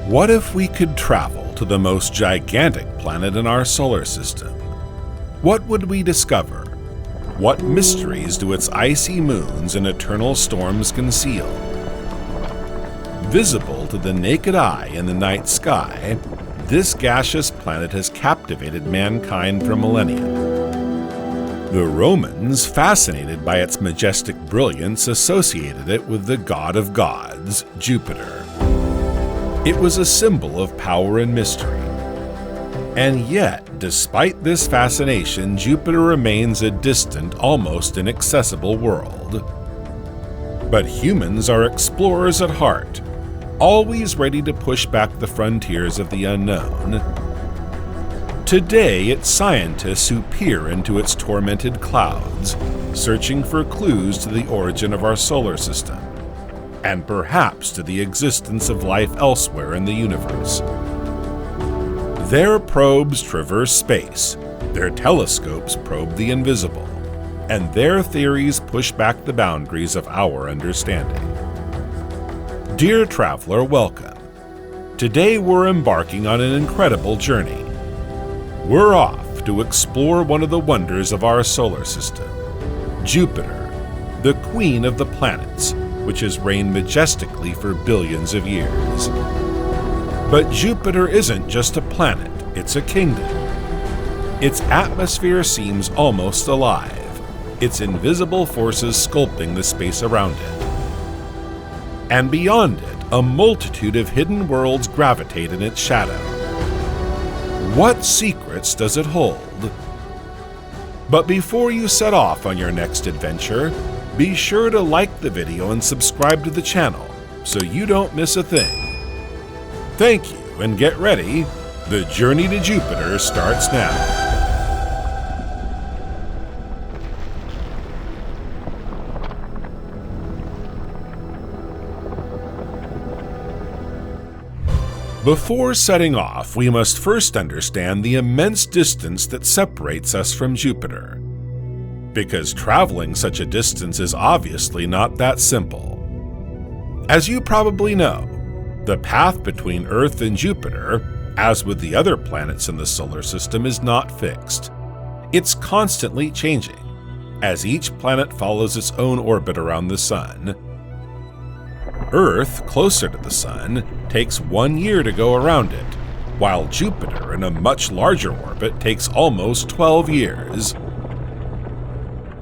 What if we could travel to the most gigantic planet in our solar system? What would we discover? What mysteries do its icy moons and eternal storms conceal? Visible to the naked eye in the night sky, this gaseous planet has captivated mankind for millennia. The Romans, fascinated by its majestic brilliance, associated it with the god of gods, Jupiter. It was a symbol of power and mystery. And yet, despite this fascination, Jupiter remains a distant, almost inaccessible world. But humans are explorers at heart, always ready to push back the frontiers of the unknown. Today, it's scientists who peer into its tormented clouds, searching for clues to the origin of our solar system, and perhaps to the existence of life elsewhere in the universe. Their probes traverse space, their telescopes probe the invisible, and their theories push back the boundaries of our understanding. Dear traveler, welcome. Today we're embarking on an incredible journey. We're off to explore one of the wonders of our solar system, Jupiter, the queen of the planets, which has reigned majestically for billions of years. But Jupiter isn't just a planet, it's a kingdom. Its atmosphere seems almost alive, its invisible forces sculpting the space around it. And beyond it, a multitude of hidden worlds gravitate in its shadow. What secrets does it hold? But before you set off on your next adventure, be sure to like the video and subscribe to the channel so you don't miss a thing. Thank you, and get ready. The journey to Jupiter starts now. Before setting off, we must first understand the immense distance that separates us from Jupiter. Because traveling such a distance is obviously not that simple. As you probably know, the path between Earth and Jupiter, as with the other planets in the solar system, is not fixed. It's constantly changing, as each planet follows its own orbit around the Sun. Earth, closer to the Sun, takes 1 year to go around it, while Jupiter, in a much larger orbit, takes almost 12 years.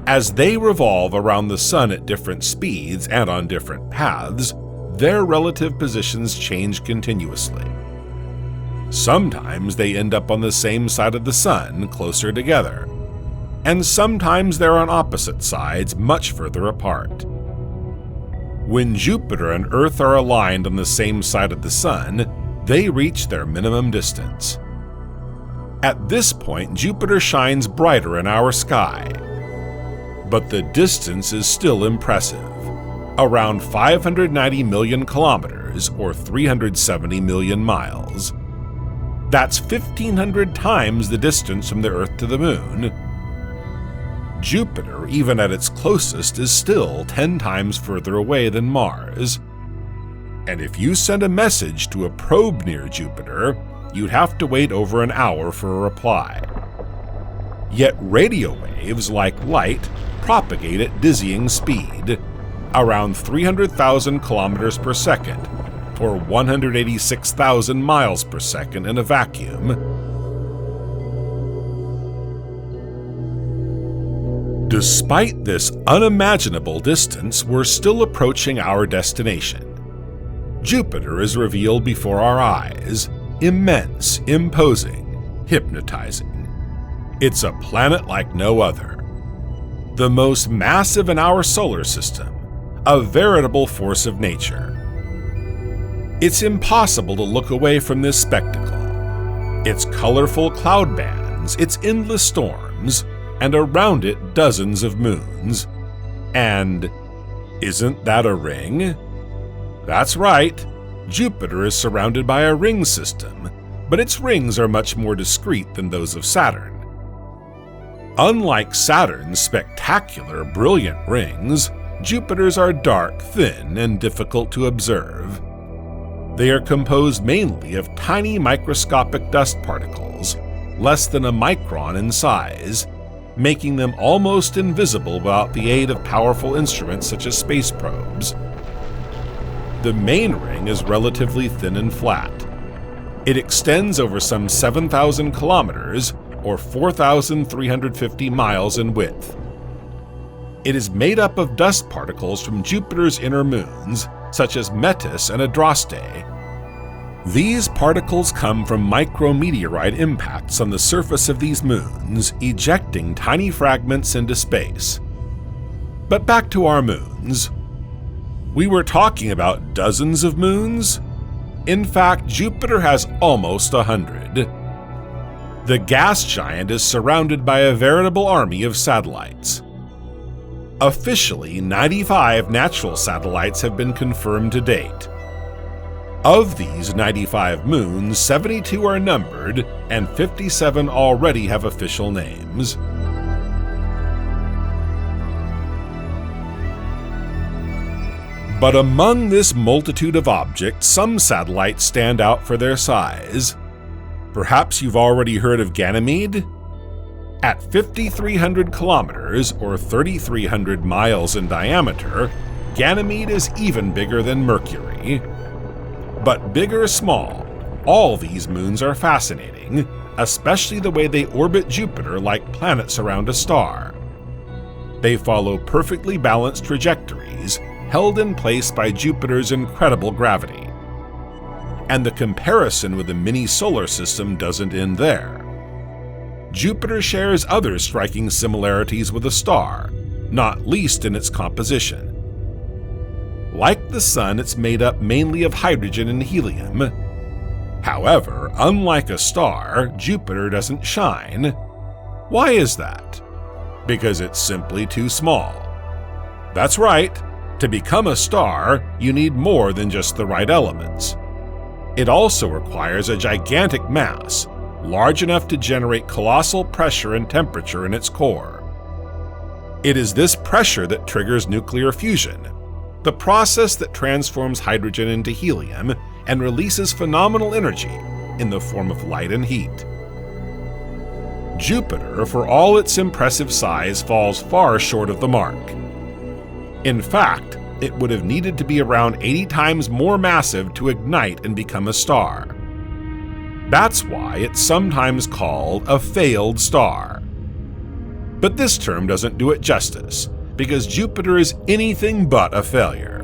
As they revolve around the Sun at different speeds and on different paths, their relative positions change continuously. Sometimes they end up on the same side of the Sun, closer together, and sometimes they're on opposite sides, much further apart. When Jupiter and Earth are aligned on the same side of the Sun, they reach their minimum distance. At this point, Jupiter shines brighter in our sky. But the distance is still impressive, around 590 million kilometers or 370 million miles. That's 1,500 times the distance from the Earth to the Moon. Jupiter, even at its closest, is still 10 times further away than Mars. And if you send a message to a probe near Jupiter, you'd have to wait over an hour for a reply. Yet radio waves, like light, propagate at dizzying speed, around 300,000 kilometers per second, or 186,000 miles per second in a vacuum. Despite this unimaginable distance, we're still approaching our destination. Jupiter is revealed before our eyes, immense, imposing, hypnotizing. It's a planet like no other. The most massive in our solar system, a veritable force of nature. It's impossible to look away from this spectacle. Its colorful cloud bands, its endless storms, and around it dozens of moons. And isn't that a ring? That's right, Jupiter is surrounded by a ring system, but its rings are much more discreet than those of Saturn. Unlike Saturn's spectacular, brilliant rings, Jupiter's are dark, thin, and difficult to observe. They are composed mainly of tiny microscopic dust particles, less than a micron in size, making them almost invisible without the aid of powerful instruments such as space probes. The main ring is relatively thin and flat. It extends over some 7,000 kilometers, or 4,350 miles in width. It is made up of dust particles from Jupiter's inner moons, such as Metis and Adraste. These particles come from micrometeorite impacts on the surface of these moons, ejecting tiny fragments into space. But back to our moons. We were talking about dozens of moons? In fact, Jupiter has almost 100. The gas giant is surrounded by a veritable army of satellites. Officially, 95 natural satellites have been confirmed to date. Of these 95 moons, 72 are numbered, and 57 already have official names. But among this multitude of objects, some satellites stand out for their size. Perhaps you've already heard of Ganymede? At 5,300 kilometers, or 3,300 miles in diameter, Ganymede is even bigger than Mercury. But big or small, all these moons are fascinating, especially the way they orbit Jupiter like planets around a star. They follow perfectly balanced trajectories, held in place by Jupiter's incredible gravity. And the comparison with the mini-solar system doesn't end there. Jupiter shares other striking similarities with a star, not least in its composition. Like the Sun, it's made up mainly of hydrogen and helium. However, unlike a star, Jupiter doesn't shine. Why is that? Because it's simply too small. That's right. To become a star, you need more than just the right elements. It also requires a gigantic mass, large enough to generate colossal pressure and temperature in its core. It is this pressure that triggers nuclear fusion, the process that transforms hydrogen into helium and releases phenomenal energy in the form of light and heat. Jupiter, for all its impressive size, falls far short of the mark. In fact, it would have needed to be around 80 times more massive to ignite and become a star. That's why it's sometimes called a failed star. But this term doesn't do it justice, because Jupiter is anything but a failure.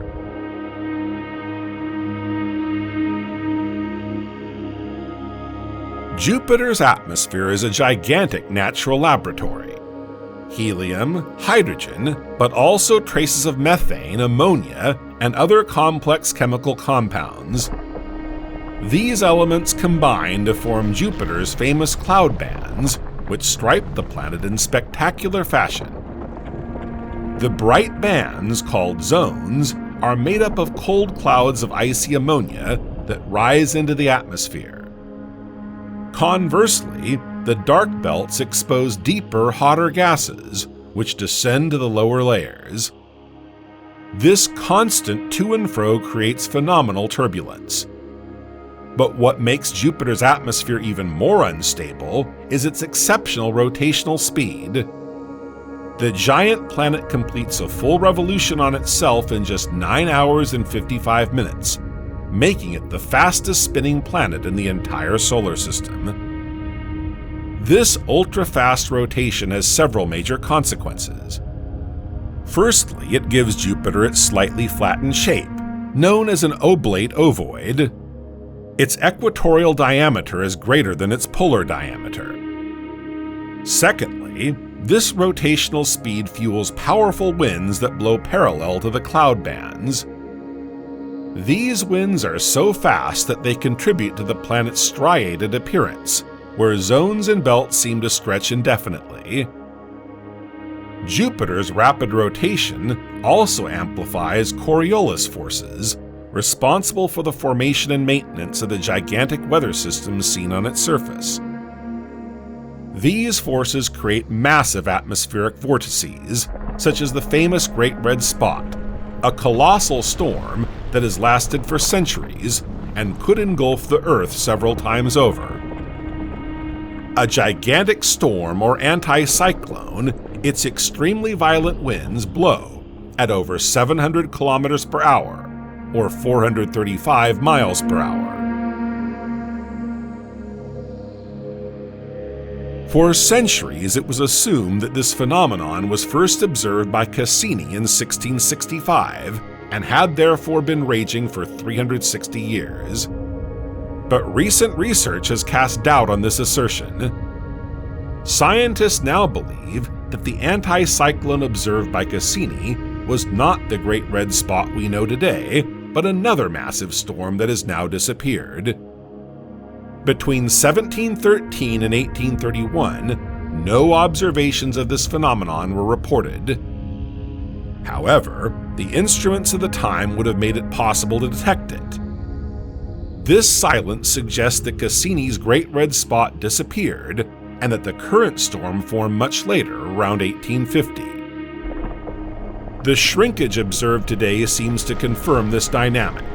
Jupiter's atmosphere is a gigantic natural laboratory. Helium, hydrogen, but also traces of methane, ammonia, and other complex chemical compounds. These elements combine to form Jupiter's famous cloud bands, which stripe the planet in spectacular fashion. The bright bands, called zones, are made up of cold clouds of icy ammonia that rise into the atmosphere. Conversely, the dark belts expose deeper, hotter gases, which descend to the lower layers. This constant to and fro creates phenomenal turbulence. But what makes Jupiter's atmosphere even more unstable is its exceptional rotational speed. The giant planet completes a full revolution on itself in just 9 hours and 55 minutes, making it the fastest spinning planet in the entire solar system. This ultra-fast rotation has several major consequences. Firstly, it gives Jupiter its slightly flattened shape, known as an oblate ovoid. Its equatorial diameter is greater than its polar diameter. Secondly, this rotational speed fuels powerful winds that blow parallel to the cloud bands. These winds are so fast that they contribute to the planet's striated appearance, where zones and belts seem to stretch indefinitely. Jupiter's rapid rotation also amplifies Coriolis forces, responsible for the formation and maintenance of the gigantic weather systems seen on its surface. These forces create massive atmospheric vortices, such as the famous Great Red Spot, a colossal storm that has lasted for centuries and could engulf the Earth several times over. A gigantic storm or anticyclone, its extremely violent winds blow at over 700 kilometers per hour, or 435 miles per hour. For centuries, it was assumed that this phenomenon was first observed by Cassini in 1665 and had therefore been raging for 360 years. But recent research has cast doubt on this assertion. Scientists now believe that the anticyclone observed by Cassini was not the Great Red Spot we know today, but another massive storm that has now disappeared. Between 1713 and 1831, no observations of this phenomenon were reported. However, the instruments of the time would have made it possible to detect it. This silence suggests that Cassini's Great Red Spot disappeared and that the current storm formed much later, around 1850. The shrinkage observed today seems to confirm this dynamic.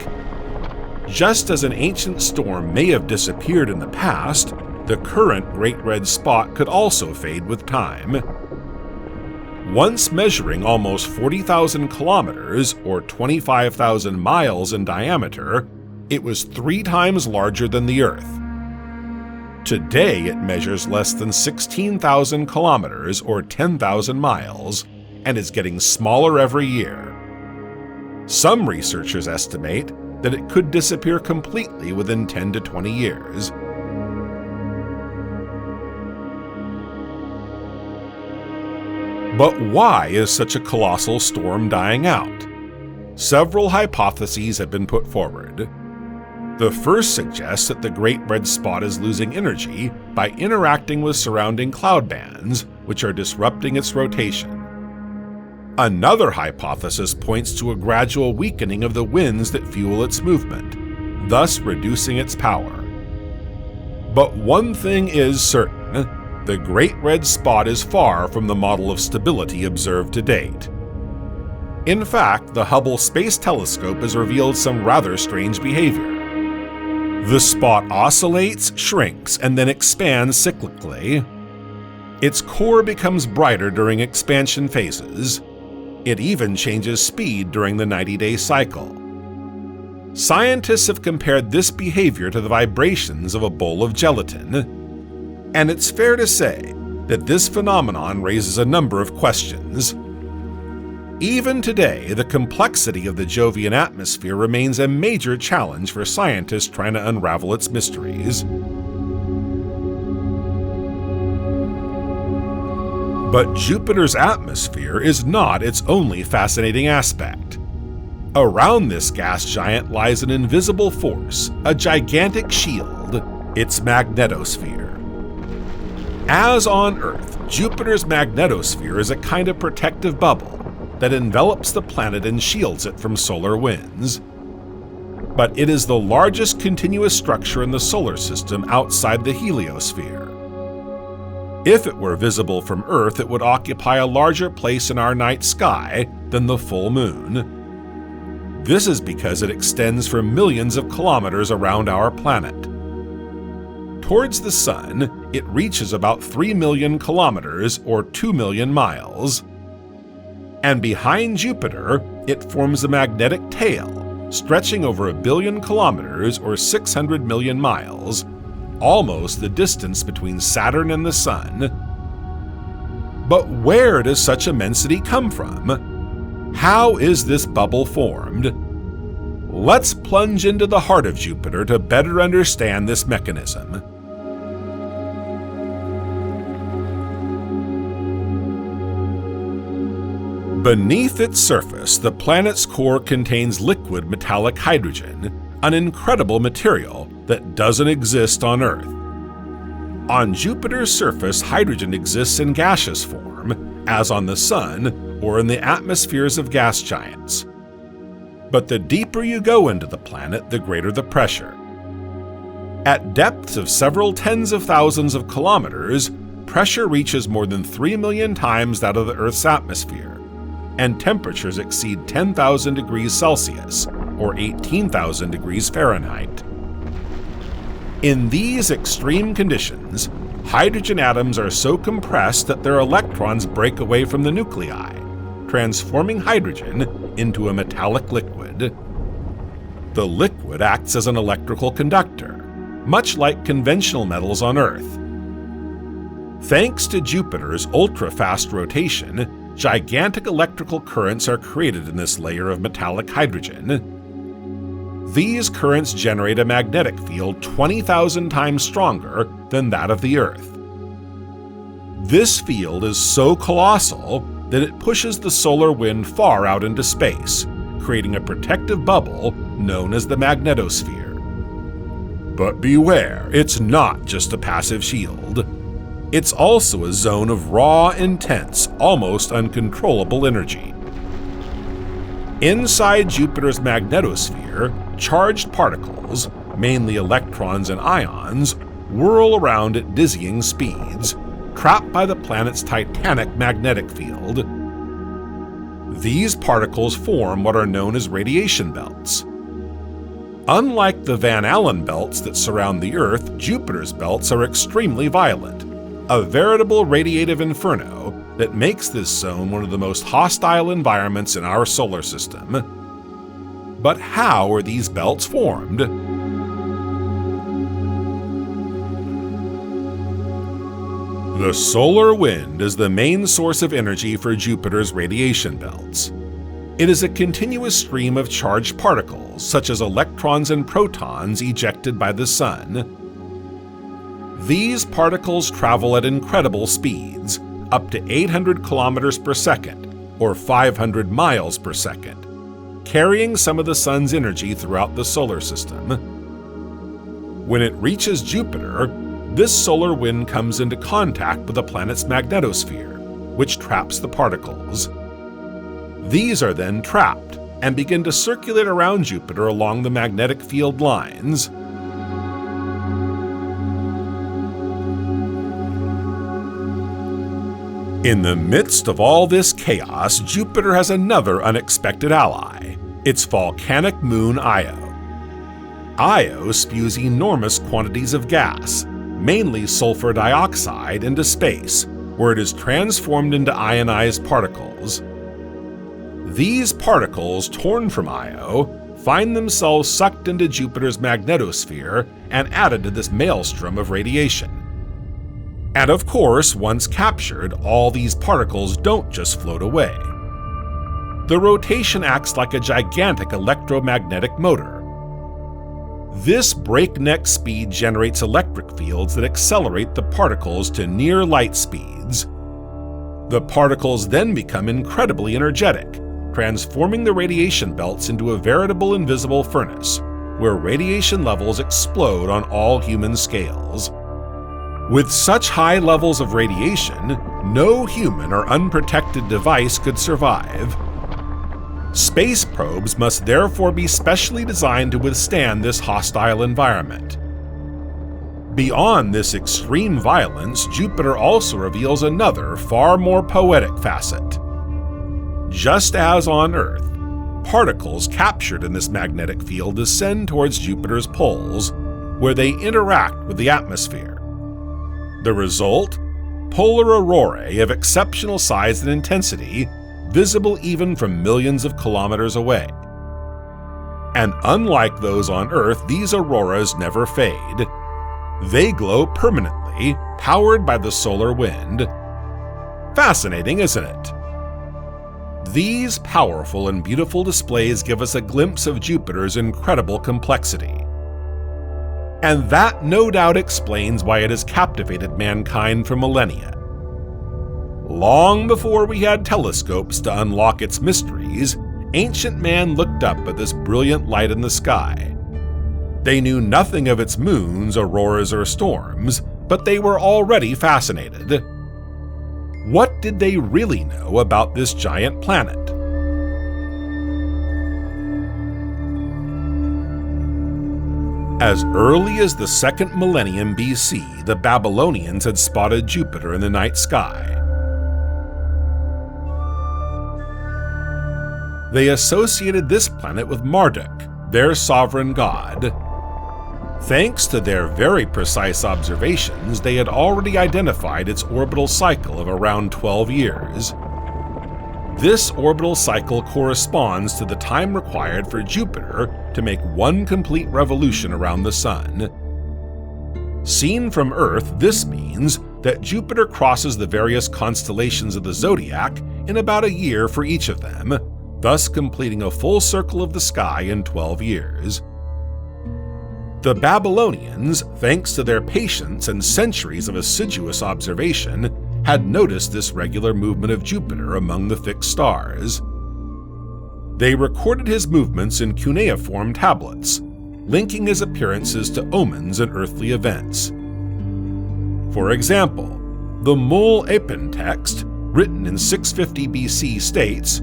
Just as an ancient storm may have disappeared in the past, the current Great Red Spot could also fade with time. Once measuring almost 40,000 kilometers, or 25,000 miles in diameter, it was 3 times larger than the Earth. Today it measures less than 16,000 kilometers, or 10,000 miles, and is getting smaller every year. Some researchers estimate that it could disappear completely within 10 to 20 years. But why is such a colossal storm dying out? Several hypotheses have been put forward. The first suggests that the Great Red Spot is losing energy by interacting with surrounding cloud bands, which are disrupting its rotation. Another hypothesis points to a gradual weakening of the winds that fuel its movement, thus reducing its power. But one thing is certain: the Great Red Spot is far from the model of stability observed to date. In fact, the Hubble Space Telescope has revealed some rather strange behavior. The spot oscillates, shrinks, and then expands cyclically. Its core becomes brighter during expansion phases. It even changes speed during the 90-day cycle. Scientists have compared this behavior to the vibrations of a bowl of gelatin, and it's fair to say that this phenomenon raises a number of questions. Even today, the complexity of the Jovian atmosphere remains a major challenge for scientists trying to unravel its mysteries. But Jupiter's atmosphere is not its only fascinating aspect. Around this gas giant lies an invisible force, a gigantic shield, its magnetosphere. As on Earth, Jupiter's magnetosphere is a kind of protective bubble that envelops the planet and shields it from solar winds. But it is the largest continuous structure in the solar system outside the heliosphere. If it were visible from Earth, it would occupy a larger place in our night sky than the full moon. This is because it extends for millions of kilometers around our planet. Towards the Sun, it reaches about 3 million kilometers, or 2 million miles. And behind Jupiter, it forms a magnetic tail, stretching over 1 billion kilometers, or 600 million miles, almost the distance between Saturn and the Sun. But where does such immensity come from? How is this bubble formed? Let's plunge into the heart of Jupiter to better understand this mechanism. Beneath its surface, the planet's core contains liquid metallic hydrogen, an incredible material that doesn't exist on Earth. On Jupiter's surface, hydrogen exists in gaseous form, as on the Sun or in the atmospheres of gas giants. But the deeper you go into the planet, the greater the pressure. At depths of several tens of thousands of kilometers, pressure reaches more than 3 million times that of the Earth's atmosphere, and temperatures exceed 10,000 degrees Celsius, or 18,000 degrees Fahrenheit. In these extreme conditions, hydrogen atoms are so compressed that their electrons break away from the nuclei, transforming hydrogen into a metallic liquid. The liquid acts as an electrical conductor, much like conventional metals on Earth. Thanks to Jupiter's ultra-fast rotation, gigantic electrical currents are created in this layer of metallic hydrogen. These currents generate a magnetic field 20,000 times stronger than that of the Earth. This field is so colossal that it pushes the solar wind far out into space, creating a protective bubble known as the magnetosphere. But beware, it's not just a passive shield. It's also a zone of raw, intense, almost uncontrollable energy. Inside Jupiter's magnetosphere, charged particles, mainly electrons and ions, whirl around at dizzying speeds, trapped by the planet's titanic magnetic field. These particles form what are known as radiation belts. Unlike the Van Allen belts that surround the Earth, Jupiter's belts are extremely violent, a veritable radiative inferno that makes this zone one of the most hostile environments in our solar system. But how are these belts formed? The solar wind is the main source of energy for Jupiter's radiation belts. It is a continuous stream of charged particles, such as electrons and protons ejected by the Sun. These particles travel at incredible speeds, up to 800 kilometers per second, or 500 miles per second, carrying some of the Sun's energy throughout the solar system. When it reaches Jupiter, this solar wind comes into contact with the planet's magnetosphere, which traps the particles. These are then trapped and begin to circulate around Jupiter along the magnetic field lines. In the midst of all this chaos, Jupiter has another unexpected ally, its volcanic moon Io. Io spews enormous quantities of gas, mainly sulfur dioxide, into space, where it is transformed into ionized particles. These particles, torn from Io, find themselves sucked into Jupiter's magnetosphere and added to this maelstrom of radiation. And of course, once captured, all these particles don't just float away. The rotation acts like a gigantic electromagnetic motor. This breakneck speed generates electric fields that accelerate the particles to near light speeds. The particles then become incredibly energetic, transforming the radiation belts into a veritable invisible furnace, where radiation levels explode on all human scales. With such high levels of radiation, no human or unprotected device could survive. Space probes must therefore be specially designed to withstand this hostile environment. Beyond this extreme violence, Jupiter also reveals another, far more poetic facet. Just as on Earth, particles captured in this magnetic field descend towards Jupiter's poles, where they interact with the atmosphere. The result? Polar aurorae of exceptional size and intensity, visible even from millions of kilometers away. And unlike those on Earth, these auroras never fade. They glow permanently, powered by the solar wind. Fascinating, isn't it? These powerful and beautiful displays give us a glimpse of Jupiter's incredible complexity. And that no doubt explains why it has captivated mankind for millennia. Long before we had telescopes to unlock its mysteries, ancient man looked up at this brilliant light in the sky. They knew nothing of its moons, auroras, or storms, but they were already fascinated. What did they really know about this giant planet? As early as the 2nd millennium BC, the Babylonians had spotted Jupiter in the night sky. They associated this planet with Marduk, their sovereign god. Thanks to their very precise observations, they had already identified its orbital cycle of around 12 years. This orbital cycle corresponds to the time required for Jupiter to make one complete revolution around the Sun. Seen from Earth, this means that Jupiter crosses the various constellations of the zodiac in about a year for each of them, thus completing a full circle of the sky in 12 years. The Babylonians, thanks to their patience and centuries of assiduous observation, had noticed this regular movement of Jupiter among the fixed stars. They recorded his movements in cuneiform tablets, linking his appearances to omens and earthly events. For example, the Mul Epin text, written in 650 BC, states,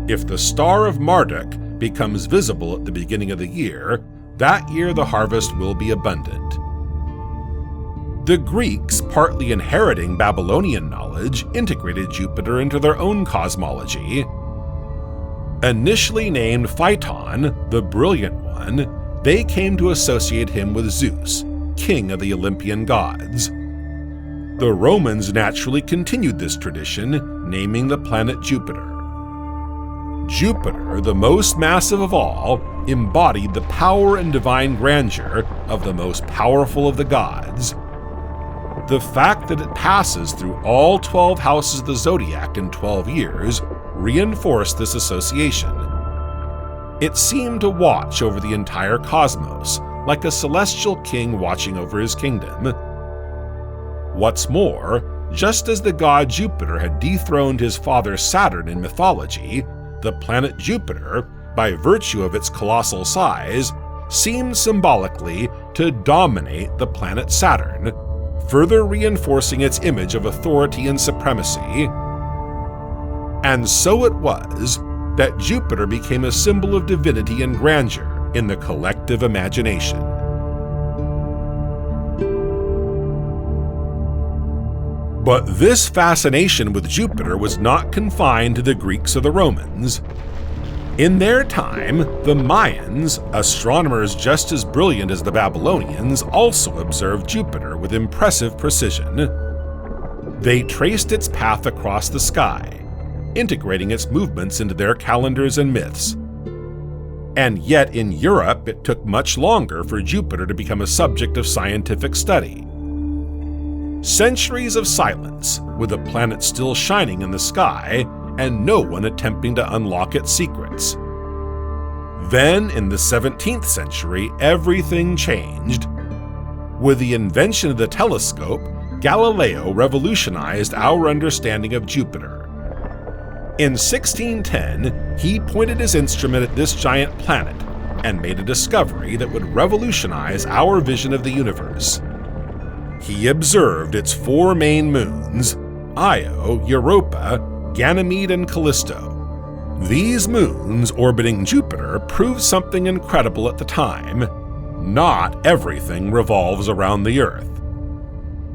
"If the star of Marduk becomes visible at the beginning of the year, that year the harvest will be abundant." The Greeks, partly inheriting Babylonian knowledge, integrated Jupiter into their own cosmology. Initially named Phaeton, the Brilliant One, they came to associate him with Zeus, king of the Olympian gods. The Romans naturally continued this tradition, naming the planet Jupiter. Jupiter, the most massive of all, embodied the power and divine grandeur of the most powerful of the gods. The fact that it passes through all 12 houses of the zodiac in 12 years reinforced this association. It seemed to watch over the entire cosmos, like a celestial king watching over his kingdom. What's more, just as the god Jupiter had dethroned his father Saturn in mythology, the planet Jupiter, by virtue of its colossal size, seemed symbolically to dominate the planet Saturn, further reinforcing its image of authority and supremacy. And so it was that Jupiter became a symbol of divinity and grandeur in the collective imagination. But this fascination with Jupiter was not confined to the Greeks or the Romans. In their time, the Mayans, astronomers just as brilliant as the Babylonians, also observed Jupiter with impressive precision. They traced its path across the sky, integrating its movements into their calendars and myths. And yet in Europe, it took much longer for Jupiter to become a subject of scientific study. Centuries of silence, with the planet still shining in the sky and no one attempting to unlock its secrets. Then, in the 17th century, everything changed. With the invention of the telescope, Galileo revolutionized our understanding of Jupiter. In 1610, he pointed his instrument at this giant planet and made a discovery that would revolutionize our vision of the universe. He observed its 4 main moons, Io, Europa, Ganymede, and Callisto. These moons orbiting Jupiter proved something incredible at the time. Not everything revolves around the Earth.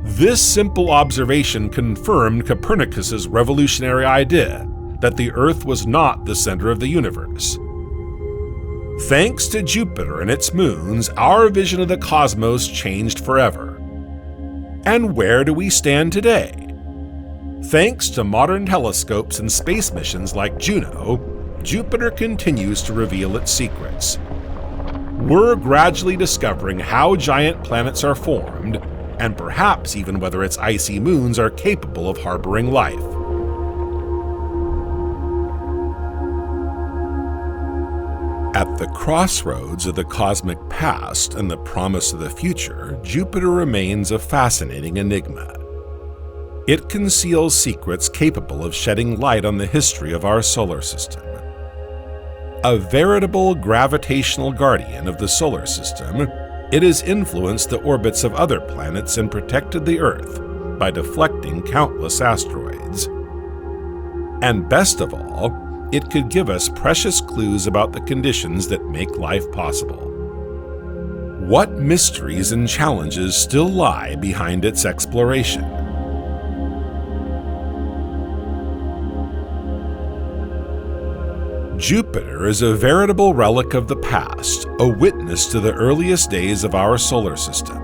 This simple observation confirmed Copernicus's revolutionary idea that the Earth was not the center of the universe. Thanks to Jupiter and its moons, our vision of the cosmos changed forever. And where do we stand today? Thanks to modern telescopes and space missions like Juno, Jupiter continues to reveal its secrets. We're gradually discovering how giant planets are formed, and perhaps even whether its icy moons are capable of harboring life. At the crossroads of the cosmic past and the promise of the future, Jupiter remains a fascinating enigma. It conceals secrets capable of shedding light on the history of our solar system. A veritable gravitational guardian of the solar system, it has influenced the orbits of other planets and protected the Earth by deflecting countless asteroids. And best of all, it could give us precious clues about the conditions that make life possible. What mysteries and challenges still lie behind its exploration? Jupiter is a veritable relic of the past. past, a witness to the earliest days of our solar system.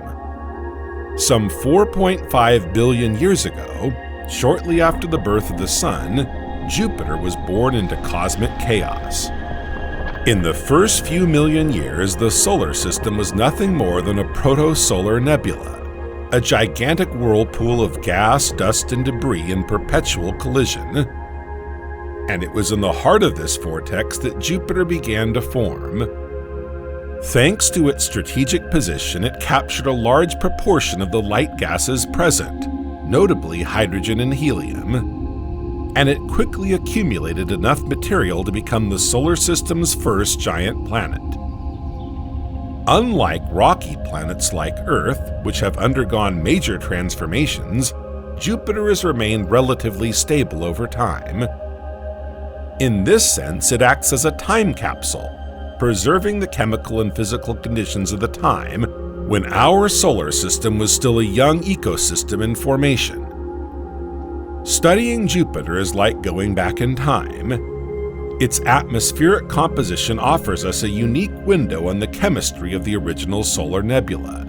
Some 4.5 billion years ago, shortly after the birth of the Sun, Jupiter was born into cosmic chaos. In the first few million years, the solar system was nothing more than a proto-solar nebula, a gigantic whirlpool of gas, dust, and debris in perpetual collision. And it was in the heart of this vortex that Jupiter began to form. Thanks to its strategic position, it captured a large proportion of the light gases present, notably hydrogen and helium, and it quickly accumulated enough material to become the solar system's first giant planet. Unlike rocky planets like Earth, which have undergone major transformations, Jupiter has remained relatively stable over time. In this sense, it acts as a time capsule, preserving the chemical and physical conditions of the time when our solar system was still a young ecosystem in formation. Studying Jupiter is like going back in time. Its atmospheric composition offers us a unique window on the chemistry of the original solar nebula.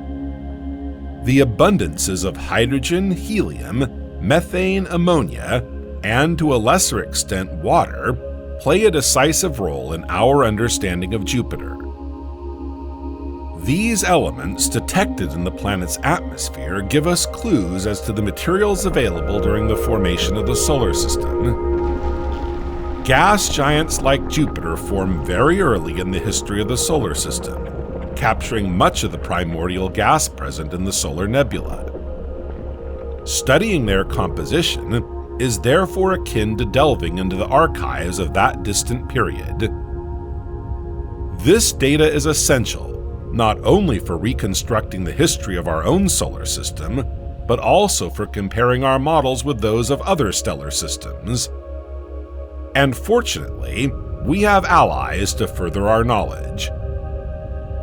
The abundances of hydrogen, helium, methane, ammonia, and to a lesser extent water, play a decisive role in our understanding of Jupiter. These elements, detected in the planet's atmosphere, give us clues as to the materials available during the formation of the solar system. Gas giants like Jupiter formed very early in the history of the solar system, capturing much of the primordial gas present in the solar nebula. Studying their composition is therefore akin to delving into the archives of that distant period. This data is essential not only for reconstructing the history of our own solar system, but also for comparing our models with those of other stellar systems. And fortunately, we have allies to further our knowledge.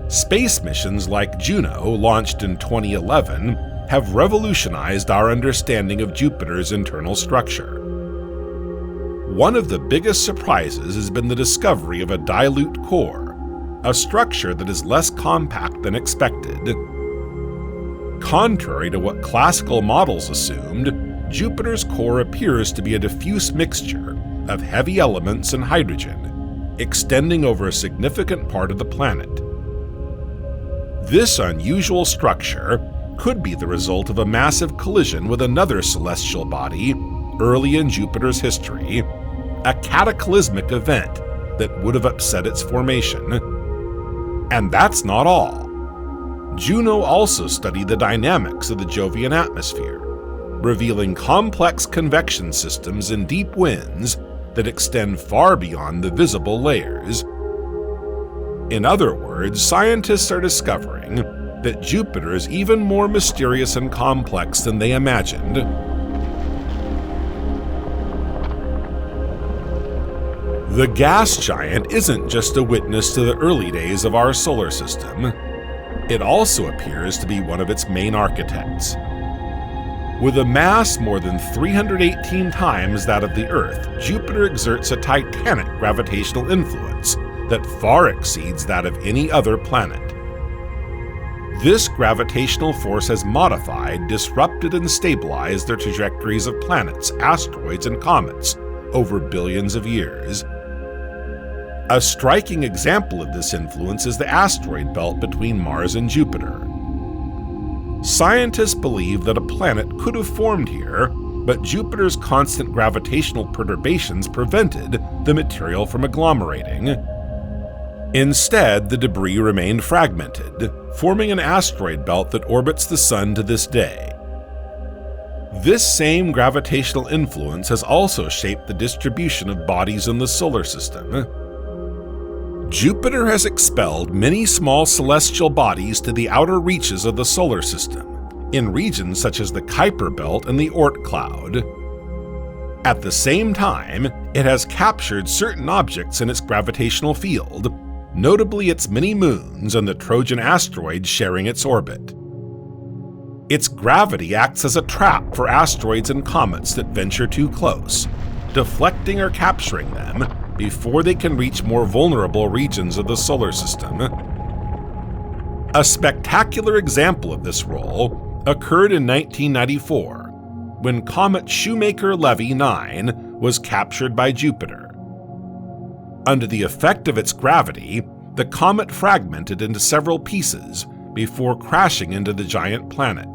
Space missions like Juno, launched in 2011, have revolutionized our understanding of Jupiter's internal structure. One of the biggest surprises has been the discovery of a dilute core, a structure that is less compact than expected. Contrary to what classical models assumed, Jupiter's core appears to be a diffuse mixture of heavy elements and hydrogen, extending over a significant part of the planet. This unusual structure could be the result of a massive collision with another celestial body early in Jupiter's history, a cataclysmic event that would have upset its formation. And that's not all. Juno also studied the dynamics of the Jovian atmosphere, revealing complex convection systems and deep winds that extend far beyond the visible layers. In other words, scientists are discovering that Jupiter is even more mysterious and complex than they imagined. The gas giant isn't just a witness to the early days of our solar system. It also appears to be one of its main architects. With a mass more than 318 times that of the Earth, Jupiter exerts a titanic gravitational influence that far exceeds that of any other planet. This gravitational force has modified, disrupted, and stabilized the trajectories of planets, asteroids, and comets over billions of years. A striking example of this influence is the asteroid belt between Mars and Jupiter. Scientists believe that a planet could have formed here, but Jupiter's constant gravitational perturbations prevented the material from agglomerating. Instead, the debris remained fragmented, forming an asteroid belt that orbits the Sun to this day. This same gravitational influence has also shaped the distribution of bodies in the solar system. Jupiter has expelled many small celestial bodies to the outer reaches of the solar system, in regions such as the Kuiper belt and the Oort cloud. At the same time, it has captured certain objects in its gravitational field, notably its many moons and the Trojan asteroid sharing its orbit. Its gravity acts as a trap for asteroids and comets that venture too close, deflecting or capturing them, before they can reach more vulnerable regions of the solar system. A spectacular example of this role occurred in 1994, when comet Shoemaker-Levy 9 was captured by Jupiter. Under the effect of its gravity, the comet fragmented into several pieces before crashing into the giant planet.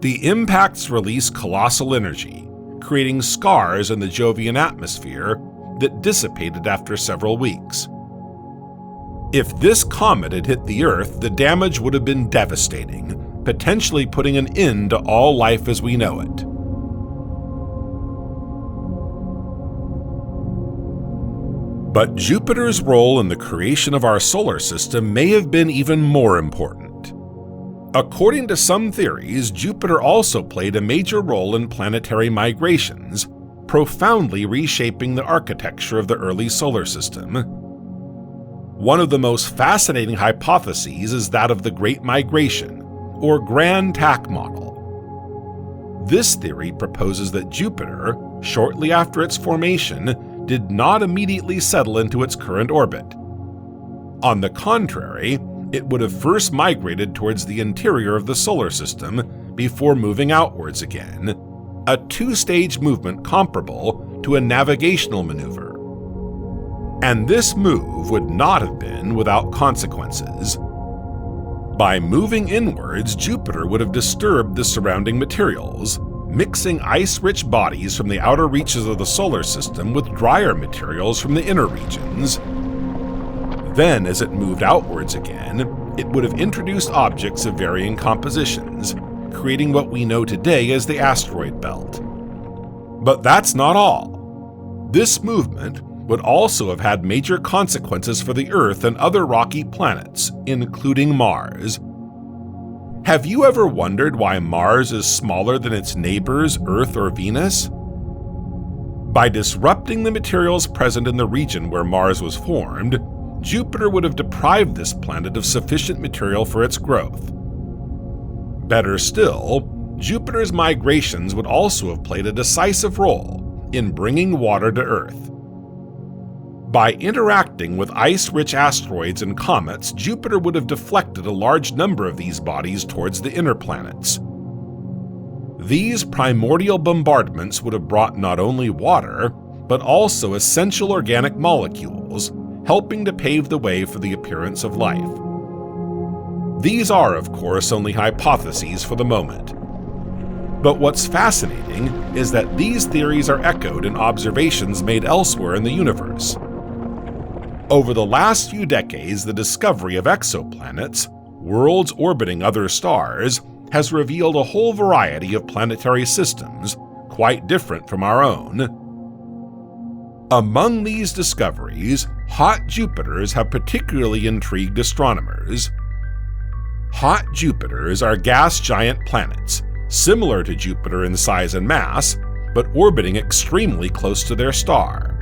The impacts released colossal energy, creating scars in the Jovian atmosphere that dissipated after several weeks. If this comet had hit the Earth, the damage would have been devastating, potentially putting an end to all life as we know it. But Jupiter's role in the creation of our solar system may have been even more important. According to some theories, Jupiter also played a major role in planetary migrations, profoundly reshaping the architecture of the early solar system. One of the most fascinating hypotheses is that of the Great Migration, or Grand Tack model. This theory proposes that Jupiter, shortly after its formation, did not immediately settle into its current orbit. On the contrary, it would have first migrated towards the interior of the solar system before moving outwards again, a two-stage movement comparable to a navigational maneuver. And this move would not have been without consequences. By moving inwards, Jupiter would have disturbed the surrounding materials, mixing ice-rich bodies from the outer reaches of the solar system with drier materials from the inner regions. Then, as it moved outwards again, it would have introduced objects of varying compositions, creating what we know today as the asteroid belt. But that's not all. This movement would also have had major consequences for the Earth and other rocky planets, including Mars. Have you ever wondered why Mars is smaller than its neighbors, Earth or Venus? By disrupting the materials present in the region where Mars was formed, Jupiter would have deprived this planet of sufficient material for its growth. Better still, Jupiter's migrations would also have played a decisive role in bringing water to Earth. By interacting with ice-rich asteroids and comets, Jupiter would have deflected a large number of these bodies towards the inner planets. These primordial bombardments would have brought not only water, but also essential organic molecules, helping to pave the way for the appearance of life. These are, of course, only hypotheses for the moment. But what's fascinating is that these theories are echoed in observations made elsewhere in the universe. Over the last few decades, the discovery of exoplanets, worlds orbiting other stars, has revealed a whole variety of planetary systems, quite different from our own. Among these discoveries, hot Jupiters have particularly intrigued astronomers. Hot Jupiters are gas giant planets, similar to Jupiter in size and mass, but orbiting extremely close to their star.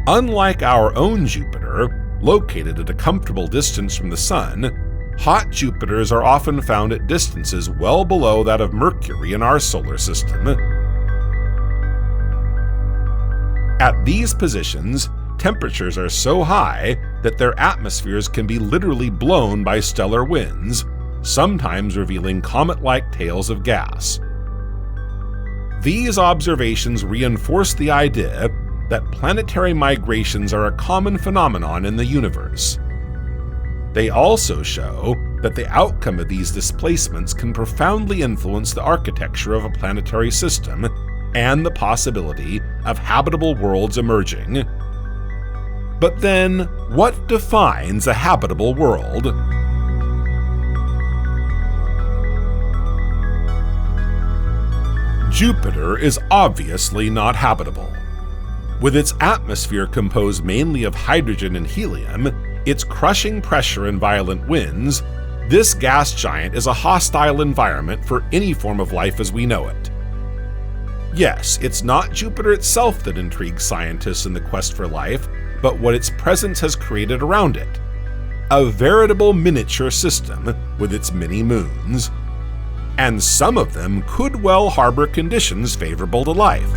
Unlike our own Jupiter, located at a comfortable distance from the Sun, hot Jupiters are often found at distances well below that of Mercury in our solar system. At these positions, temperatures are so high that their atmospheres can be literally blown by stellar winds, sometimes revealing comet-like tails of gas. These observations reinforce the idea that planetary migrations are a common phenomenon in the universe. They also show that the outcome of these displacements can profoundly influence the architecture of a planetary system and the possibility of habitable worlds emerging. But then, what defines a habitable world? Jupiter is obviously not habitable. With its atmosphere composed mainly of hydrogen and helium, its crushing pressure and violent winds, this gas giant is a hostile environment for any form of life as we know it. Yes, it's not Jupiter itself that intrigues scientists in the quest for life, but what its presence has created around it. A veritable miniature system with its many moons. And some of them could well harbor conditions favorable to life.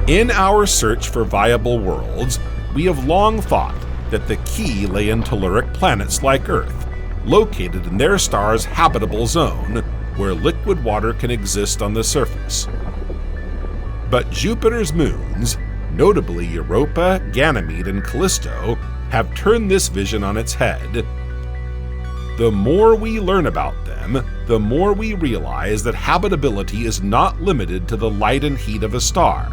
In our search for viable worlds, we have long thought that the key lay in telluric planets like Earth, located in their star's habitable zone, where liquid water can exist on the surface. But Jupiter's moons, notably Europa, Ganymede, and Callisto, have turned this vision on its head. The more we learn about them, the more we realize that habitability is not limited to the light and heat of a star.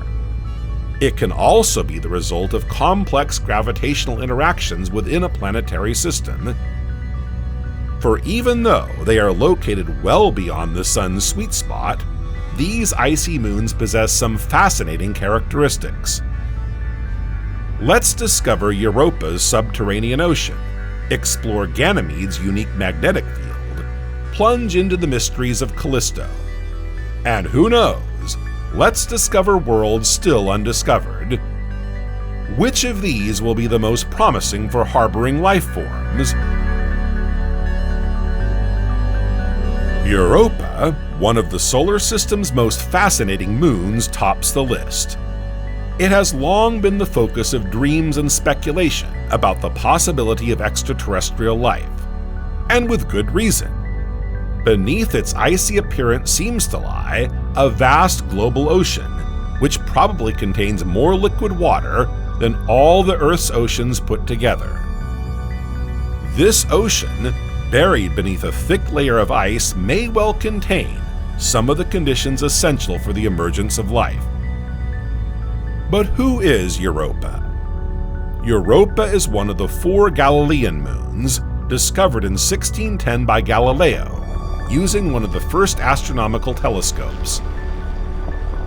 It can also be the result of complex gravitational interactions within a planetary system. For even though they are located well beyond the Sun's sweet spot, these icy moons possess some fascinating characteristics. Let's discover Europa's subterranean ocean, explore Ganymede's unique magnetic field, plunge into the mysteries of Callisto. And who knows, let's discover worlds still undiscovered. Which of these will be the most promising for harboring life forms? Europa, one of the solar system's most fascinating moons, tops the list. It has long been the focus of dreams and speculation about the possibility of extraterrestrial life, and with good reason. Beneath its icy appearance seems to lie a vast global ocean, which probably contains more liquid water than all the Earth's oceans put together. This ocean, buried beneath a thick layer of ice, may well contain some of the conditions essential for the emergence of life. But who is Europa? Europa is one of the 4 Galilean moons discovered in 1610 by Galileo, using one of the first astronomical telescopes.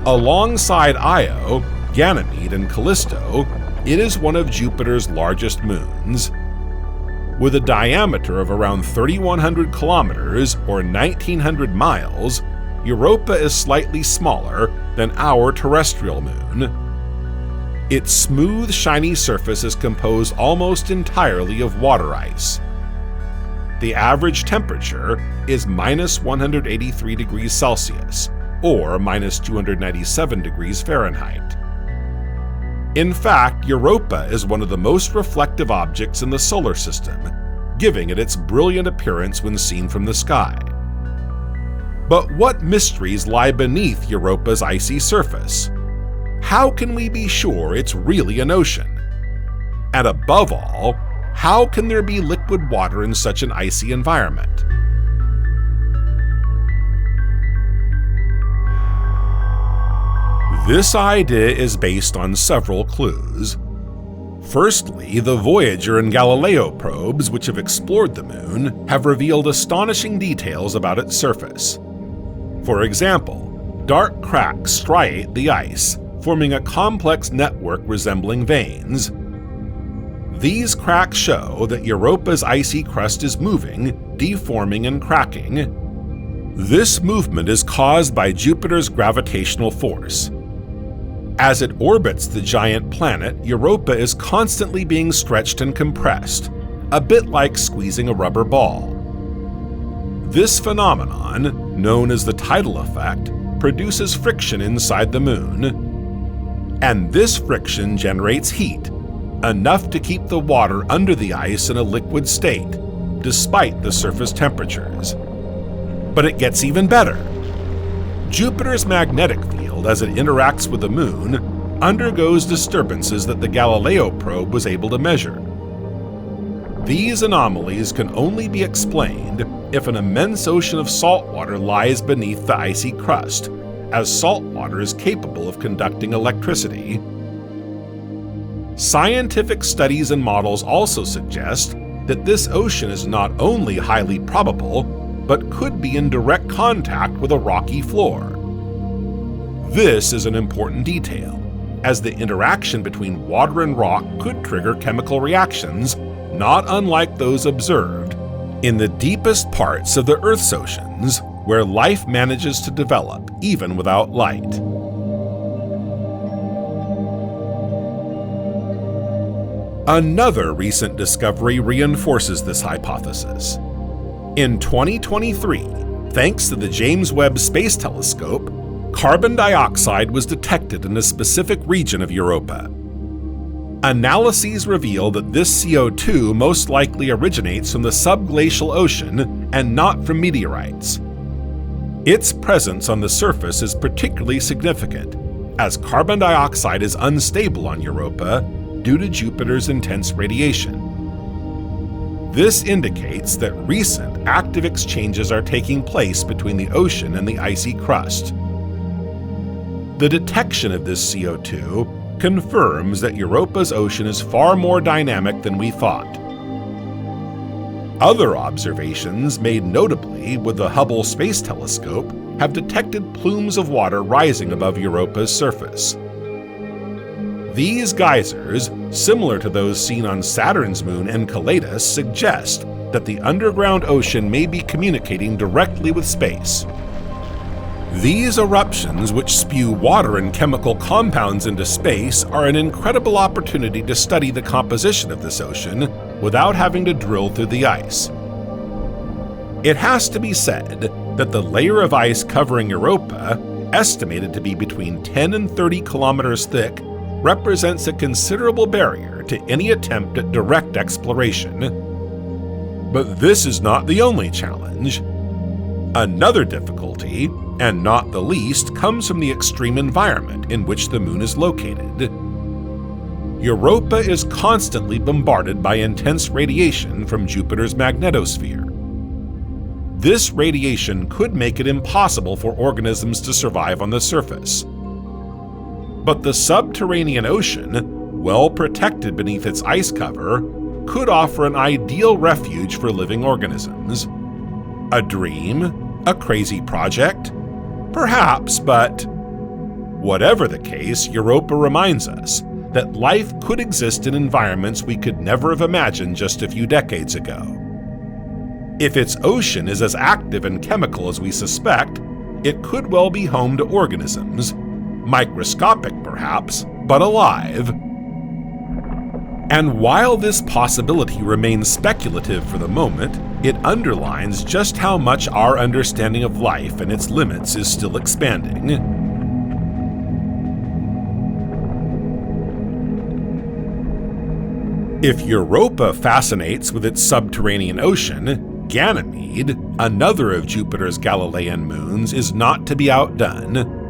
Alongside Io, Ganymede, and Callisto, it is one of Jupiter's largest moons. With a diameter of around 3,100 kilometers or 1,900 miles, Europa is slightly smaller than our terrestrial moon. Its smooth, shiny surface is composed almost entirely of water ice. The average temperature is -183 degrees Celsius, or -297 degrees Fahrenheit. In fact, Europa is one of the most reflective objects in the solar system, giving it its brilliant appearance when seen from the sky. But what mysteries lie beneath Europa's icy surface? How can we be sure it's really an ocean? And above all, how can there be liquid water in such an icy environment? This idea is based on several clues. Firstly, the Voyager and Galileo probes, which have explored the moon, have revealed astonishing details about its surface. For example, dark cracks striate the ice, forming a complex network resembling veins. These cracks show that Europa's icy crust is moving, deforming, and cracking. This movement is caused by Jupiter's gravitational force. As it orbits the giant planet, Europa is constantly being stretched and compressed, a bit like squeezing a rubber ball. This phenomenon, known as the tidal effect, produces friction inside the moon. And this friction generates heat, enough to keep the water under the ice in a liquid state, despite the surface temperatures. But it gets even better. Jupiter's magnetic field, as it interacts with the moon, undergoes disturbances that the Galileo probe was able to measure. These anomalies can only be explained if an immense ocean of salt water lies beneath the icy crust, as salt water is capable of conducting electricity. Scientific studies and models also suggest that this ocean is not only highly probable, but could be in direct contact with a rocky floor. This is an important detail, as the interaction between water and rock could trigger chemical reactions not unlike those observed in the deepest parts of the Earth's oceans, where life manages to develop even without light. Another recent discovery reinforces this hypothesis. In 2023, thanks to the James Webb Space Telescope, carbon dioxide was detected in a specific region of Europa. Analyses reveal that this CO2 most likely originates from the subglacial ocean and not from meteorites. Its presence on the surface is particularly significant, as carbon dioxide is unstable on Europa due to Jupiter's intense radiation. This indicates that recent active exchanges are taking place between the ocean and the icy crust. The detection of this CO2 confirms that Europa's ocean is far more dynamic than we thought. Other observations made notably with the Hubble Space Telescope have detected plumes of water rising above Europa's surface. These geysers, similar to those seen on Saturn's moon Enceladus, suggest that the underground ocean may be communicating directly with space. These eruptions, which spew water and chemical compounds into space, are an incredible opportunity to study the composition of this ocean without having to drill through the ice. It has to be said that the layer of ice covering Europa, estimated to be between 10 and 30 kilometers thick, represents a considerable barrier to any attempt at direct exploration. But this is not the only challenge. Another difficulty, and not the least, comes from the extreme environment in which the moon is located. Europa is constantly bombarded by intense radiation from Jupiter's magnetosphere. This radiation could make it impossible for organisms to survive on the surface. But the subterranean ocean, well protected beneath its ice cover, could offer an ideal refuge for living organisms. A dream? A crazy project? Perhaps, but whatever the case, Europa reminds us that life could exist in environments we could never have imagined just a few decades ago. If its ocean is as active and chemical as we suspect, it could well be home to organisms, microscopic perhaps, but alive. And while this possibility remains speculative for the moment, it underlines just how much our understanding of life and its limits is still expanding. If Europa fascinates with its subterranean ocean, Ganymede, another of Jupiter's Galilean moons, is not to be outdone.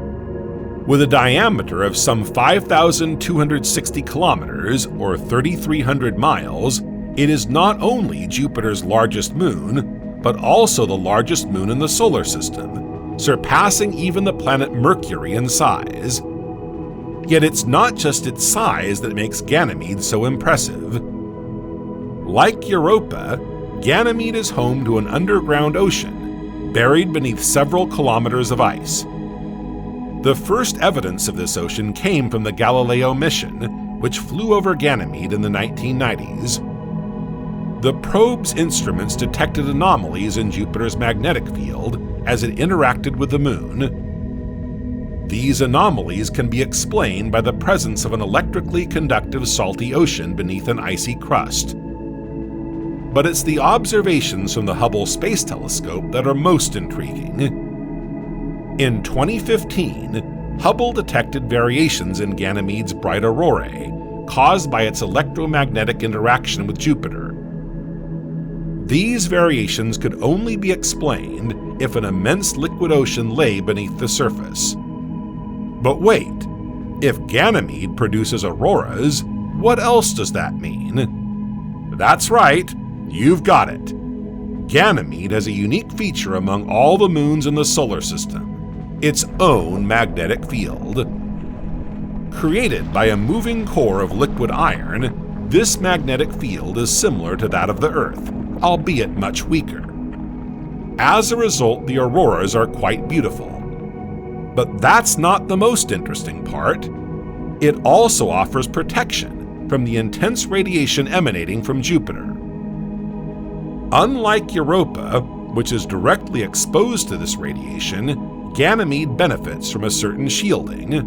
With a diameter of some 5,260 kilometers, or 3,300 miles, it is not only Jupiter's largest moon, but also the largest moon in the solar system, surpassing even the planet Mercury in size. Yet it's not just its size that makes Ganymede so impressive. Like Europa, Ganymede is home to an underground ocean, buried beneath several kilometers of ice. The first evidence of this ocean came from the Galileo mission, which flew over Ganymede in the 1990s. The probe's instruments detected anomalies in Jupiter's magnetic field as it interacted with the moon. These anomalies can be explained by the presence of an electrically conductive salty ocean beneath an icy crust. But it's the observations from the Hubble Space Telescope that are most intriguing. In 2015, Hubble detected variations in Ganymede's bright aurorae, caused by its electromagnetic interaction with Jupiter. These variations could only be explained if an immense liquid ocean lay beneath the surface. But wait, if Ganymede produces auroras, what else does that mean? That's right, you've got it. Ganymede has a unique feature among all the moons in the solar system: its own magnetic field. Created by a moving core of liquid iron, this magnetic field is similar to that of the Earth, albeit much weaker. As a result, the auroras are quite beautiful. But that's not the most interesting part. It also offers protection from the intense radiation emanating from Jupiter. Unlike Europa, which is directly exposed to this radiation, Ganymede benefits from a certain shielding.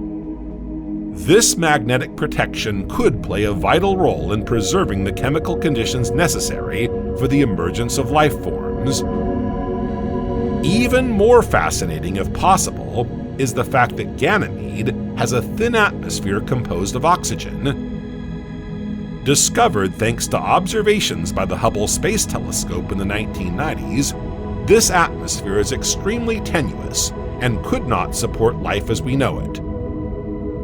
This magnetic protection could play a vital role in preserving the chemical conditions necessary for the emergence of life forms. Even more fascinating, if possible, is the fact that Ganymede has a thin atmosphere composed of oxygen. Discovered thanks to observations by the Hubble Space Telescope in the 1990s, this atmosphere is extremely tenuous and could not support life as we know it.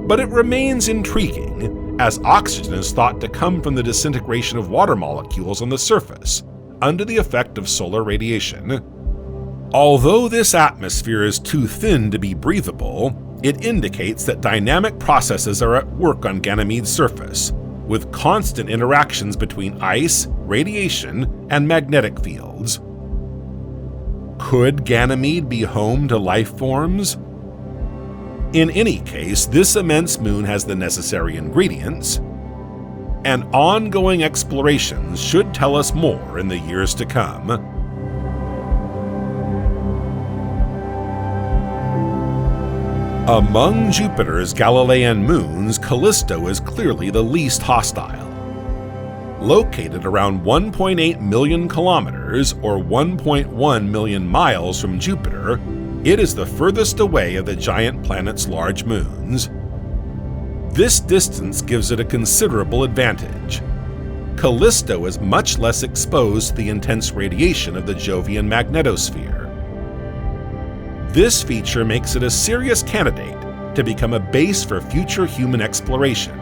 But it remains intriguing, as oxygen is thought to come from the disintegration of water molecules on the surface, under the effect of solar radiation. Although this atmosphere is too thin to be breathable, it indicates that dynamic processes are at work on Ganymede's surface, with constant interactions between ice, radiation, and magnetic fields. Could Ganymede be home to life forms? In any case, this immense moon has the necessary ingredients, and ongoing explorations should tell us more in the years to come. Among Jupiter's Galilean moons, Callisto is clearly the least hostile. Located around 1.8 million kilometers or 1.1 million miles from Jupiter, it is the furthest away of the giant planet's large moons. This distance gives it a considerable advantage. Callisto is much less exposed to the intense radiation of the Jovian magnetosphere. This feature makes it a serious candidate to become a base for future human exploration,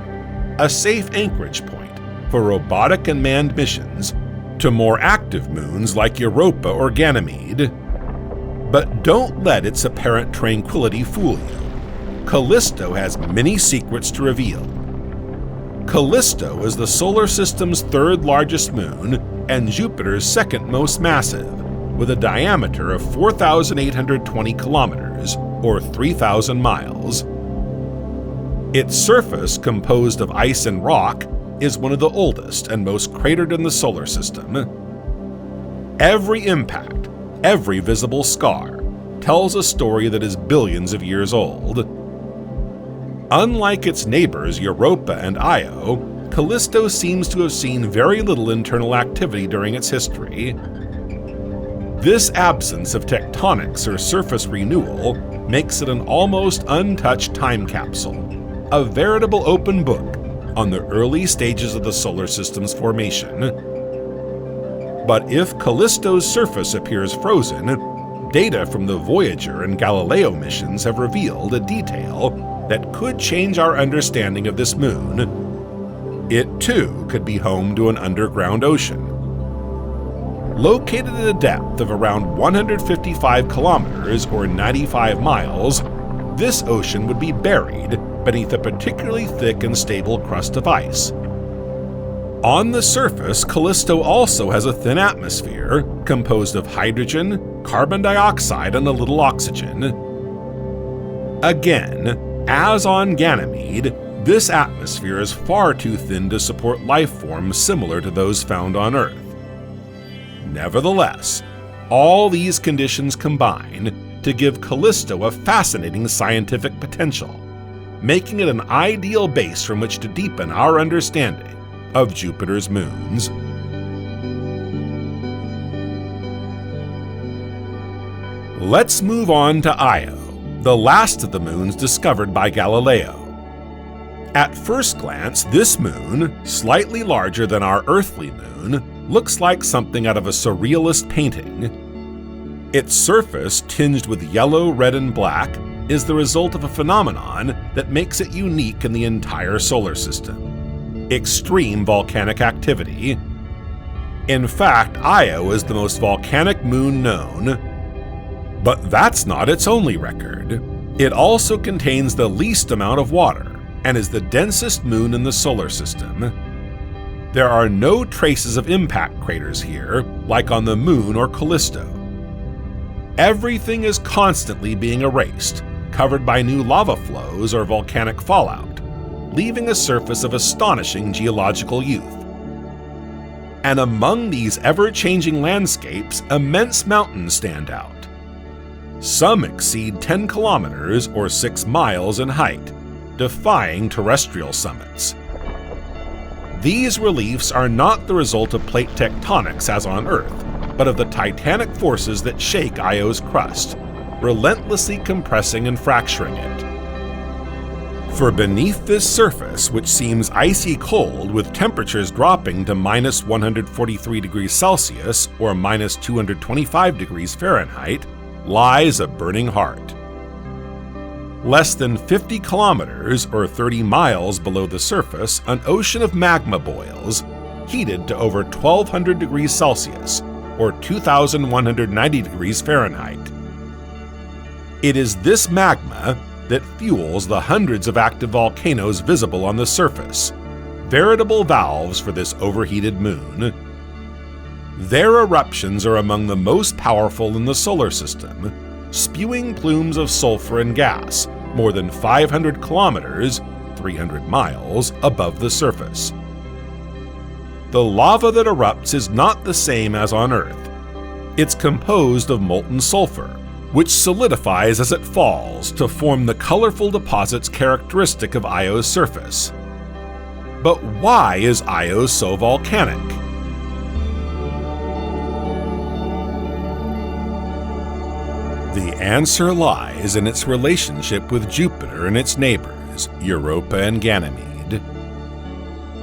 a safe anchorage point for robotic and manned missions to more active moons like Europa or Ganymede. But don't let its apparent tranquility fool you. Callisto has many secrets to reveal. Callisto is the solar system's third largest moon and Jupiter's second most massive, with a diameter of 4,820 kilometers, or 3,000 miles. Its surface, composed of ice and rock, is one of the oldest and most cratered in the solar system. Every impact, every visible scar, tells a story that is billions of years old. Unlike its neighbors Europa and Io, Callisto seems to have seen very little internal activity during its history. This absence of tectonics or surface renewal makes it an almost untouched time capsule, a veritable open book on the early stages of the solar system's formation. But if Callisto's surface appears frozen, data from the Voyager and Galileo missions have revealed a detail that could change our understanding of this moon. It too could be home to an underground ocean. Located at a depth of around 155 kilometers or 95 miles, this ocean would be buried beneath a particularly thick and stable crust of ice. On the surface, Callisto also has a thin atmosphere composed of hydrogen, carbon dioxide, and a little oxygen. Again, as on Ganymede, this atmosphere is far too thin to support life forms similar to those found on Earth. Nevertheless, all these conditions combine to give Callisto a fascinating scientific potential, making it an ideal base from which to deepen our understanding of Jupiter's moons. Let's move on to Io, the last of the moons discovered by Galileo. At first glance, this moon, slightly larger than our earthly moon, looks like something out of a surrealist painting. Its surface, tinged with yellow, red, and black, is the result of a phenomenon that makes it unique in the entire solar system: extreme volcanic activity. In fact, Io is the most volcanic moon known. But that's not its only record. It also contains the least amount of water and is the densest moon in the solar system. There are no traces of impact craters here, like on the Moon or Callisto. Everything is constantly being erased, covered by new lava flows or volcanic fallout, leaving a surface of astonishing geological youth. And among these ever-changing landscapes, immense mountains stand out. Some exceed 10 kilometers or 6 miles in height, defying terrestrial summits. These reliefs are not the result of plate tectonics as on Earth, but of the titanic forces that shake Io's crust, relentlessly compressing and fracturing it. For beneath this surface, which seems icy cold with temperatures dropping to minus 143 degrees Celsius or minus 225 degrees Fahrenheit, lies a burning heart. Less than 50 kilometers or 30 miles below the surface, an ocean of magma boils, heated to over 1200 degrees Celsius or 2190 degrees Fahrenheit. It is this magma that fuels the hundreds of active volcanoes visible on the surface, veritable valves for this overheated moon. Their eruptions are among the most powerful in the solar system, spewing plumes of sulfur and gas more than 500 kilometers, 300 miles, above the surface. The lava that erupts is not the same as on Earth. It's composed of molten sulfur, which solidifies as it falls to form the colorful deposits characteristic of Io's surface. But why is Io so volcanic? The answer lies in its relationship with Jupiter and its neighbors, Europa and Ganymede.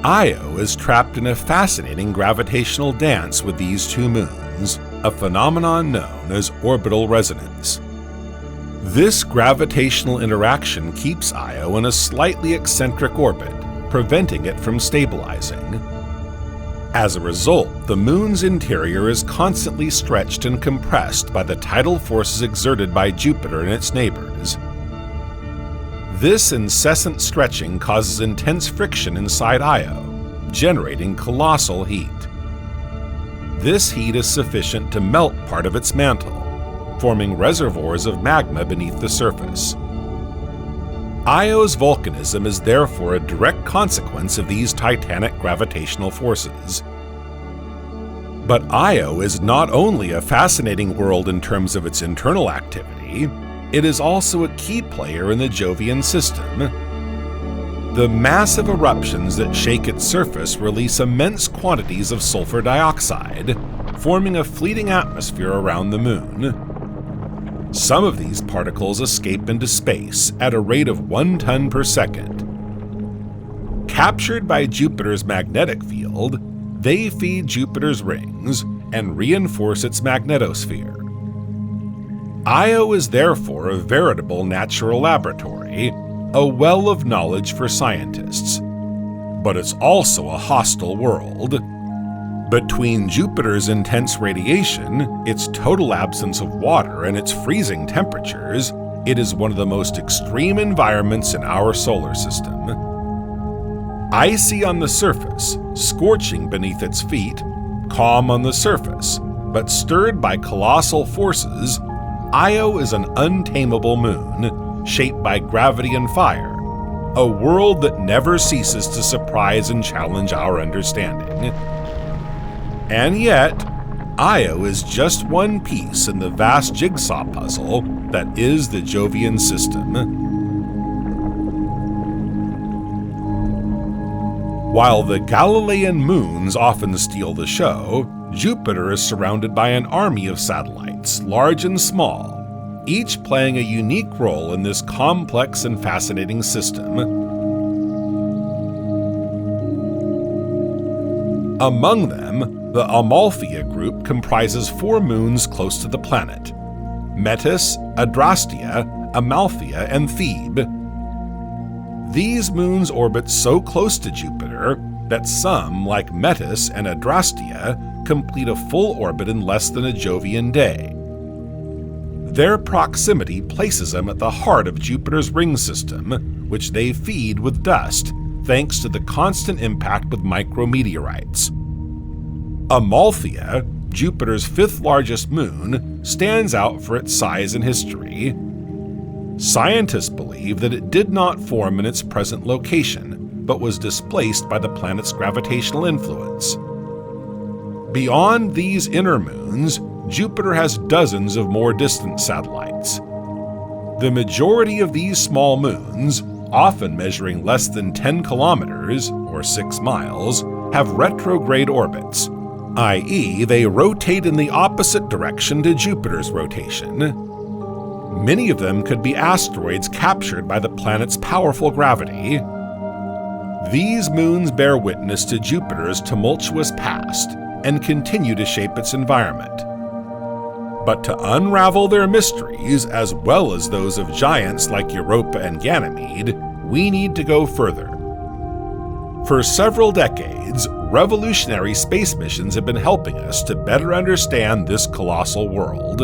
Io is trapped in a fascinating gravitational dance with these two moons, a phenomenon known as orbital resonance. This gravitational interaction keeps Io in a slightly eccentric orbit, preventing it from stabilizing. As a result, the moon's interior is constantly stretched and compressed by the tidal forces exerted by Jupiter and its neighbors. This incessant stretching causes intense friction inside Io, generating colossal heat. This heat is sufficient to melt part of its mantle, forming reservoirs of magma beneath the surface. Io's volcanism is therefore a direct consequence of these titanic gravitational forces. But Io is not only a fascinating world in terms of its internal activity, it is also a key player in the Jovian system. The massive eruptions that shake its surface release immense quantities of sulfur dioxide, forming a fleeting atmosphere around the moon. Some of these particles escape into space at a rate of 1 ton per second. Captured by Jupiter's magnetic field, they feed Jupiter's rings and reinforce its magnetosphere. Io is therefore a veritable natural laboratory, a well of knowledge for scientists. But it's also a hostile world. Between Jupiter's intense radiation, its total absence of water, and its freezing temperatures, it is one of the most extreme environments in our solar system. Icy on the surface, scorching beneath its feet, calm on the surface, but stirred by colossal forces, Io is an untamable moon, shaped by gravity and fire, a world that never ceases to surprise and challenge our understanding. And yet, Io is just one piece in the vast jigsaw puzzle that is the Jovian system. While the Galilean moons often steal the show, Jupiter is surrounded by an army of satellites, large and small, each playing a unique role in this complex and fascinating system. Among them, the Amalthea group comprises 4 moons close to the planet: Metis, Adrastea, Amalthea, and Thebe. These moons orbit so close to Jupiter that some, like Metis and Adrastea, complete a full orbit in less than a Jovian day. Their proximity places them at the heart of Jupiter's ring system, which they feed with dust, thanks to the constant impact with micrometeorites. Amalthea, Jupiter's 5th largest moon, stands out for its size and history. Scientists believe that it did not form in its present location, but was displaced by the planet's gravitational influence. Beyond these inner moons, Jupiter has dozens of more distant satellites. The majority of these small moons, often measuring less than 10 kilometers, or 6 miles, have retrograde orbits, i.e., they rotate in the opposite direction to Jupiter's rotation. Many of them could be asteroids captured by the planet's powerful gravity. These moons bear witness to Jupiter's tumultuous past and continue to shape its environment. But to unravel their mysteries, as well as those of giants like Europa and Ganymede, we need to go further. For several decades, revolutionary space missions have been helping us to better understand this colossal world.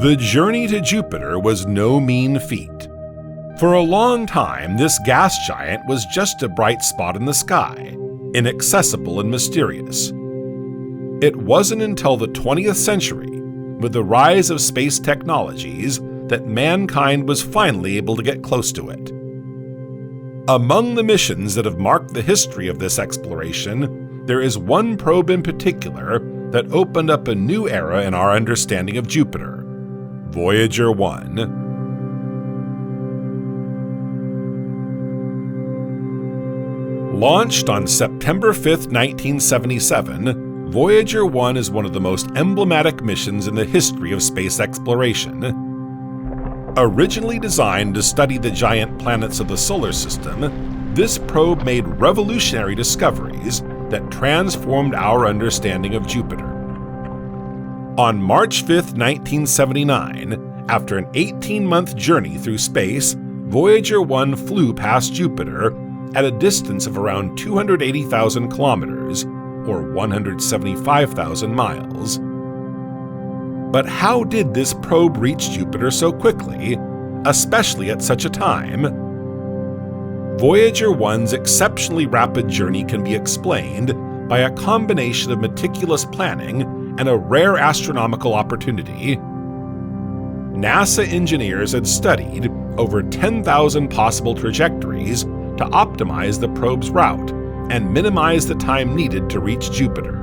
The journey to Jupiter was no mean feat. For a long time, this gas giant was just a bright spot in the sky, inaccessible and mysterious. It wasn't until the 20th century, with the rise of space technologies, that mankind was finally able to get close to it. Among the missions that have marked the history of this exploration, there is one probe in particular that opened up a new era in our understanding of Jupiter, Voyager 1. Launched on September 5, 1977, Voyager 1 is one of the most emblematic missions in the history of space exploration. Originally designed to study the giant planets of the solar system, this probe made revolutionary discoveries that transformed our understanding of Jupiter. On March 5, 1979, after an 18-month journey through space, Voyager 1 flew past Jupiter at a distance of around 280,000 kilometers, or 175,000 miles. But how did this probe reach Jupiter so quickly, especially at such a time? Voyager 1's exceptionally rapid journey can be explained by a combination of meticulous planning and a rare astronomical opportunity. NASA engineers had studied over 10,000 possible trajectories to optimize the probe's route and minimize the time needed to reach Jupiter.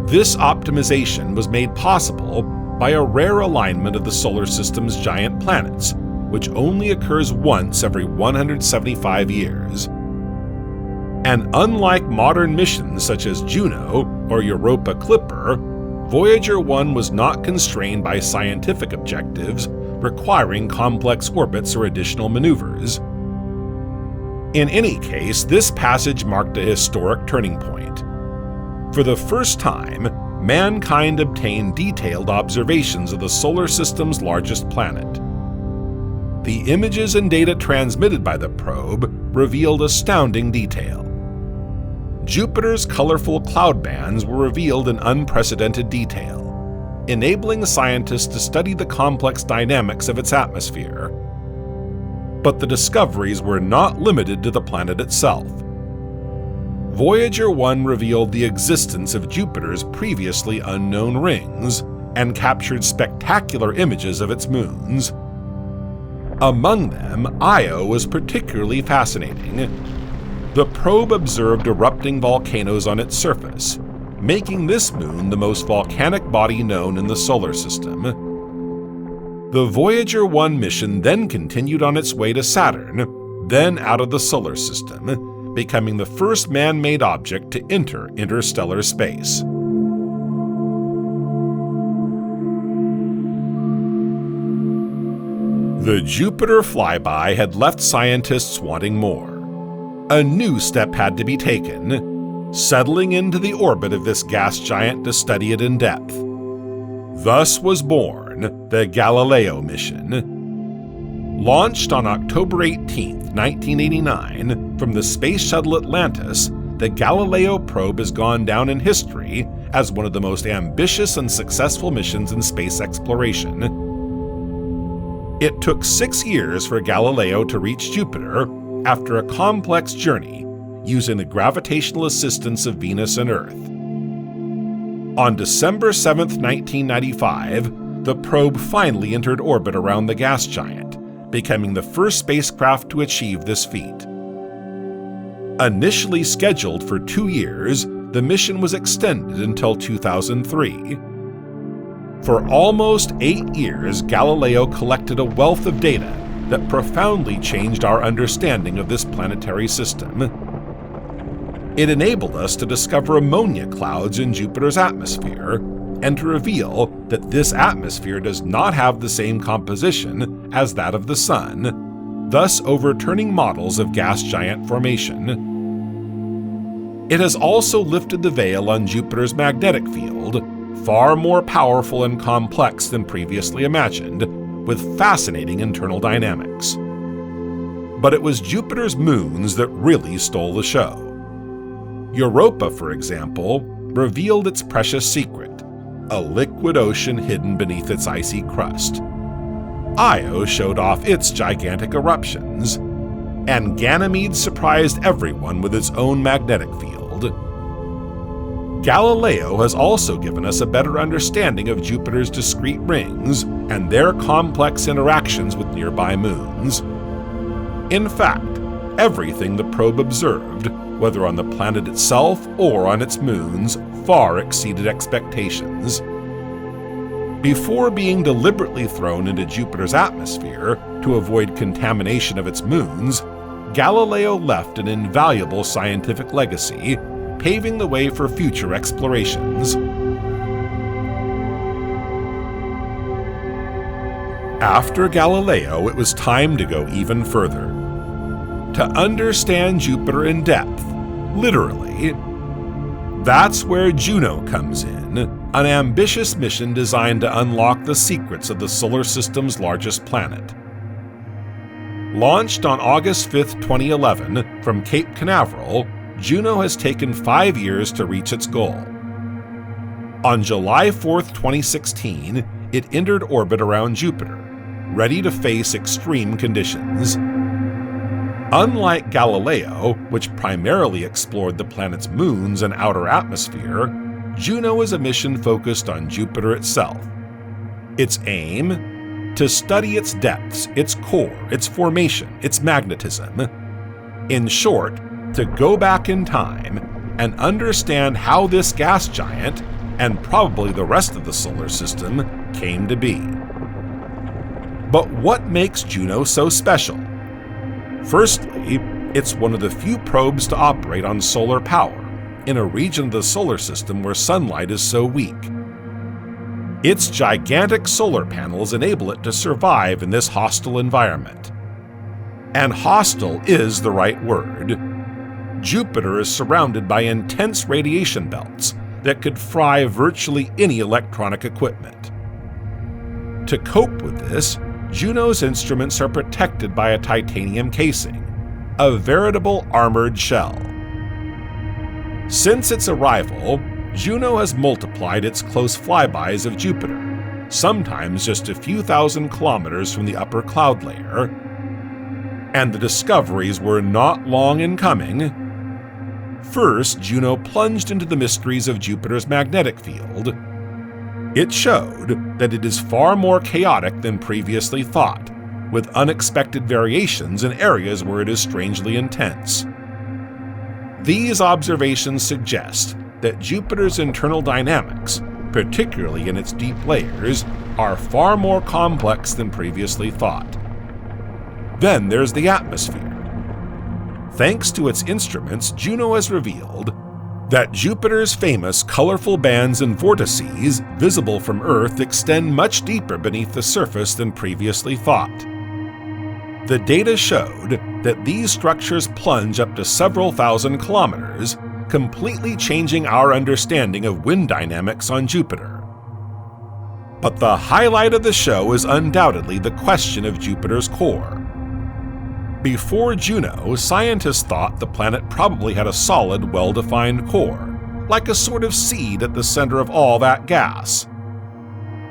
This optimization was made possible by a rare alignment of the solar system's giant planets, which only occurs once every 175 years. And unlike modern missions such as Juno or Europa Clipper, Voyager 1 was not constrained by scientific objectives requiring complex orbits or additional maneuvers. In any case, this passage marked a historic turning point. For the first time, mankind obtained detailed observations of the solar system's largest planet. The images and data transmitted by the probe revealed astounding detail. Jupiter's colorful cloud bands were revealed in unprecedented detail, enabling scientists to study the complex dynamics of its atmosphere. But the discoveries were not limited to the planet itself. Voyager 1 revealed the existence of Jupiter's previously unknown rings and captured spectacular images of its moons. Among them, Io was particularly fascinating. The probe observed erupting volcanoes on its surface, making this moon the most volcanic body known in the solar system. The Voyager 1 mission then continued on its way to Saturn, then out of the solar system, becoming the first man-made object to enter interstellar space. The Jupiter flyby had left scientists wanting more. A new step had to be taken, settling into the orbit of this gas giant to study it in depth. Thus was born the Galileo mission. Launched on October 18, 1989, from the Space Shuttle Atlantis, the Galileo probe has gone down in history as one of the most ambitious and successful missions in space exploration. It took 6 years for Galileo to reach Jupiter after a complex journey using the gravitational assistance of Venus and Earth. On December 7, 1995, the probe finally entered orbit around the gas giant, becoming the first spacecraft to achieve this feat. Initially scheduled for 2 years, the mission was extended until 2003. For almost 8 years, Galileo collected a wealth of data that profoundly changed our understanding of this planetary system. It enabled us to discover ammonia clouds in Jupiter's atmosphere, and to reveal that this atmosphere does not have the same composition as that of the Sun, thus overturning models of gas giant formation. It has also lifted the veil on Jupiter's magnetic field, far more powerful and complex than previously imagined, with fascinating internal dynamics. But it was Jupiter's moons that really stole the show. Europa, for example, revealed its precious secret, a liquid ocean hidden beneath its icy crust. Io showed off its gigantic eruptions, and Ganymede surprised everyone with its own magnetic field. Galileo has also given us a better understanding of Jupiter's discrete rings and their complex interactions with nearby moons. In fact, everything the probe observed, whether on the planet itself or on its moons, far exceeded expectations. Before being deliberately thrown into Jupiter's atmosphere to avoid contamination of its moons, Galileo left an invaluable scientific legacy, paving the way for future explorations. After Galileo, it was time to go even further. To understand Jupiter in depth, literally, that's where Juno comes in, an ambitious mission designed to unlock the secrets of the solar system's largest planet. Launched on August 5, 2011, from Cape Canaveral, Juno has taken 5 years to reach its goal. On July 4, 2016, it entered orbit around Jupiter, ready to face extreme conditions. Unlike Galileo, which primarily explored the planet's moons and outer atmosphere, Juno is a mission focused on Jupiter itself. Its aim? To study its depths, its core, its formation, its magnetism. In short, to go back in time and understand how this gas giant, and probably the rest of the solar system, came to be. But what makes Juno so special? Firstly, it's one of the few probes to operate on solar power, in a region of the solar system where sunlight is so weak. Its gigantic solar panels enable it to survive in this hostile environment. And hostile is the right word. Jupiter is surrounded by intense radiation belts that could fry virtually any electronic equipment. To cope with this, Juno's instruments are protected by a titanium casing, a veritable armored shell. Since its arrival, Juno has multiplied its close flybys of Jupiter, sometimes just a few thousand kilometers from the upper cloud layer, and the discoveries were not long in coming. First, Juno plunged into the mysteries of Jupiter's magnetic field. It showed that it is far more chaotic than previously thought, with unexpected variations in areas where it is strangely intense. These observations suggest that Jupiter's internal dynamics, particularly in its deep layers, are far more complex than previously thought. Then there's the atmosphere. Thanks to its instruments, Juno has revealed that Jupiter's famous colorful bands and vortices visible from Earth extend much deeper beneath the surface than previously thought. The data showed that these structures plunge up to several thousand kilometers, completely changing our understanding of wind dynamics on Jupiter. But the highlight of the show is undoubtedly the question of Jupiter's core. Before Juno, scientists thought the planet probably had a solid, well-defined core, like a sort of seed at the center of all that gas.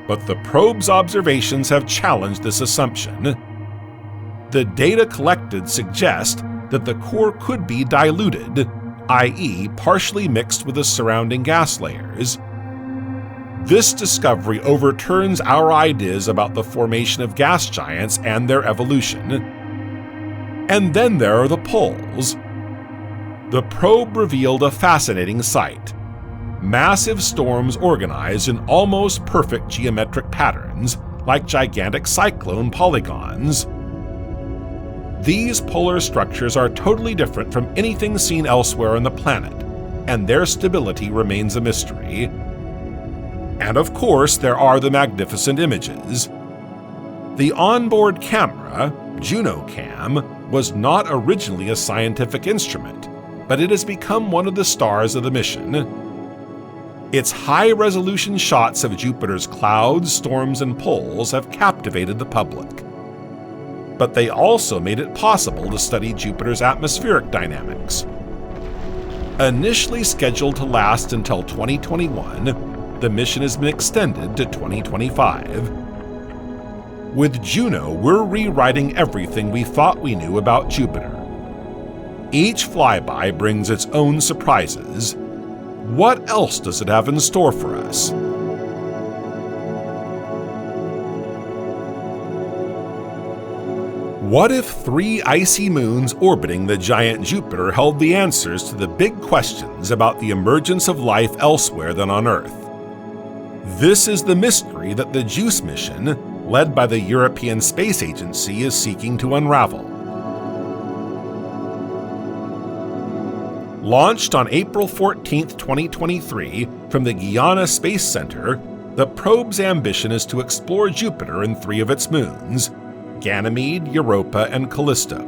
But the probe's observations have challenged this assumption. The data collected suggest that the core could be diluted, i.e., partially mixed with the surrounding gas layers. This discovery overturns our ideas about the formation of gas giants and their evolution. And then there are the poles. The probe revealed a fascinating sight. Massive storms organized in almost perfect geometric patterns, like gigantic cyclone polygons. These polar structures are totally different from anything seen elsewhere on the planet, and their stability remains a mystery. And of course, there are the magnificent images. The onboard camera, Juno Cam, was not originally a scientific instrument, but it has become one of the stars of the mission. Its high-resolution shots of Jupiter's clouds, storms, and poles have captivated the public. But they also made it possible to study Jupiter's atmospheric dynamics. Initially scheduled to last until 2021, the mission has been extended to 2025. With Juno, we're rewriting everything we thought we knew about Jupiter. Each flyby brings its own surprises. What else does it have in store for us? What if 3 icy moons orbiting the giant Jupiter held the answers to the big questions about the emergence of life elsewhere than on Earth? This is the mystery that the JUICE mission, led by the European Space Agency, is seeking to unravel. Launched on April 14, 2023, from the Guyana Space Center, the probe's ambition is to explore Jupiter and 3 of its moons, Ganymede, Europa, and Callisto.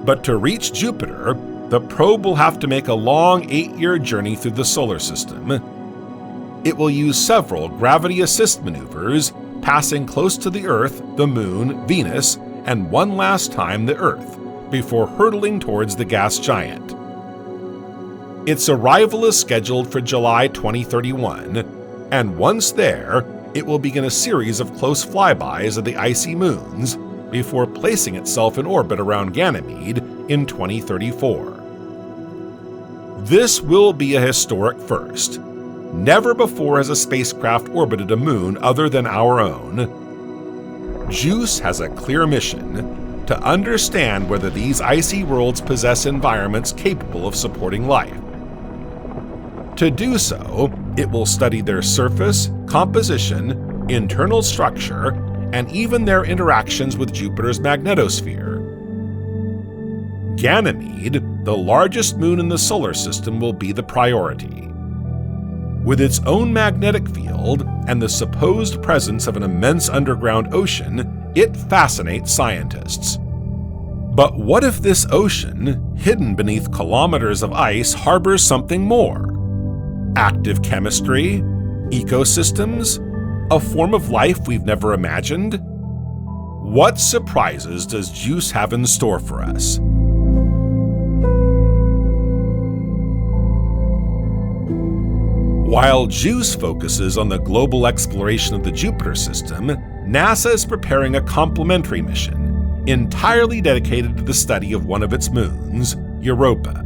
But to reach Jupiter, the probe will have to make a long 8-year journey through the solar system. It will use several gravity assist maneuvers, passing close to the Earth, the Moon, Venus, and one last time the Earth, before hurtling towards the gas giant. Its arrival is scheduled for July 2031, and once there, it will begin a series of close flybys of the icy moons before placing itself in orbit around Ganymede in 2034. This will be a historic first. Never before has a spacecraft orbited a moon other than our own. JUICE has a clear mission: to understand whether these icy worlds possess environments capable of supporting life. To do so, it will study their surface, composition, internal structure, and even their interactions with Jupiter's magnetosphere. Ganymede, the largest moon in the solar system, will be the priority. With its own magnetic field and the supposed presence of an immense underground ocean, it fascinates scientists. But what if this ocean, hidden beneath kilometers of ice, harbors something more? Active chemistry? Ecosystems? A form of life we've never imagined? What surprises does JUICE have in store for us? While JUICE focuses on the global exploration of the Jupiter system, NASA is preparing a complementary mission, entirely dedicated to the study of one of its moons, Europa.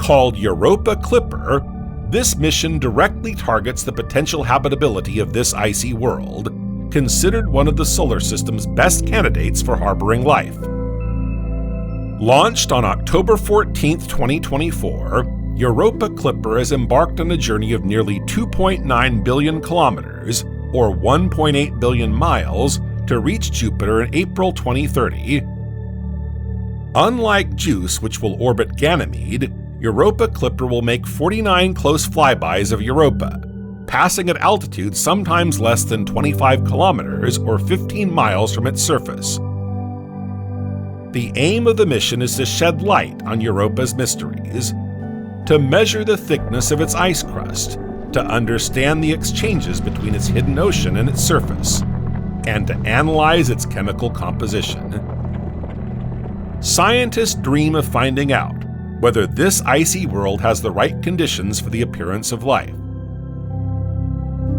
Called Europa Clipper, this mission directly targets the potential habitability of this icy world, considered one of the solar system's best candidates for harboring life. Launched on October 14, 2024, Europa Clipper has embarked on a journey of nearly 2.9 billion kilometers, or 1.8 billion miles, to reach Jupiter in April 2030. Unlike JUICE, which will orbit Ganymede, Europa Clipper will make 49 close flybys of Europa, passing at altitudes sometimes less than 25 kilometers or 15 miles from its surface. The aim of the mission is to shed light on Europa's mysteries, to measure the thickness of its ice crust, to understand the exchanges between its hidden ocean and its surface, and to analyze its chemical composition. Scientists dream of finding out whether this icy world has the right conditions for the appearance of life.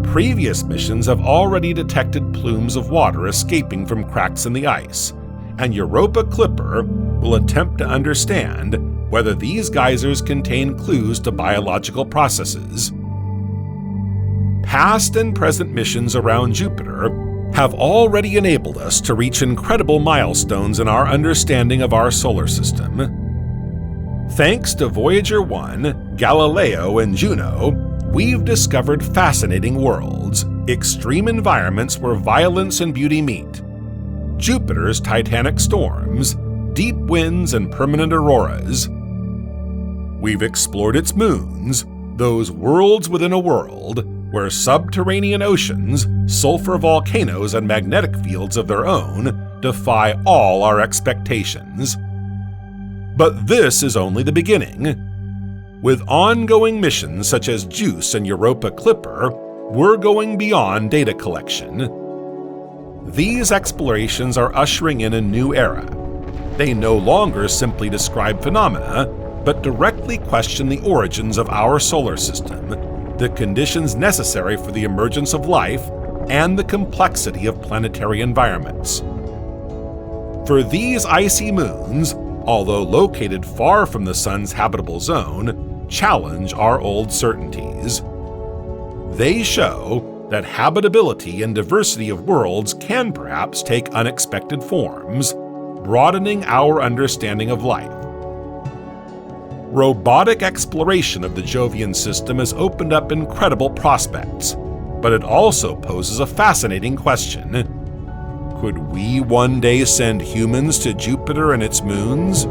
Previous missions have already detected plumes of water escaping from cracks in the ice, and Europa Clipper will attempt to understand whether these geysers contain clues to biological processes. Past and present missions around Jupiter have already enabled us to reach incredible milestones in our understanding of our solar system. Thanks to Voyager 1, Galileo, and Juno, we've discovered fascinating worlds, extreme environments where violence and beauty meet. Jupiter's titanic storms, deep winds, and permanent auroras. We've explored its moons, those worlds within a world, where subterranean oceans, sulfur volcanoes, and magnetic fields of their own defy all our expectations. But this is only the beginning. With ongoing missions such as JUICE and Europa Clipper, we're going beyond data collection. These explorations are ushering in a new era. They no longer simply describe phenomena, but directly question the origins of our solar system, the conditions necessary for the emergence of life, and the complexity of planetary environments. For these icy moons, although located far from the Sun's habitable zone, challenge our old certainties. They show that habitability and diversity of worlds can perhaps take unexpected forms, broadening our understanding of life. Robotic exploration of the Jovian system has opened up incredible prospects, but it also poses a fascinating question. Could we one day send humans to Jupiter and its moons?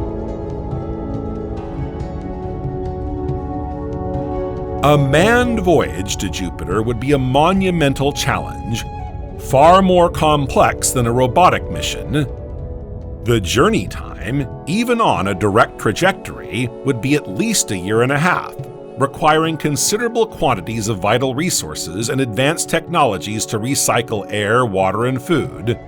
A manned voyage to Jupiter would be a monumental challenge, far more complex than a robotic mission. The journey time, even on a direct trajectory, would be at least a year and a half, requiring considerable quantities of vital resources and advanced technologies to recycle air, water, and food.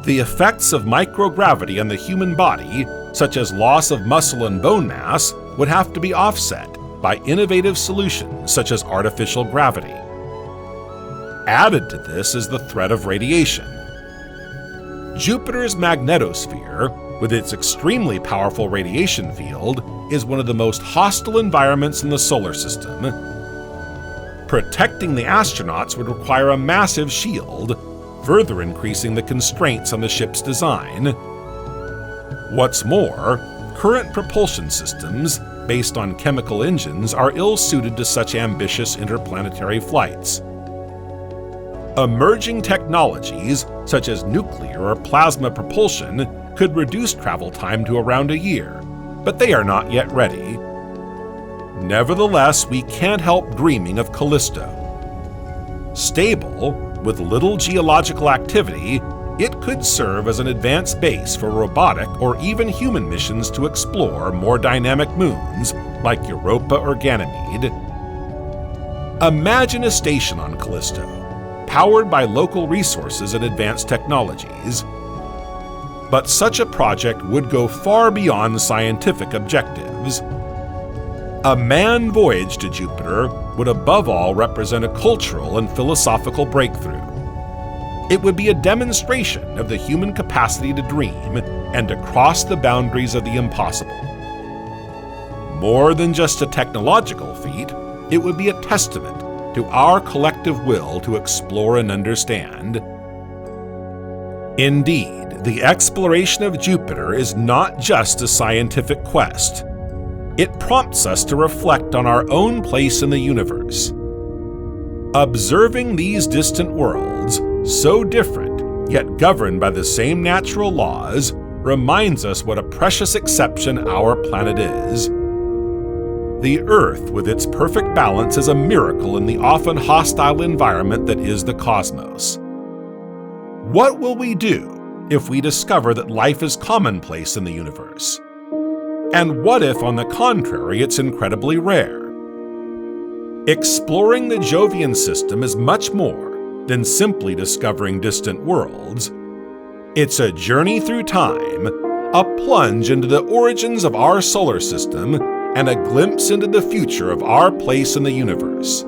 The effects of microgravity on the human body, such as loss of muscle and bone mass, would have to be offset by innovative solutions such as artificial gravity. Added to this is the threat of radiation. Jupiter's magnetosphere, with its extremely powerful radiation field, is one of the most hostile environments in the solar system. Protecting the astronauts would require a massive shield, further increasing the constraints on the ship's design. What's more, current propulsion systems, based on chemical engines, are ill-suited to such ambitious interplanetary flights. Emerging technologies, such as nuclear or plasma propulsion, could reduce travel time to around a year, but they are not yet ready. Nevertheless, we can't help dreaming of Callisto. Stable, with little geological activity, it could serve as an advanced base for robotic or even human missions to explore more dynamic moons like Europa or Ganymede. Imagine a station on Callisto, powered by local resources and advanced technologies. But such a project would go far beyond scientific objectives. A manned voyage to Jupiter would above all represent a cultural and philosophical breakthrough. It would be a demonstration of the human capacity to dream and to cross the boundaries of the impossible. More than just a technological feat, it would be a testament to our collective will to explore and understand. Indeed, the exploration of Jupiter is not just a scientific quest. It prompts us to reflect on our own place in the universe. Observing these distant worlds, so different, yet governed by the same natural laws, reminds us what a precious exception our planet is. The Earth, with its perfect balance, is a miracle in the often hostile environment that is the cosmos. What will we do if we discover that life is commonplace in the universe? And what if, on the contrary, it's incredibly rare? Exploring the Jovian system is much more than simply discovering distant worlds. It's a journey through time, a plunge into the origins of our solar system, and a glimpse into the future of our place in the universe.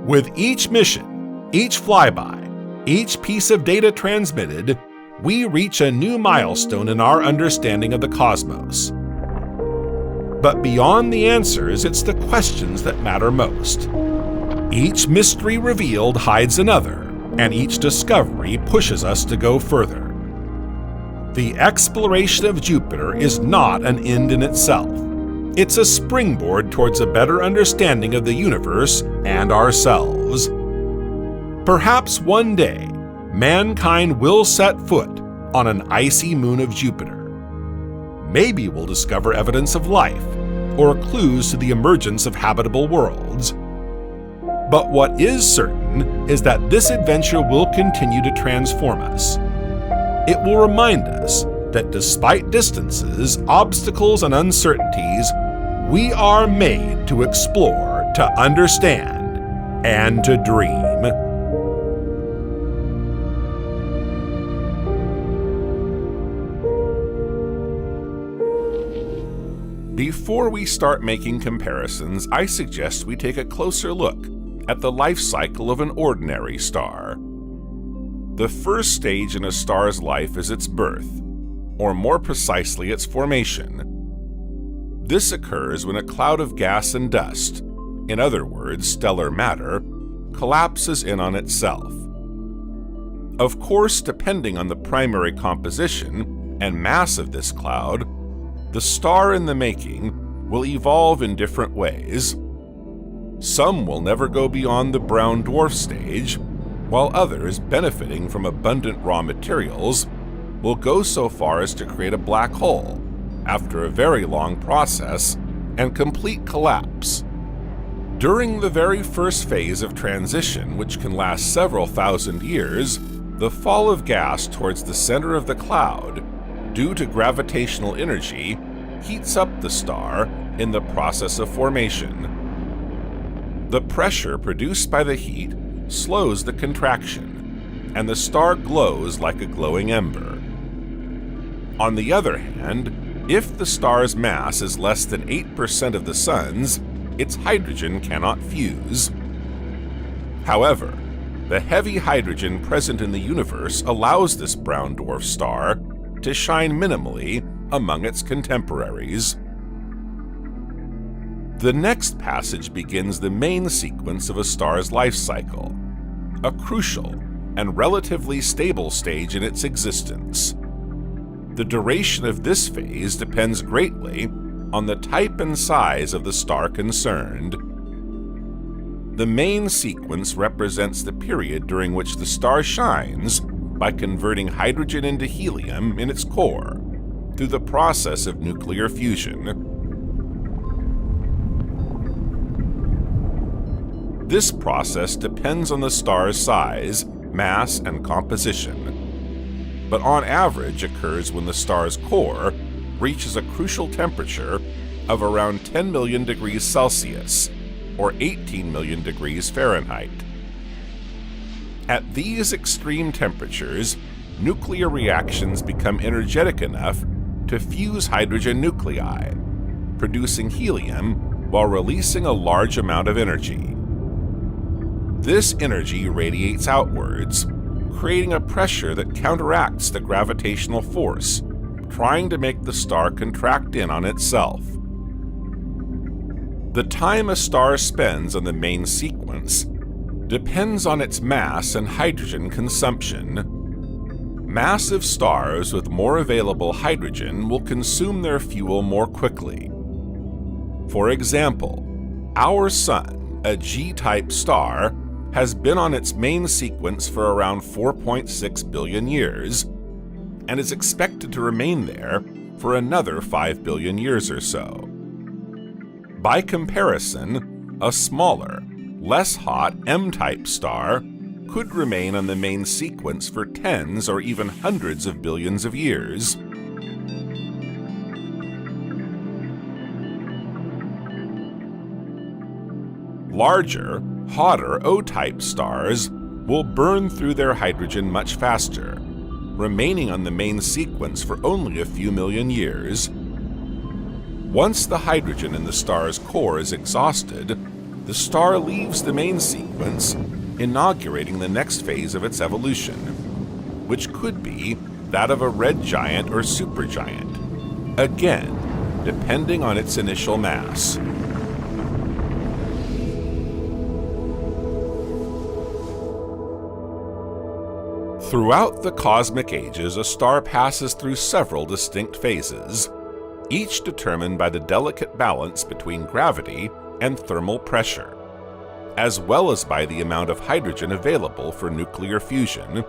With each mission, each flyby, each piece of data transmitted, we reach a new milestone in our understanding of the cosmos. But beyond the answers, it's the questions that matter most. Each mystery revealed hides another, and each discovery pushes us to go further. The exploration of Jupiter is not an end in itself. It's a springboard towards a better understanding of the universe and ourselves. Perhaps one day, mankind will set foot on an icy moon of Jupiter. Maybe we'll discover evidence of life or clues to the emergence of habitable worlds. But what is certain is that this adventure will continue to transform us. It will remind us that despite distances, obstacles, and uncertainties, we are made to explore, to understand, and to dream. Before we start making comparisons, I suggest we take a closer look at the life cycle of an ordinary star. The first stage in a star's life is its birth, or more precisely, its formation. This occurs when a cloud of gas and dust, in other words, stellar matter, collapses in on itself. Of course, depending on the primary composition and mass of this cloud, the star in the making will evolve in different ways. Some will never go beyond the brown dwarf stage, while others, benefiting from abundant raw materials, will go so far as to create a black hole after a very long process and complete collapse. During the very first phase of transition, which can last several thousand years, the fall of gas towards the center of the cloud, due to gravitational energy, heats up the star in the process of formation. The pressure produced by the heat slows the contraction, and the star glows like a glowing ember. On the other hand, if the star's mass is less than 8% of the Sun's, its hydrogen cannot fuse. However, the heavy hydrogen present in the universe allows this brown dwarf star to shine minimally among its contemporaries. The next passage begins the main sequence of a star's life cycle, a crucial and relatively stable stage in its existence. The duration of this phase depends greatly on the type and size of the star concerned. The main sequence represents the period during which the star shines by converting hydrogen into helium in its core through the process of nuclear fusion. This process depends on the star's size, mass, and composition, but on average occurs when the star's core reaches a crucial temperature of around 10 million degrees Celsius, or 18 million degrees Fahrenheit. At these extreme temperatures, nuclear reactions become energetic enough to fuse hydrogen nuclei, producing helium while releasing a large amount of energy. This energy radiates outwards, creating a pressure that counteracts the gravitational force, trying to make the star contract in on itself. The time a star spends on the main sequence depends on its mass and hydrogen consumption. Massive stars with more available hydrogen will consume their fuel more quickly. For example, our Sun, a G-type star, has been on its main sequence for around 4.6 billion years, and is expected to remain there for another 5 billion years or so. By comparison, a smaller, less hot M-type star could remain on the main sequence for tens or even hundreds of billions of years. Larger, hotter O-type stars will burn through their hydrogen much faster, remaining on the main sequence for only a few million years. Once the hydrogen in the star's core is exhausted, the star leaves the main sequence, inaugurating the next phase of its evolution, which could be that of a red giant or supergiant, again, depending on its initial mass. Throughout the cosmic ages, a star passes through several distinct phases, each determined by the delicate balance between gravity and thermal pressure, as well as by the amount of hydrogen available for nuclear fusion,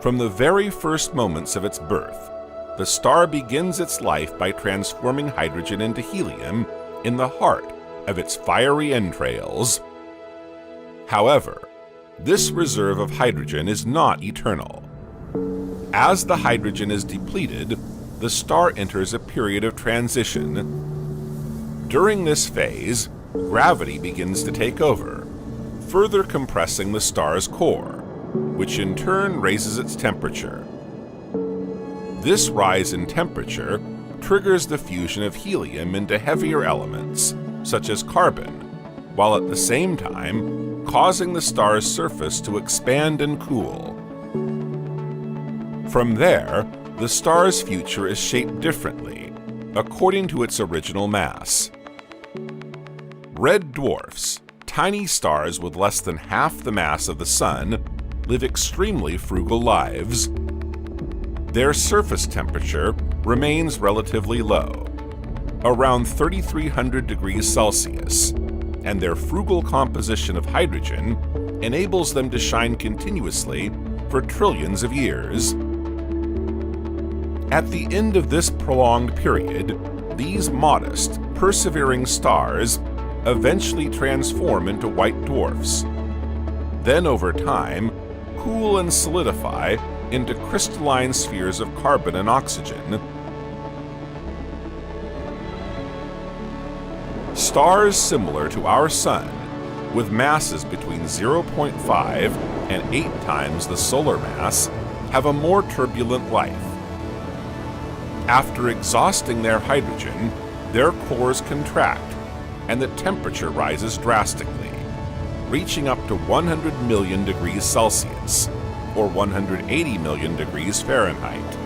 From the very first moments of its birth, the star begins its life by transforming hydrogen into helium in the heart of its fiery entrails. However, this reserve of hydrogen is not eternal. As the hydrogen is depleted, the star enters a period of transition. During this phase, gravity begins to take over, further compressing the star's core, which in turn raises its temperature. This rise in temperature triggers the fusion of helium into heavier elements, such as carbon, while at the same time causing the star's surface to expand and cool. From there, the star's future is shaped differently, according to its original mass. Red dwarfs, tiny stars with less than half the mass of the Sun, live extremely frugal lives. Their surface temperature remains relatively low, around 3,300 degrees Celsius, and their frugal composition of hydrogen enables them to shine continuously for trillions of years. At the end of this prolonged period, these modest, persevering stars eventually transform into white dwarfs. Then over time, cool and solidify into crystalline spheres of carbon and oxygen. Stars similar to our Sun, with masses between 0.5 and 8 times the solar mass, have a more turbulent life. After exhausting their hydrogen, their cores contract, and the temperature rises drastically, reaching up to 100 million degrees Celsius, or 180 million degrees Fahrenheit.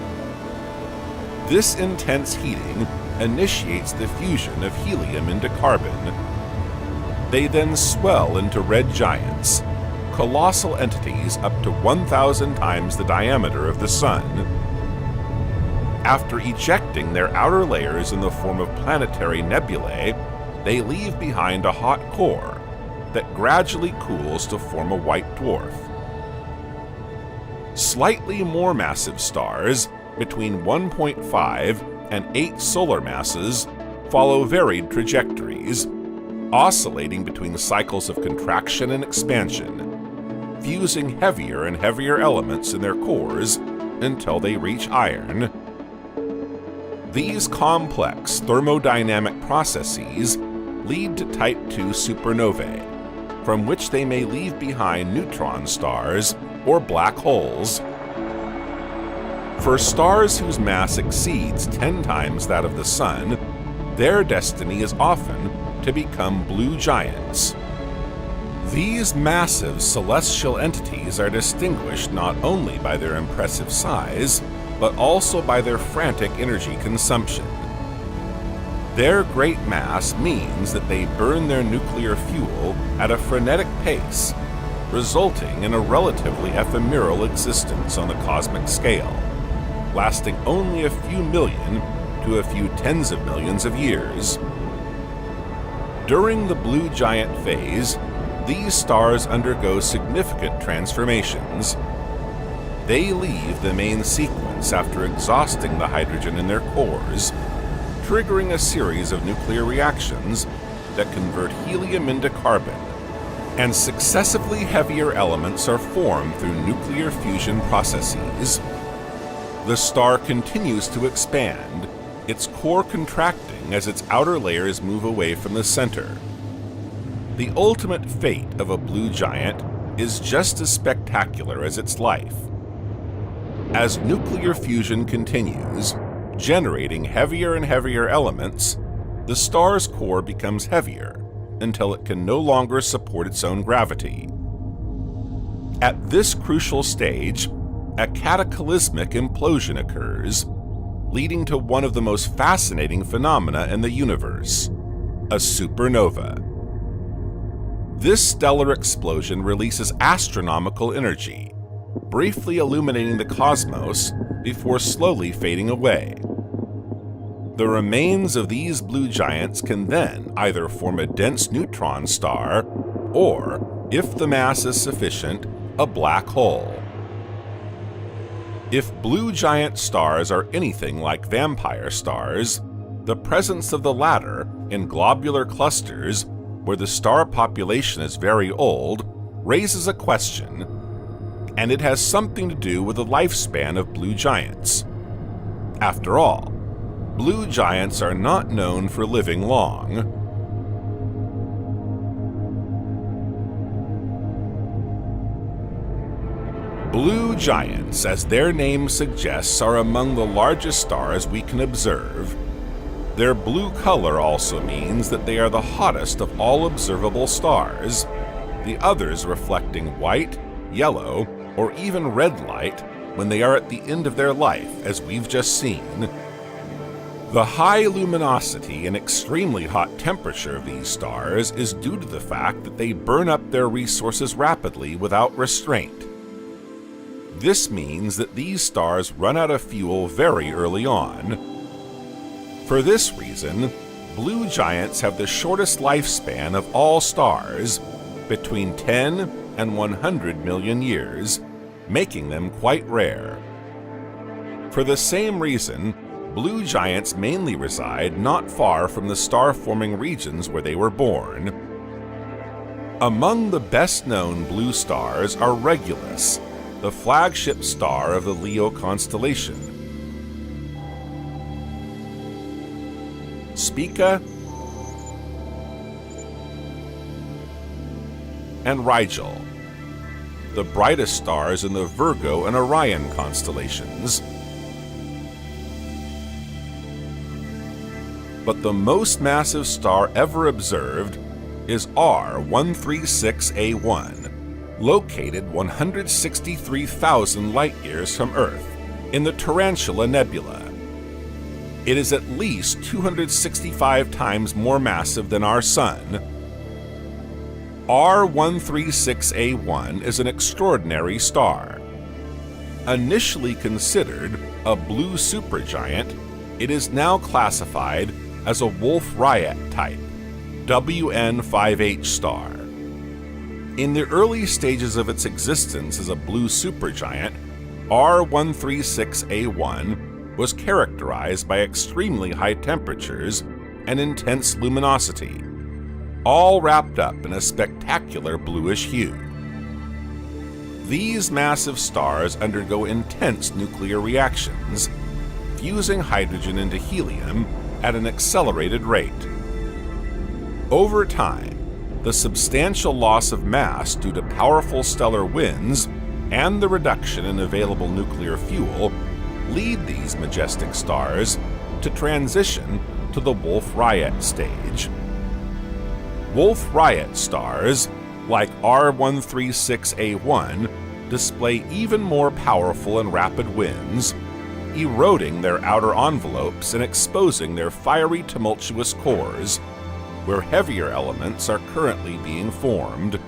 This intense heating initiates the fusion of helium into carbon. They then swell into red giants, colossal entities up to 1,000 times the diameter of the Sun. After ejecting their outer layers in the form of planetary nebulae, they leave behind a hot core that gradually cools to form a white dwarf. Slightly more massive stars, between 1.5 and 8 solar masses, follow varied trajectories, oscillating between cycles of contraction and expansion, fusing heavier and heavier elements in their cores until they reach iron. These complex thermodynamic processes lead to Type II supernovae, from which they may leave behind neutron stars or black holes. For stars whose mass exceeds 10 times that of the Sun, their destiny is often to become blue giants. These massive celestial entities are distinguished not only by their impressive size, but also by their frantic energy consumption. Their great mass means that they burn their nuclear fuel at a frenetic pace, resulting in a relatively ephemeral existence on the cosmic scale, lasting only a few million to a few tens of millions of years. During the blue giant phase, these stars undergo significant transformations. They leave the main sequence after exhausting the hydrogen in their cores, triggering a series of nuclear reactions that convert helium into carbon, and successively heavier elements are formed through nuclear fusion processes. The star continues to expand, its core contracting as its outer layers move away from the center. The ultimate fate of a blue giant is just as spectacular as its life. As nuclear fusion continues, generating heavier and heavier elements, the star's core becomes heavier until it can no longer support its own gravity. At this crucial stage, a cataclysmic implosion occurs, leading to one of the most fascinating phenomena in the universe, a supernova. This stellar explosion releases astronomical energy, briefly illuminating the cosmos before slowly fading away. The remains of these blue giants can then either form a dense neutron star or, if the mass is sufficient, a black hole. If blue giant stars are anything like vampire stars, the presence of the latter in globular clusters, where the star population is very old, raises a question, and it has something to do with the lifespan of blue giants. After all, blue giants are not known for living long. Blue giants, as their name suggests, are among the largest stars we can observe. Their blue color also means that they are the hottest of all observable stars, the others reflecting white, yellow, or even red light when they are at the end of their life, as we've just seen. The high luminosity and extremely hot temperature of these stars is due to the fact that they burn up their resources rapidly without restraint. This means that these stars run out of fuel very early on. For this reason, blue giants have the shortest lifespan of all stars, between 10 and 100 million years, making them quite rare. For the same reason, blue giants mainly reside not far from the star-forming regions where they were born. Among the best-known blue stars are Regulus, the flagship star of the Leo constellation, Spica, and Rigel, the brightest stars in the Virgo and Orion constellations. But the most massive star ever observed is R136A1, located 163,000 light-years from Earth, in the Tarantula Nebula. It is at least 265 times more massive than our Sun. R136A1 is an extraordinary star. Initially considered a blue supergiant, it is now classified as a Wolf-Rayet type, WN5H star. In the early stages of its existence as a blue supergiant, R136A1 was characterized by extremely high temperatures and intense luminosity, all wrapped up in a spectacular bluish hue. These massive stars undergo intense nuclear reactions, fusing hydrogen into helium at an accelerated rate. Over time, the substantial loss of mass due to powerful stellar winds and the reduction in available nuclear fuel lead these majestic stars to transition to the Wolf-Rayet stage. Wolf-Rayet stars, like R136A1, display even more powerful and rapid winds, eroding their outer envelopes and exposing their fiery, tumultuous cores, where heavier elements are currently being formed.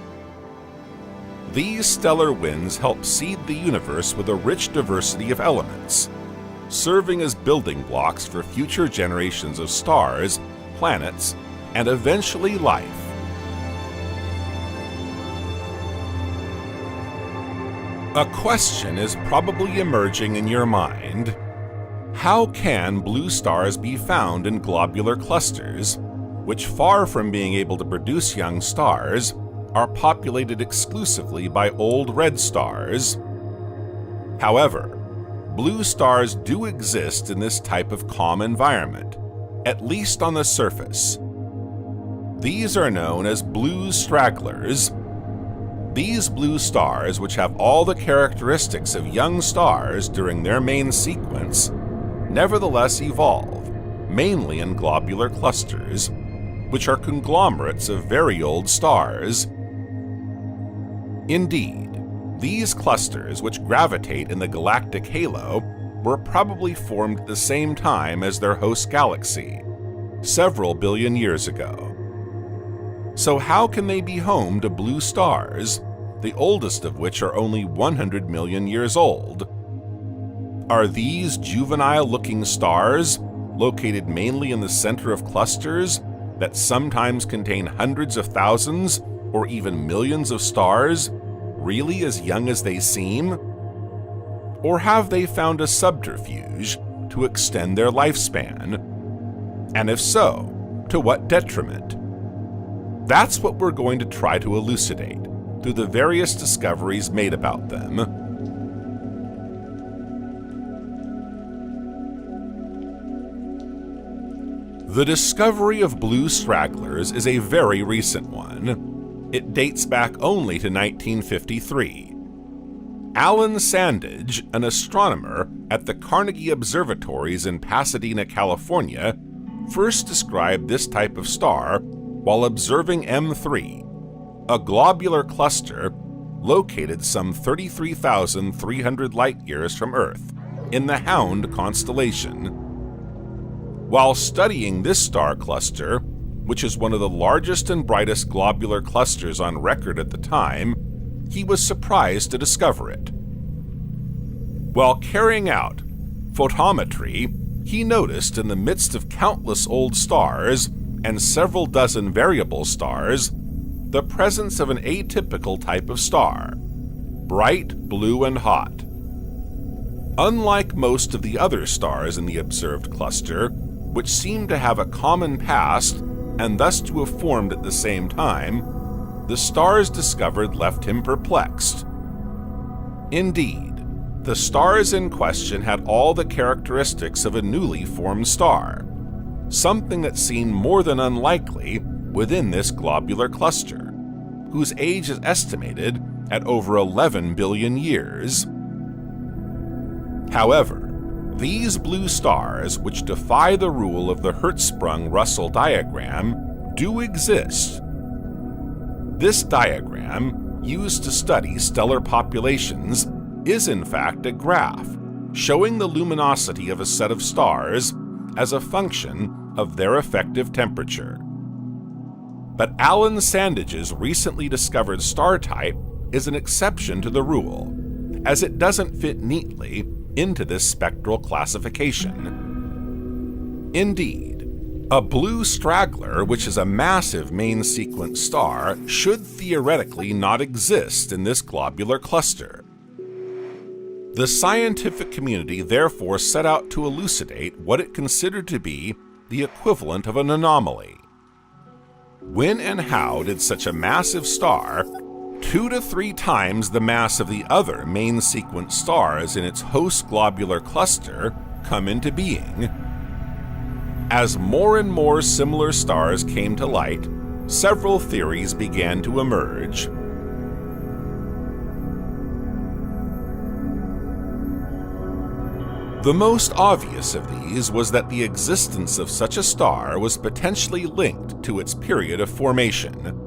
These stellar winds help seed the universe with a rich diversity of elements, serving as building blocks for future generations of stars, planets, and eventually life. A question is probably emerging in your mind. How can blue stars be found in globular clusters, which, far from being able to produce young stars, are populated exclusively by old red stars? However, blue stars do exist in this type of calm environment, at least on the surface. These are known as blue stragglers. These blue stars, which have all the characteristics of young stars during their main sequence, nevertheless evolve, mainly in globular clusters, which are conglomerates of very old stars. Indeed, these clusters, which gravitate in the galactic halo, were probably formed at the same time as their host galaxy, several billion years ago. So how can they be home to blue stars, the oldest of which are only 100 million years old? Are these juvenile-looking stars, located mainly in the center of clusters that sometimes contain hundreds of thousands or even millions of stars, really as young as they seem? Or have they found a subterfuge to extend their lifespan? And if so, to what detriment? That's what we're going to try to elucidate through the various discoveries made about them. The discovery of blue stragglers is a very recent one. It dates back only to 1953. Alan Sandage, an astronomer at the Carnegie Observatories in Pasadena, California, first described this type of star while observing M3, a globular cluster located some 33,300 light-years from Earth in the Hound constellation. While studying this star cluster, which is one of the largest and brightest globular clusters on record at the time, he was surprised to discover it. While carrying out photometry, he noticed in the midst of countless old stars and several dozen variable stars the presence of an atypical type of star, bright blue and hot. Unlike most of the other stars in the observed cluster, which seemed to have a common past and thus to have formed at the same time, the stars discovered left him perplexed. Indeed, the stars in question had all the characteristics of a newly formed star, something that seemed more than unlikely within this globular cluster, whose age is estimated at over 11 billion years. However, these blue stars, which defy the rule of the Hertzsprung-Russell diagram, do exist. This diagram, used to study stellar populations, is in fact a graph showing the luminosity of a set of stars as a function of their effective temperature. But Alan Sandage's recently discovered star type is an exception to the rule, as it doesn't fit neatly into this spectral classification. Indeed, a blue straggler, which is a massive main sequence star, should theoretically not exist in this globular cluster. The scientific community therefore set out to elucidate what it considered to be the equivalent of an anomaly. When and how did such a massive star, 2 to 3 times the mass of the other main sequence stars in its host globular cluster, come into being? As more and more similar stars came to light, several theories began to emerge. The most obvious of these was that the existence of such a star was potentially linked to its period of formation.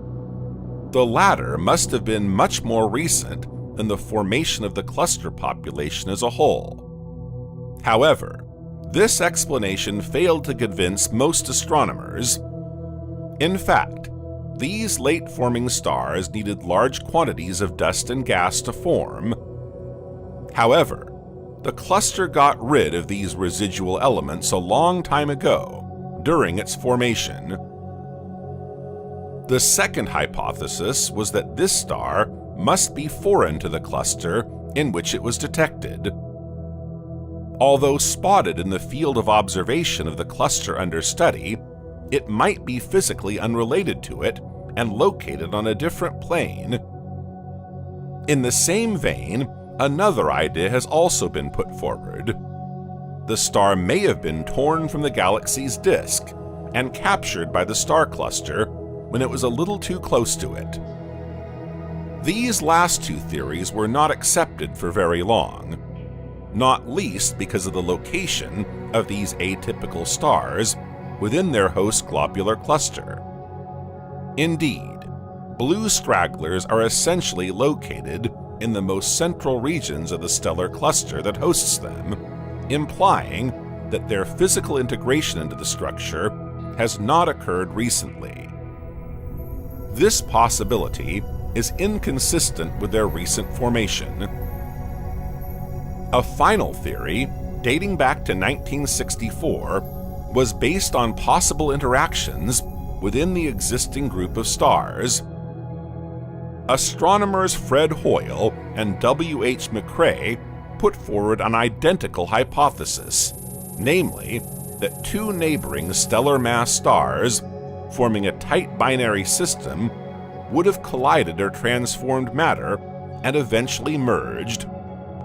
The latter must have been much more recent than the formation of the cluster population as a whole. However, this explanation failed to convince most astronomers. In fact, these late-forming stars needed large quantities of dust and gas to form. However, the cluster got rid of these residual elements a long time ago, during its formation. The second hypothesis was that this star must be foreign to the cluster in which it was detected. Although spotted in the field of observation of the cluster under study, it might be physically unrelated to it and located on a different plane. In the same vein, another idea has also been put forward. The star may have been torn from the galaxy's disk and captured by the star cluster when it was a little too close to it. These last two theories were not accepted for very long, not least because of the location of these atypical stars within their host globular cluster. Indeed, blue stragglers are essentially located in the most central regions of the stellar cluster that hosts them, implying that their physical integration into the structure has not occurred recently. This possibility is inconsistent with their recent formation. A final theory, dating back to 1964, was based on possible interactions within the existing group of stars. Astronomers Fred Hoyle and W.H. McCrae put forward an identical hypothesis, namely that two neighboring stellar mass stars, forming a tight binary system, would have collided or transformed matter and eventually merged,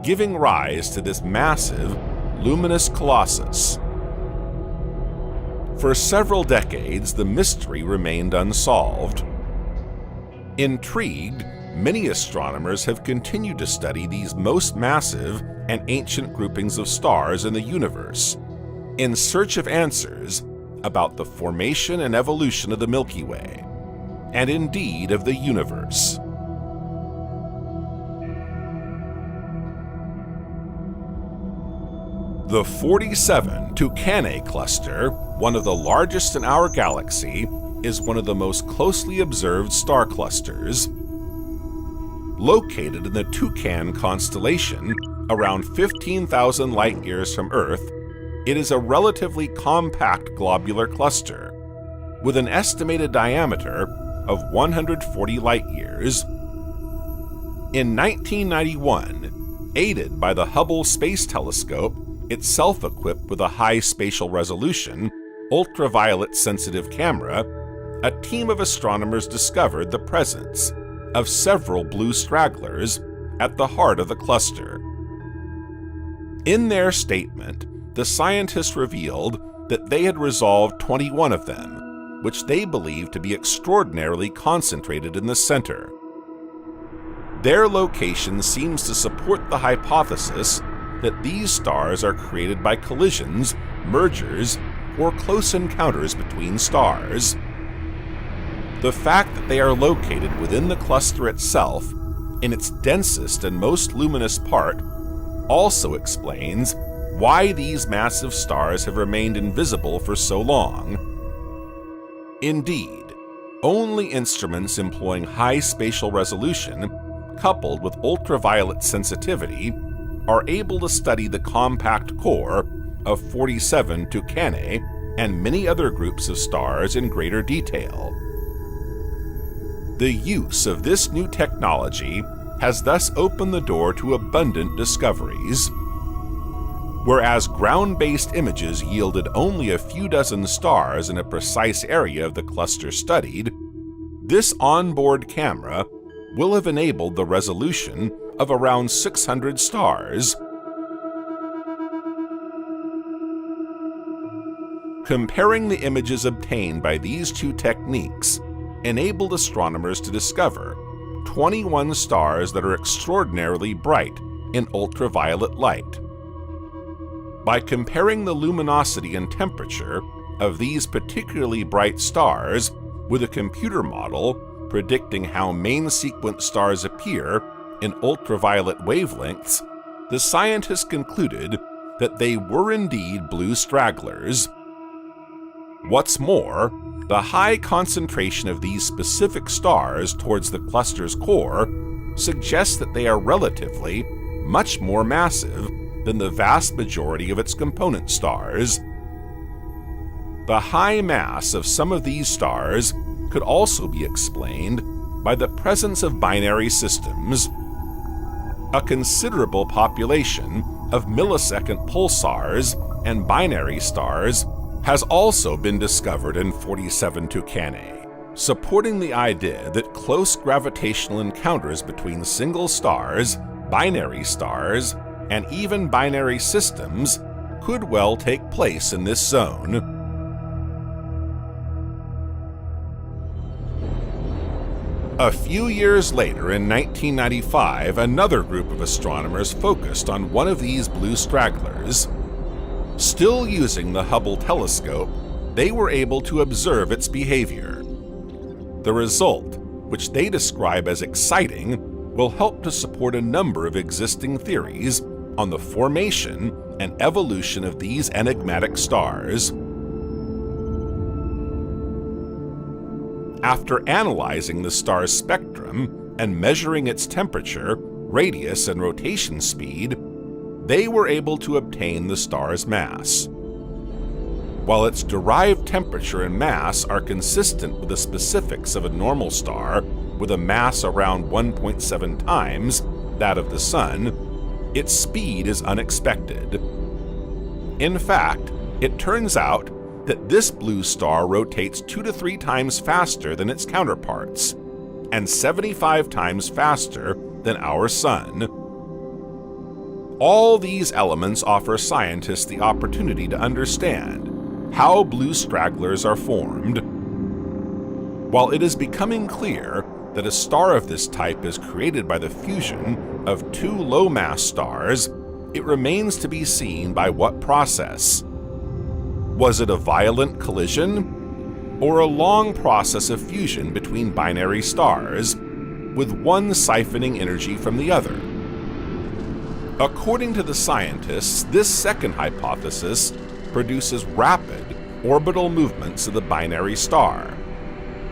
giving rise to this massive, luminous colossus. For several decades, the mystery remained unsolved. Intrigued, many astronomers have continued to study these most massive and ancient groupings of stars in the universe, in search of answers about the formation and evolution of the Milky Way, and indeed of the universe. The 47 Tucanae cluster, one of the largest in our galaxy, is one of the most closely observed star clusters. Located in the Tucan constellation, around 15,000 light-years from Earth, it is a relatively compact globular cluster, with an estimated diameter of 140 light-years. In 1991, aided by the Hubble Space Telescope, itself equipped with a high spatial resolution, ultraviolet-sensitive camera, a team of astronomers discovered the presence of several blue stragglers at the heart of the cluster. In their statement, the scientists revealed that they had resolved 21 of them, which they believed to be extraordinarily concentrated in the center. Their location seems to support the hypothesis that these stars are created by collisions, mergers, or close encounters between stars. The fact that they are located within the cluster itself, in its densest and most luminous part, also explains why these massive stars have remained invisible for so long. Indeed, only instruments employing high spatial resolution, coupled with ultraviolet sensitivity, are able to study the compact core of 47 Tucanae and many other groups of stars in greater detail. The use of this new technology has thus opened the door to abundant discoveries. Whereas ground-based images yielded only a few dozen stars in a precise area of the cluster studied, this onboard camera will have enabled the resolution of around 600 stars. Comparing the images obtained by these two techniques enabled astronomers to discover 21 stars that are extraordinarily bright in ultraviolet light. By comparing the luminosity and temperature of these particularly bright stars with a computer model predicting how main sequence stars appear in ultraviolet wavelengths, the scientists concluded that they were indeed blue stragglers. What's more, the high concentration of these specific stars towards the cluster's core suggests that they are relatively much more massive than the vast majority of its component stars. The high mass of some of these stars could also be explained by the presence of binary systems. A considerable population of millisecond pulsars and binary stars has also been discovered in 47 Tucanae, supporting the idea that close gravitational encounters between single stars, binary stars, and even binary systems could well take place in this zone. A few years later, in 1995, another group of astronomers focused on one of these blue stragglers. Still using the Hubble telescope, they were able to observe its behavior. The result, which they describe as exciting, will help to support a number of existing theories on the formation and evolution of these enigmatic stars. After analyzing the star's spectrum and measuring its temperature, radius, and rotation speed, they were able to obtain the star's mass. While its derived temperature and mass are consistent with the specifics of a normal star with a mass around 1.7 times that of the Sun, its speed is unexpected. In fact, it turns out that this blue star rotates 2 to 3 times faster than its counterparts, and 75 times faster than our Sun. All these elements offer scientists the opportunity to understand how blue stragglers are formed. While it is becoming clear that a star of this type is created by the fusion of 2 low-mass stars, it remains to be seen by what process. Was it a violent collision, or a long process of fusion between binary stars, with one siphoning energy from the other? According to the scientists, this second hypothesis produces rapid orbital movements of the binary star,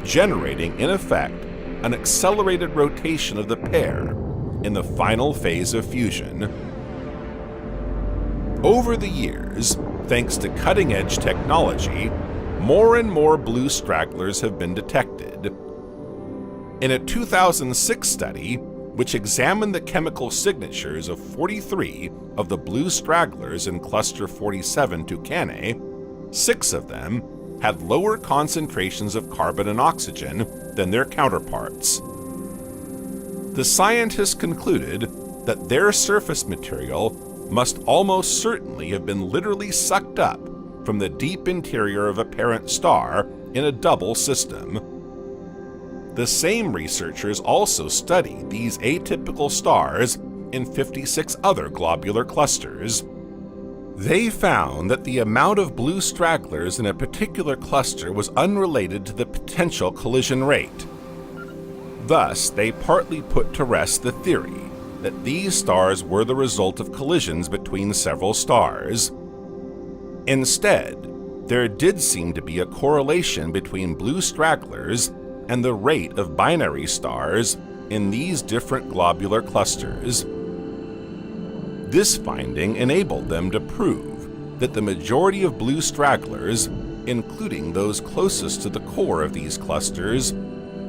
generating, in effect, an accelerated rotation of the pair in the final phase of fusion. Over the years, thanks to cutting-edge technology, more and more blue stragglers have been detected. In a 2006 study, which examined the chemical signatures of 43 of the blue stragglers in Cluster 47 Tucanae, 6 of them had lower concentrations of carbon and oxygen than their counterparts. The scientists concluded that their surface material must almost certainly have been literally sucked up from the deep interior of a parent star in a double system. The same researchers also studied these atypical stars in 56 other globular clusters. They found that the amount of blue stragglers in a particular cluster was unrelated to the potential collision rate. Thus, they partly put to rest the theory that these stars were the result of collisions between several stars. Instead, there did seem to be a correlation between blue stragglers and the rate of binary stars in these different globular clusters. This finding enabled them to prove that the majority of blue stragglers, including those closest to the core of these clusters,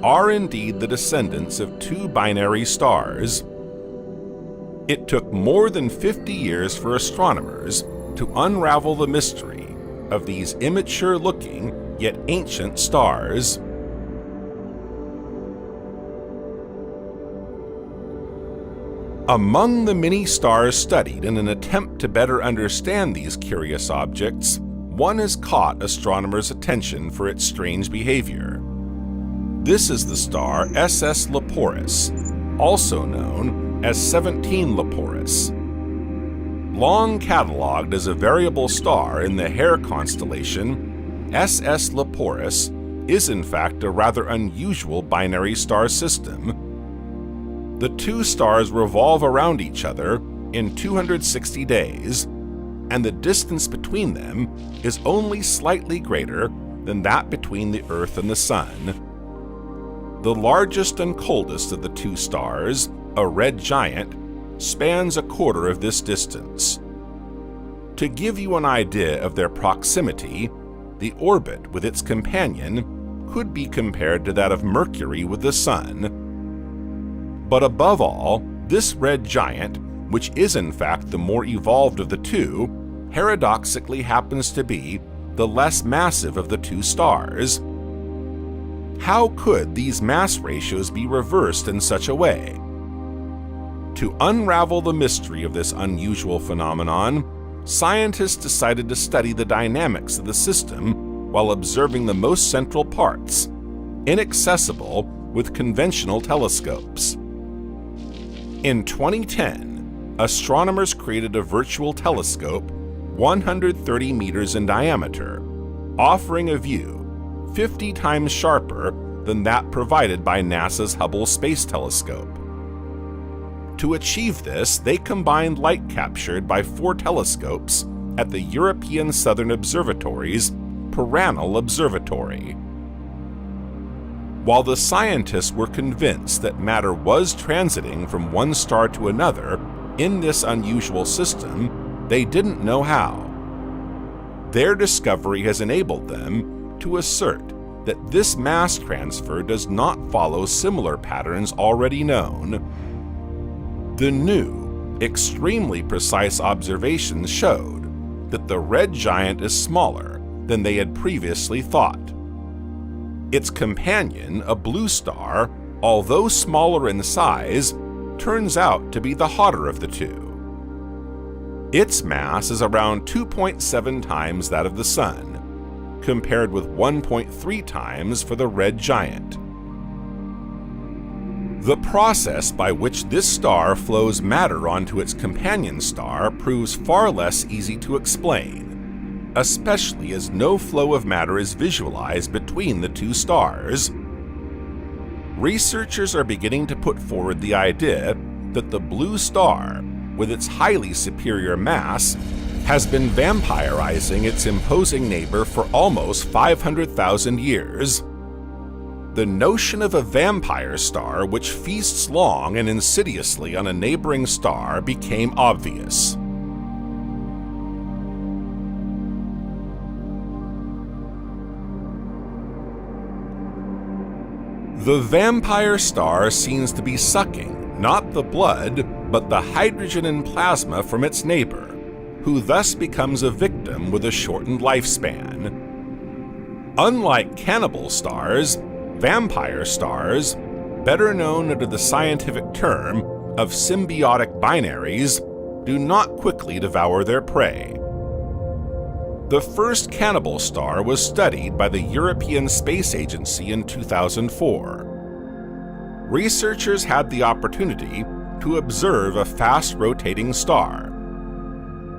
are indeed the descendants of 2 binary stars. It took more than 50 years for astronomers to unravel the mystery of these immature-looking yet ancient stars. Among the many stars studied in an attempt to better understand these curious objects, one has caught astronomers' attention for its strange behavior. This is the star SS Leporis, also known as 17 Leporis. Long catalogued as a variable star in the Hare constellation, SS Leporis is in fact a rather unusual binary star system. The 2 stars revolve around each other in 260 days, and the distance between them is only slightly greater than that between the Earth and the Sun. The largest and coldest of the 2 stars, a red giant, spans a quarter of this distance. To give you an idea of their proximity, the orbit with its companion could be compared to that of Mercury with the Sun. But above all, this red giant, which is in fact the more evolved of the 2, paradoxically happens to be the less massive of the 2 stars. How could these mass ratios be reversed in such a way? To unravel the mystery of this unusual phenomenon, scientists decided to study the dynamics of the system while observing the most central parts, inaccessible with conventional telescopes. In 2010, astronomers created a virtual telescope 130 meters in diameter, offering a view 50 times sharper than that provided by NASA's Hubble Space Telescope. To achieve this, they combined light captured by 4 telescopes at the European Southern Observatory's Piranal Observatory. While the scientists were convinced that matter was transiting from one star to another in this unusual system, they didn't know how. Their discovery has enabled them to assert that this mass transfer does not follow similar patterns already known. The new, extremely precise observations showed that the red giant is smaller than they had previously thought. Its companion, a blue star, although smaller in size, turns out to be the hotter of the two. Its mass is around 2.7 times that of the Sun, compared with 1.3 times for the red giant. The process by which this star flows matter onto its companion star proves far less easy to explain, especially as no flow of matter is visualized between the two stars. Researchers are beginning to put forward the idea that the blue star, with its highly superior mass, has been vampirizing its imposing neighbor for almost 500,000 years. The notion of a vampire star which feasts long and insidiously on a neighboring star became obvious. The vampire star seems to be sucking not the blood, but the hydrogen and plasma from its neighbor, who thus becomes a victim with a shortened lifespan. Unlike cannibal stars, vampire stars, better known under the scientific term of symbiotic binaries, do not quickly devour their prey. The first cannibal star was studied by the European Space Agency in 2004. Researchers had the opportunity to observe a fast-rotating star.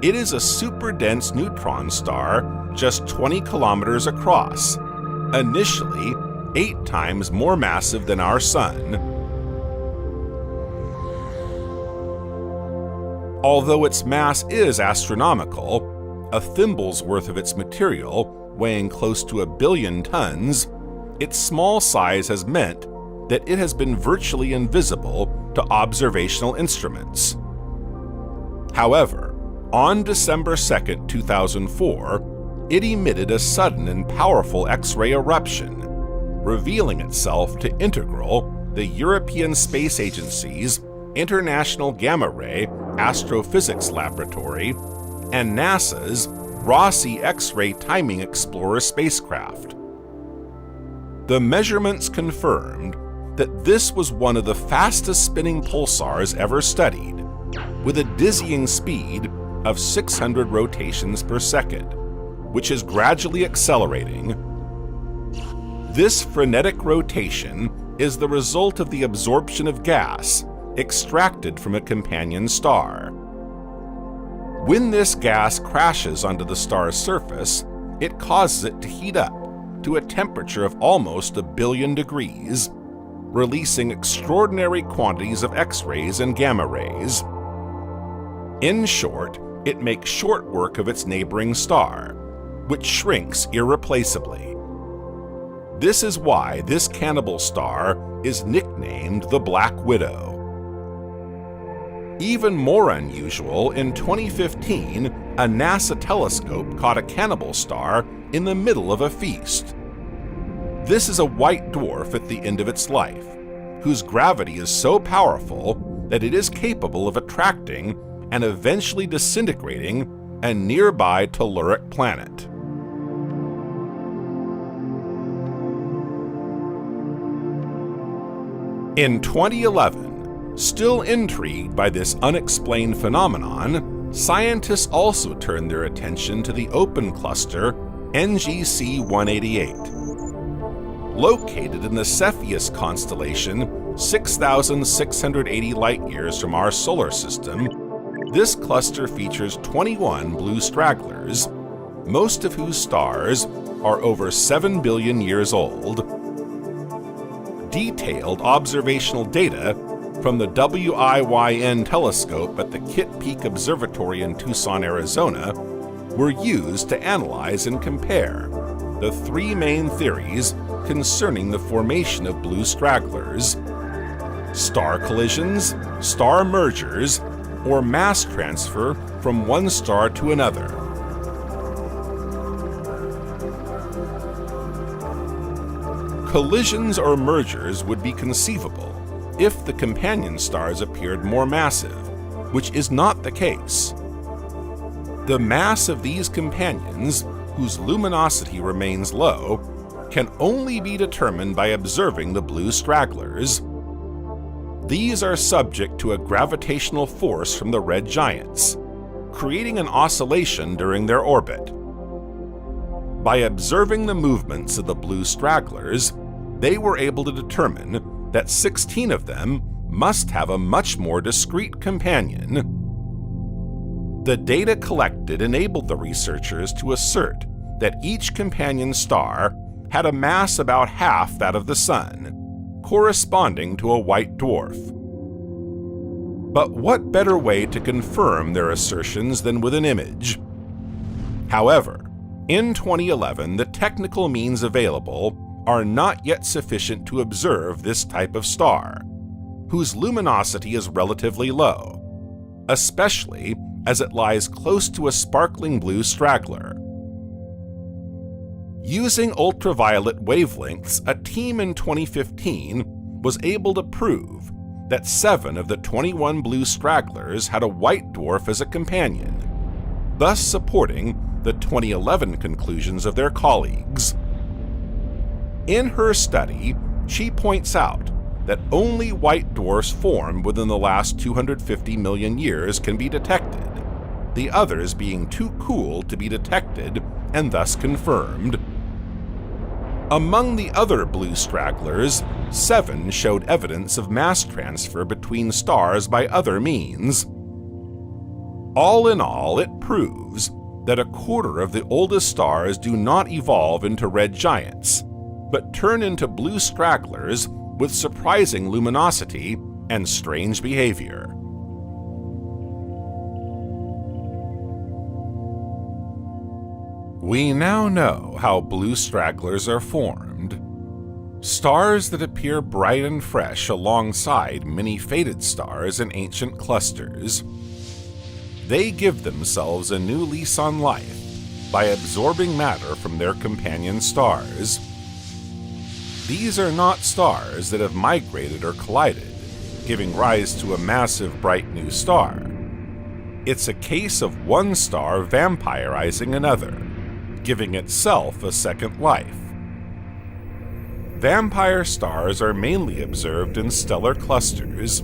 It is a super-dense neutron star just 20 kilometers across, initially 8 times more massive than our Sun. Although its mass is astronomical, a thimble's worth of its material, weighing close to 1 billion tons, its small size has meant that it has been virtually invisible to observational instruments. However, on December 2, 2004, it emitted a sudden and powerful X-ray eruption, revealing itself to Integral, the European Space Agency's International Gamma Ray Astrophysics Laboratory, and NASA's Rossi X-ray Timing Explorer spacecraft. The measurements confirmed that this was one of the fastest spinning pulsars ever studied, with a dizzying speed of 600 rotations per second, which is gradually accelerating. This frenetic rotation is the result of the absorption of gas extracted from a companion star. When this gas crashes onto the star's surface, it causes it to heat up to a temperature of almost 1 billion degrees, releasing extraordinary quantities of X-rays and gamma rays. In short, it makes short work of its neighboring star, which shrinks irreplaceably. This is why this cannibal star is nicknamed the Black Widow. Even more unusual, in 2015, a NASA telescope caught a cannibal star in the middle of a feast. This is a white dwarf at the end of its life, whose gravity is so powerful that it is capable of attracting and eventually disintegrating a nearby telluric planet. In 2011, still intrigued by this unexplained phenomenon, scientists also turned their attention to the open cluster NGC 188. Located in the Cepheus constellation, 6,680 light-years from our solar system, this cluster features 21 blue stragglers, most of whose stars are over 7 billion years old. Detailed observational data from the WIYN telescope at the Kitt Peak Observatory in Tucson, Arizona, were used to analyze and compare the 3 main theories concerning the formation of blue stragglers: star collisions, star mergers, or mass transfer from one star to another. Collisions or mergers would be conceivable if the companion stars appeared more massive, which is not the case. The mass of these companions, whose luminosity remains low, can only be determined by observing the blue stragglers. These are subject to a gravitational force from the red giants, creating an oscillation during their orbit. By observing the movements of the blue stragglers, they were able to determine that 16 of them must have a much more discrete companion. The data collected enabled the researchers to assert that each companion star had a mass about half that of the Sun, corresponding to a white dwarf. But what better way to confirm their assertions than with an image? However, in 2011, the technical means available are not yet sufficient to observe this type of star, whose luminosity is relatively low, especially as it lies close to a sparkling blue straggler. Using ultraviolet wavelengths, a team in 2015 was able to prove that 7 of the 21 blue stragglers had a white dwarf as a companion, thus supporting the 2011 conclusions of their colleagues. In her study, she points out that only white dwarfs formed within the last 250 million years can be detected, the others being too cool to be detected and thus confirmed. Among the other blue stragglers, 7 showed evidence of mass transfer between stars by other means. All in all, it proves that a quarter of the oldest stars do not evolve into red giants, but turn into blue stragglers with surprising luminosity and strange behavior. We now know how blue stragglers are formed. Stars that appear bright and fresh alongside many faded stars in ancient clusters. They give themselves a new lease on life by absorbing matter from their companion stars. These are not stars that have migrated or collided, giving rise to a massive bright new star. It's a case of one star vampirizing another, giving itself a second life. Vampire stars are mainly observed in stellar clusters.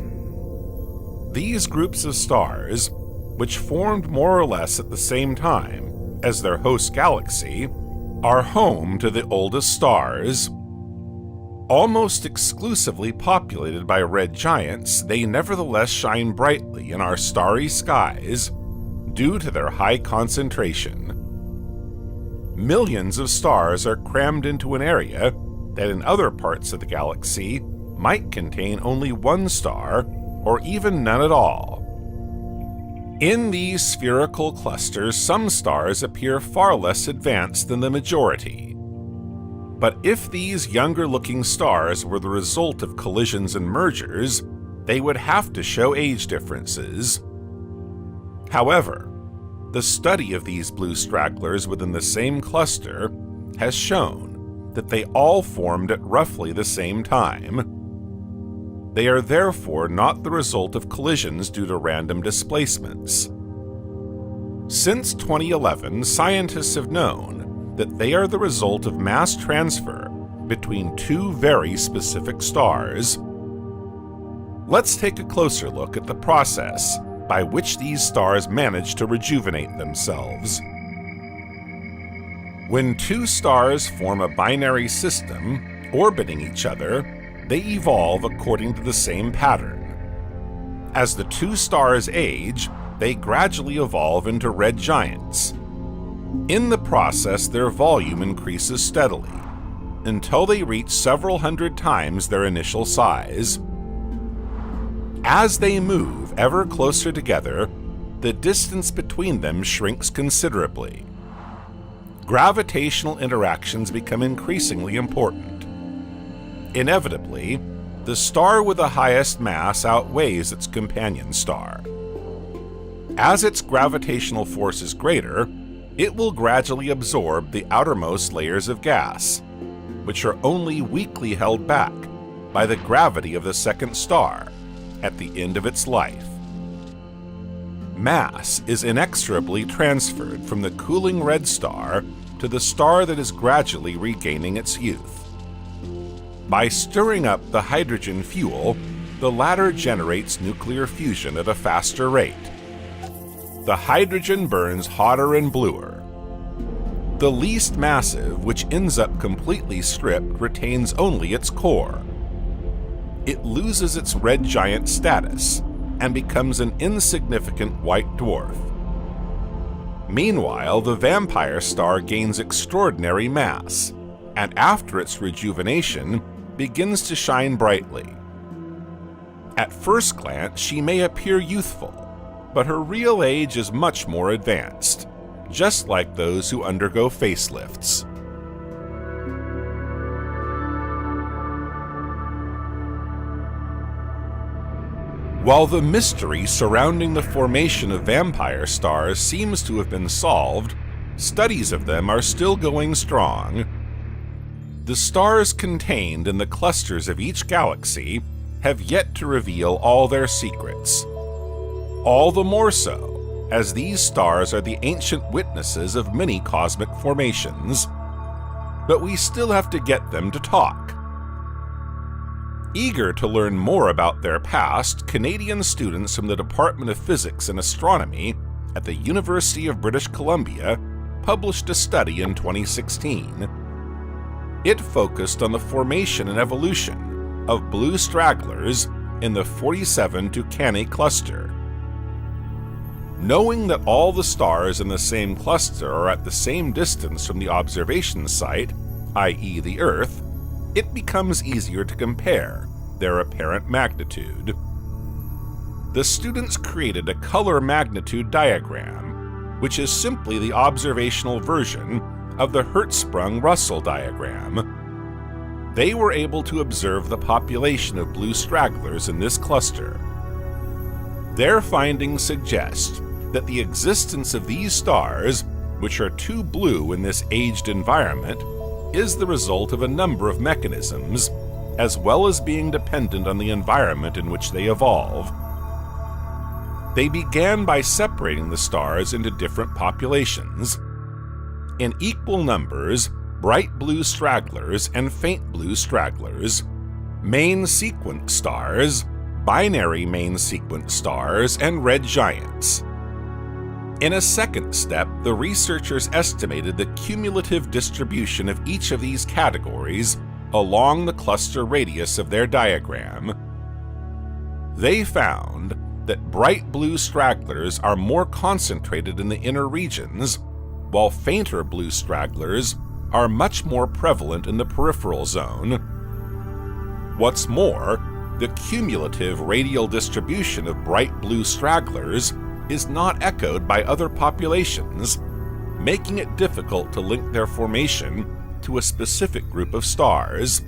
These groups of stars, which formed more or less at the same time as their host galaxy, are home to the oldest stars. Almost exclusively populated by red giants, they nevertheless shine brightly in our starry skies due to their high concentration. Millions of stars are crammed into an area that in other parts of the galaxy might contain only one star or even none at all. In these spherical clusters, some stars appear far less advanced than the majority. But if these younger-looking stars were the result of collisions and mergers, they would have to show age differences. However, the study of these blue stragglers within the same cluster has shown that they all formed at roughly the same time. They are therefore not the result of collisions due to random displacements. Since 2011, scientists have known that they are the result of mass transfer between 2 very specific stars. Let's take a closer look at the process by which these stars manage to rejuvenate themselves. When 2 stars form a binary system, orbiting each other, they evolve according to the same pattern. As the 2 stars age, they gradually evolve into red giants. In the process, their volume increases steadily, until they reach several hundred times their initial size. As they move ever closer together, the distance between them shrinks considerably. Gravitational interactions become increasingly important. Inevitably, the star with the highest mass outweighs its companion star. As its gravitational force is greater, it will gradually absorb the outermost layers of gas, which are only weakly held back by the gravity of the second star at the end of its life. Mass is inexorably transferred from the cooling red star to the star that is gradually regaining its youth. By stirring up the hydrogen fuel, the latter generates nuclear fusion at a faster rate. The hydrogen burns hotter and bluer. The least massive, which ends up completely stripped, retains only its core. It loses its red giant status and becomes an insignificant white dwarf. Meanwhile, the vampire star gains extraordinary mass, and after its rejuvenation, begins to shine brightly. At first glance, she may appear youthful, but her real age is much more advanced, just like those who undergo facelifts. While the mystery surrounding the formation of vampire stars seems to have been solved, studies of them are still going strong. The stars contained in the clusters of each galaxy have yet to reveal all their secrets. All the more so, as these stars are the ancient witnesses of many cosmic formations. But we still have to get them to talk. Eager to learn more about their past, Canadian students from the Department of Physics and Astronomy at the University of British Columbia published a study in 2016. It focused on the formation and evolution of blue stragglers in the 47 Tucanae cluster. Knowing that all the stars in the same cluster are at the same distance from the observation site, i.e. the Earth, it becomes easier to compare their apparent magnitude. The students created a color magnitude diagram, which is simply the observational version of the Hertzsprung-Russell diagram. They were able to observe the population of blue stragglers in this cluster. Their findings suggest that the existence of these stars, which are too blue in this aged environment, is the result of a number of mechanisms, as well as being dependent on the environment in which they evolve. They began by separating the stars into different populations. In equal numbers, bright blue stragglers and faint blue stragglers, main sequence stars, binary main sequence stars, and red giants. In a second step, the researchers estimated the cumulative distribution of each of these categories along the cluster radius of their diagram. They found that bright blue stragglers are more concentrated in the inner regions, while fainter blue stragglers are much more prevalent in the peripheral zone. What's more, the cumulative radial distribution of bright blue stragglers is not echoed by other populations, making it difficult to link their formation to a specific group of stars.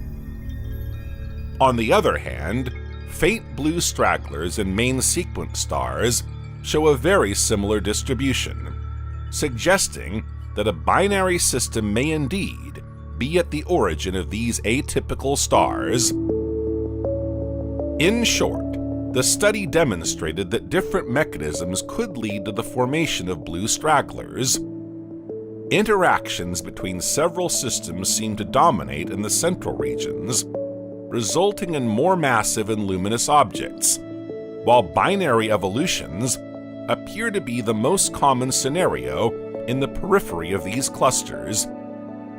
On the other hand, faint blue stragglers and main sequence stars show a very similar distribution, suggesting that a binary system may indeed be at the origin of these atypical stars. In short, the study demonstrated that different mechanisms could lead to the formation of blue stragglers. Interactions between several systems seem to dominate in the central regions, resulting in more massive and luminous objects, while binary evolutions appear to be the most common scenario in the periphery of these clusters,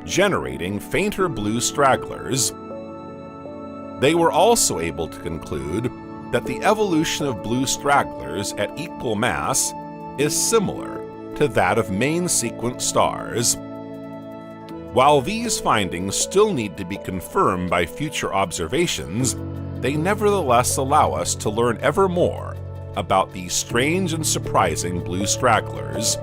generating fainter blue stragglers. They were also able to conclude that the evolution of blue stragglers at equal mass is similar to that of main sequence stars. While these findings still need to be confirmed by future observations, they nevertheless allow us to learn ever more about these strange and surprising blue stragglers.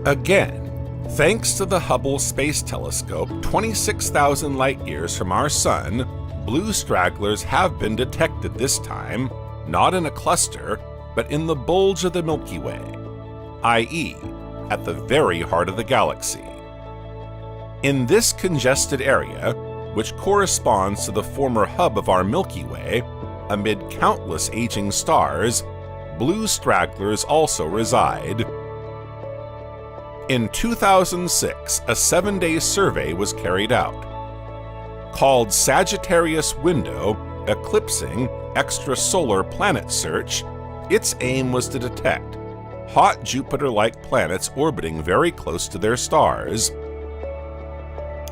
Again, thanks to the Hubble Space Telescope 26,000 light-years from our Sun, blue stragglers have been detected this time, not in a cluster, but in the bulge of the Milky Way, i.e., at the very heart of the galaxy. In this congested area, which corresponds to the former hub of our Milky Way, amid countless aging stars, blue stragglers also reside. In 2006, a 7-day survey was carried out. Called Sagittarius Window Eclipsing Extrasolar Planet Search, its aim was to detect hot Jupiter-like planets orbiting very close to their stars.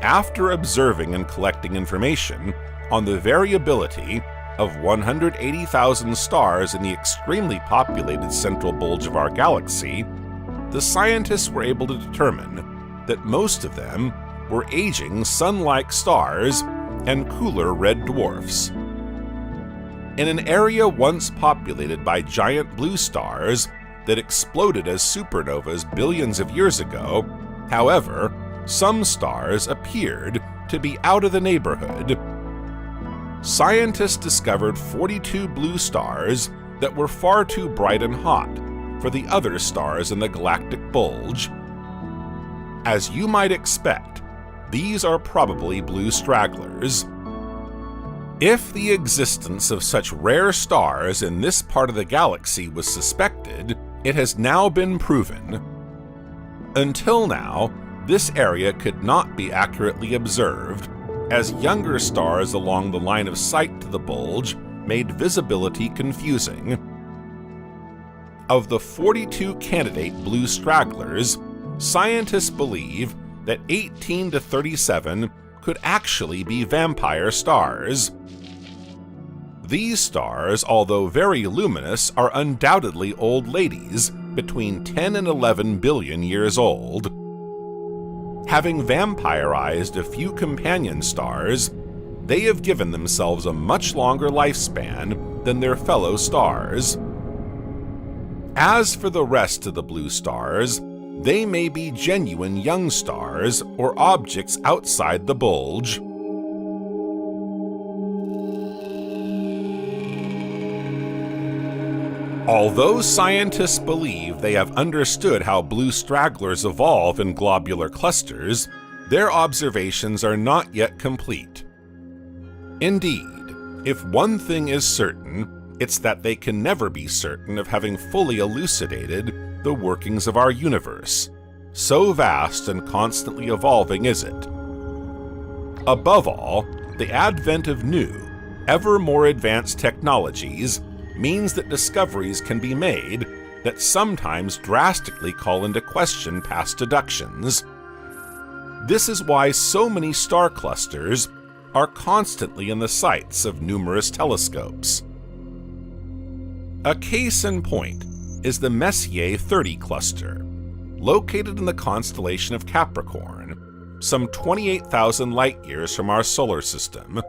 After observing and collecting information on the variability of 180,000 stars in the extremely populated central bulge of our galaxy, the scientists were able to determine that most of them were aging sun-like stars and cooler red dwarfs. In an area once populated by giant blue stars that exploded as supernovas billions of years ago, however, some stars appeared to be out of the neighborhood. Scientists discovered 42 blue stars that were far too bright and hot for the other stars in the galactic bulge. As you might expect, these are probably blue stragglers. If the existence of such rare stars in this part of the galaxy was suspected, it has now been proven. Until now, this area could not be accurately observed, as younger stars along the line of sight to the bulge made visibility confusing. Of the 42 candidate blue stragglers, scientists believe that 18 to 37 could actually be vampire stars. These stars, although very luminous, are undoubtedly old ladies, between 10 and 11 billion years old. Having vampirized a few companion stars, they have given themselves a much longer lifespan than their fellow stars. As for the rest of the blue stars, they may be genuine young stars or objects outside the bulge. Although scientists believe they have understood how blue stragglers evolve in globular clusters, their observations are not yet complete. Indeed, if one thing is certain, it's that they can never be certain of having fully elucidated the workings of our universe. So vast and constantly evolving is it. Above all, the advent of new, ever more advanced technologies means that discoveries can be made that sometimes drastically call into question past deductions. This is why so many star clusters are constantly in the sights of numerous telescopes. A case in point is the Messier 30 cluster, located in the constellation of Capricorn, some 28,000 light-years from our solar system.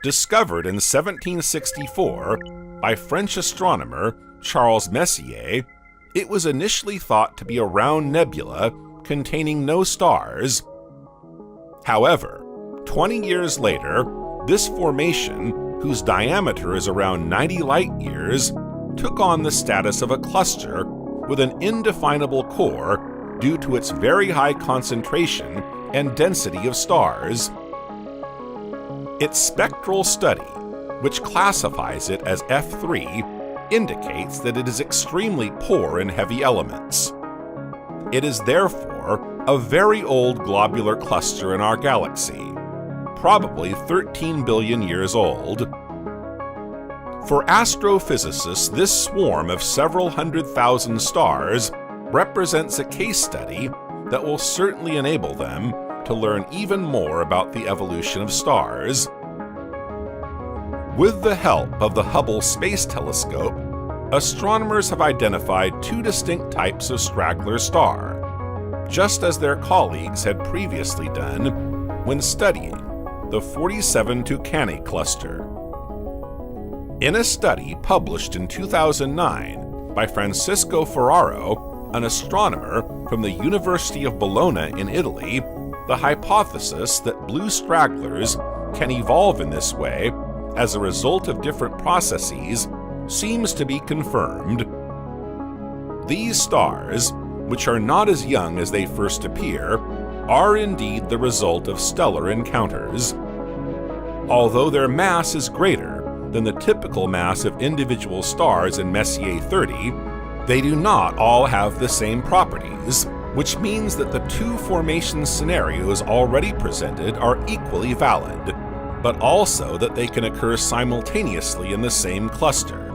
Discovered in 1764 by French astronomer Charles Messier, it was initially thought to be a round nebula containing no stars. However, 20 years later, this formation, whose diameter is around 90 light-years, took on the status of a cluster with an indefinable core due to its very high concentration and density of stars. Its spectral study, which classifies it as F3, indicates that it is extremely poor in heavy elements. It is therefore a very old globular cluster in our galaxy, probably 13 billion years old. For astrophysicists, this swarm of several 100,000 stars represents a case study that will certainly enable them to learn even more about the evolution of stars. With the help of the Hubble Space Telescope, astronomers have identified two distinct types of straggler star, just as their colleagues had previously done when studying the 47 Tucani cluster. In a study published in 2009 by Francisco Ferraro, an astronomer from the University of Bologna in Italy, the hypothesis that blue stragglers can evolve in this way as a result of different processes seems to be confirmed. These stars, which are not as young as they first appear, are indeed the result of stellar encounters. Although their mass is greater than the typical mass of individual stars in Messier 30, they do not all have the same properties, which means that the two formation scenarios already presented are equally valid, but also that they can occur simultaneously in the same cluster.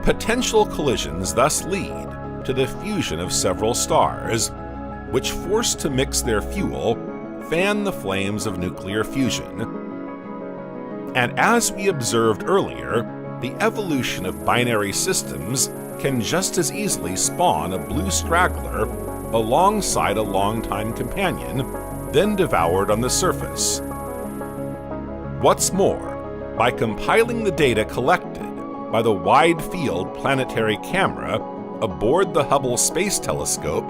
Potential collisions thus lead to the fusion of several stars, which, forced to mix their fuel, fan the flames of nuclear fusion. And as we observed earlier, the evolution of binary systems can just as easily spawn a blue straggler alongside a longtime companion, then devoured on the surface. What's more, by compiling the data collected by the wide-field planetary camera aboard the Hubble Space Telescope,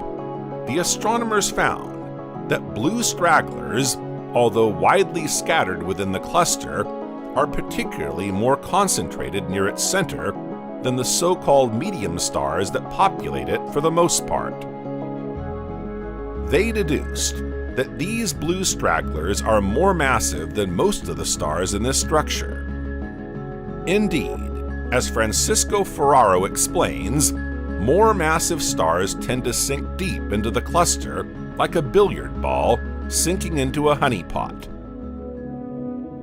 the astronomers found that blue stragglers, although widely scattered within the cluster, are particularly more concentrated near its center than the so-called medium stars that populate it for the most part. They deduced that these blue stragglers are more massive than most of the stars in this structure. Indeed, as Francisco Ferraro explains, more massive stars tend to sink deep into the cluster like a billiard ball sinking into a honeypot.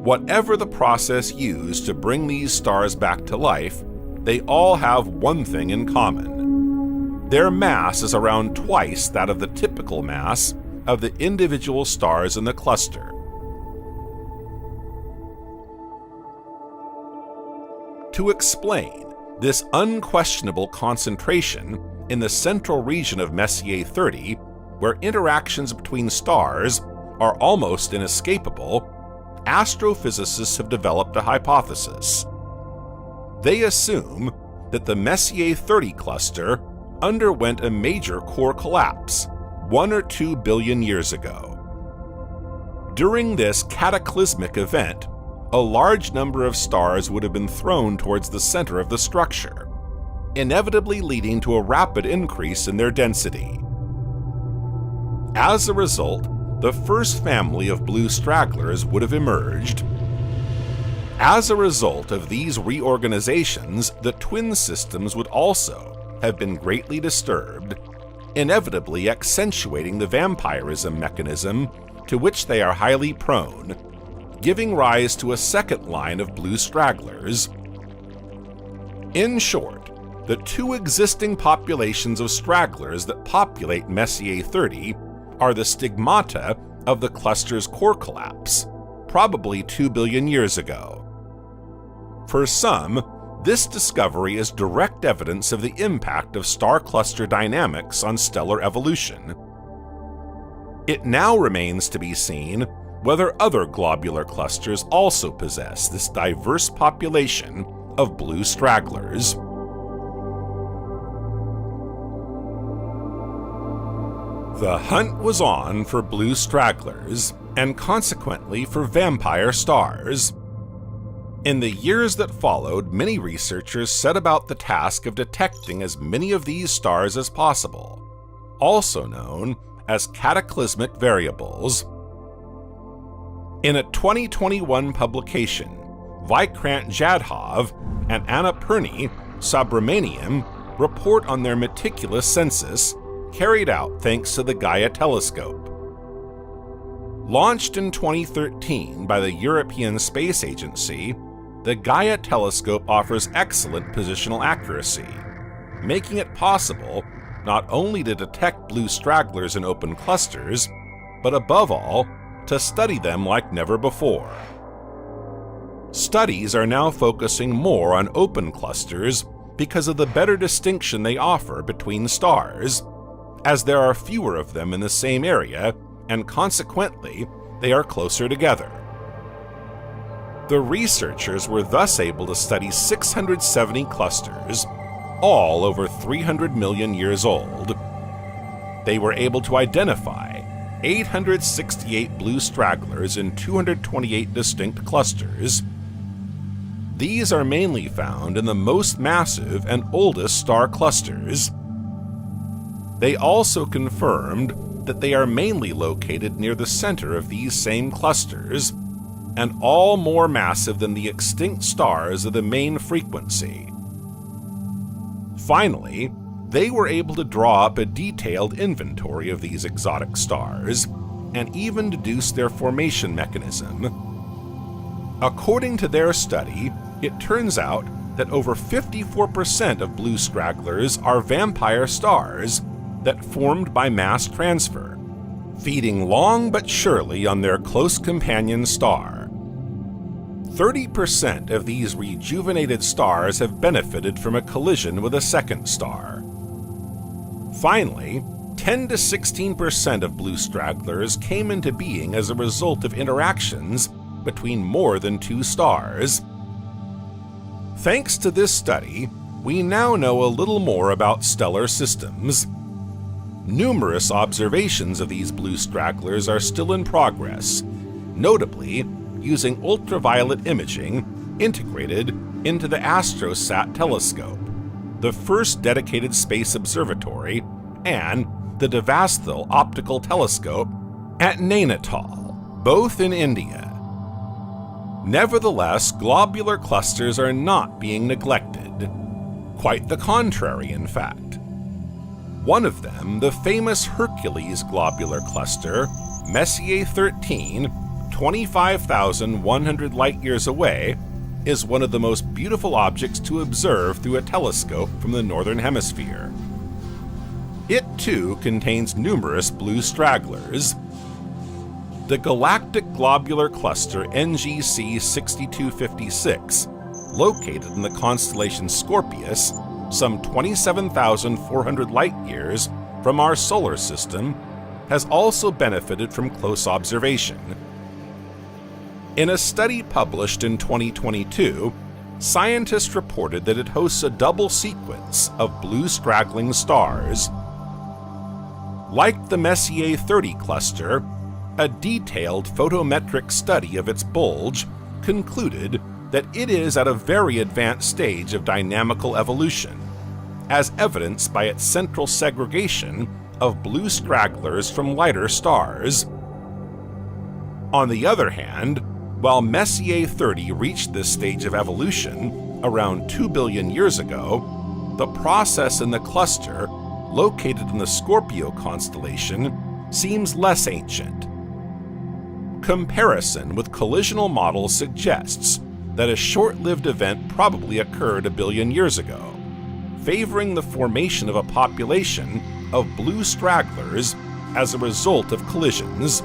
Whatever the process used to bring these stars back to life, they all have one thing in common. Their mass is around twice that of the typical mass of the individual stars in the cluster. To explain this unquestionable concentration in the central region of Messier 30, where interactions between stars are almost inescapable, astrophysicists have developed a hypothesis. They assume that the Messier 30 cluster underwent a major core collapse 1 or 2 billion years ago. During this cataclysmic event, a large number of stars would have been thrown towards the center of the structure, inevitably leading to a rapid increase in their density. As a result, the first family of blue stragglers would have emerged. As a result of these reorganizations, the twin systems would also have been greatly disturbed, inevitably accentuating the vampirism mechanism to which they are highly prone, giving rise to a second line of blue stragglers. In short, the two existing populations of stragglers that populate Messier 30 are the stigmata of the cluster's core collapse, probably 2 billion years ago. For some, this discovery is direct evidence of the impact of star cluster dynamics on stellar evolution. It now remains to be seen whether other globular clusters also possess this diverse population of blue stragglers. The hunt was on for blue stragglers, and consequently for vampire stars. In the years that followed, many researchers set about the task of detecting as many of these stars as possible, also known as cataclysmic variables. In a 2021 publication, Vikrant Jadhav and Annapurni Subramaniam report on their meticulous census carried out thanks to the Gaia telescope. Launched in 2013 by the European Space Agency, the Gaia telescope offers excellent positional accuracy, making it possible not only to detect blue stragglers in open clusters, but above all, to study them like never before. Studies are now focusing more on open clusters because of the better distinction they offer between stars, as there are fewer of them in the same area, and consequently, they are closer together. The researchers were thus able to study 670 clusters, all over 300 million years old. They were able to identify 868 blue stragglers in 228 distinct clusters. These are mainly found in the most massive and oldest star clusters. They also confirmed that they are mainly located near the center of these same clusters, and all more massive than the extinct stars of the main frequency. Finally, they were able to draw up a detailed inventory of these exotic stars, and even deduce their formation mechanism. According to their study, it turns out that over 54% of blue stragglers are vampire stars that formed by mass transfer, feeding long but surely on their close companion star. 30% of these rejuvenated stars have benefited from a collision with a second star. Finally, 10 to 16% of blue stragglers came into being as a result of interactions between more than two stars. Thanks to this study, we now know a little more about stellar systems. Numerous observations of these blue stragglers are still in progress, notably using ultraviolet imaging integrated into the AstroSat telescope, the first dedicated space observatory, and the Devasthal optical telescope at Nainital, both in India. Nevertheless, globular clusters are not being neglected. Quite the contrary, in fact. One of them, the famous Hercules globular cluster, Messier 13, 25,100 light-years away, is one of the most beautiful objects to observe through a telescope from the northern hemisphere. It too contains numerous blue stragglers. The Galactic globular cluster NGC 6256, located in the constellation Scorpius, some 27,400 light-years from our solar system, has also benefited from close observation. In a study published in 2022, scientists reported that it hosts a double sequence of blue straggling stars. Like the Messier 30 cluster, a detailed photometric study of its bulge concluded that it is at a very advanced stage of dynamical evolution, as evidenced by its central segregation of blue stragglers from lighter stars. On the other hand, while Messier 30 reached this stage of evolution around 2 billion years ago, the process in the cluster, located in the Scorpio constellation, seems less ancient. Comparison with collisional models suggests that a short-lived event probably occurred 1 billion years ago, favoring the formation of a population of blue stragglers as a result of collisions.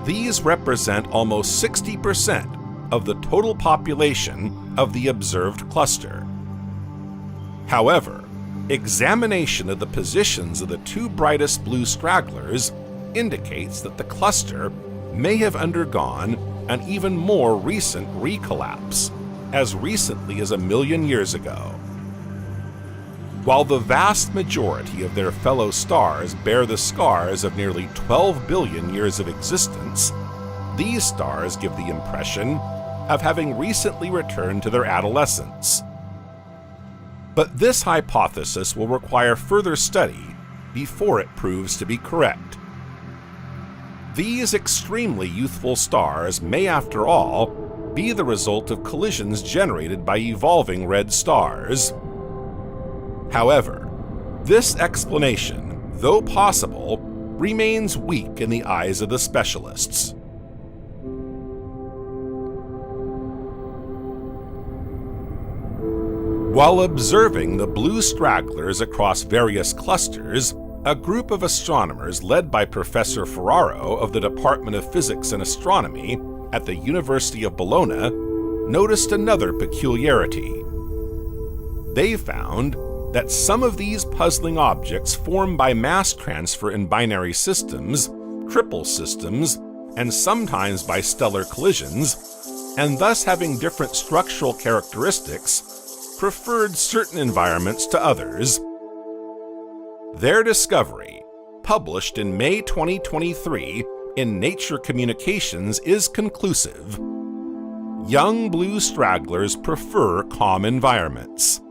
These represent almost 60% of the total population of the observed cluster. However, examination of the positions of the two brightest blue stragglers indicates that the cluster may have undergone an even more recent recollapse, as recently as 1 million years ago. While the vast majority of their fellow stars bear the scars of nearly 12 billion years of existence, these stars give the impression of having recently returned to their adolescence. But this hypothesis will require further study before it proves to be correct. These extremely youthful stars may, after all, be the result of collisions generated by evolving red stars. However, this explanation, though possible, remains weak in the eyes of the specialists. While observing the blue stragglers across various clusters, a group of astronomers led by Professor Ferraro of the Department of Physics and Astronomy at the University of Bologna noticed another peculiarity. They found that some of these puzzling objects formed by mass transfer in binary systems, triple systems, and sometimes by stellar collisions, and thus having different structural characteristics, preferred certain environments to others. Their discovery, published in May 2023 in Nature Communications, is conclusive. Young blue stragglers prefer calm environments.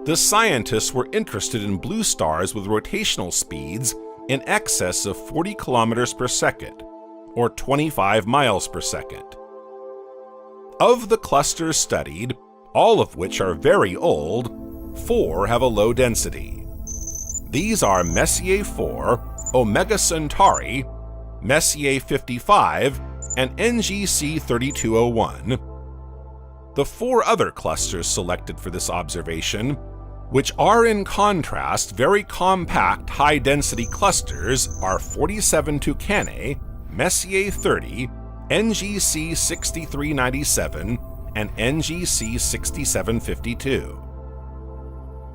the scientists were interested in blue stars with rotational speeds in excess of 40 kilometers per second, or 25 miles per second. Of the clusters studied, all of which are very old, 4 have a low density. These are Messier 4, Omega Centauri, Messier 55, and NGC 3201. The 4 other clusters selected for this observation, which are in contrast very compact high-density clusters, are 47 Tucanae, Messier 30, NGC 6397, and NGC 6752.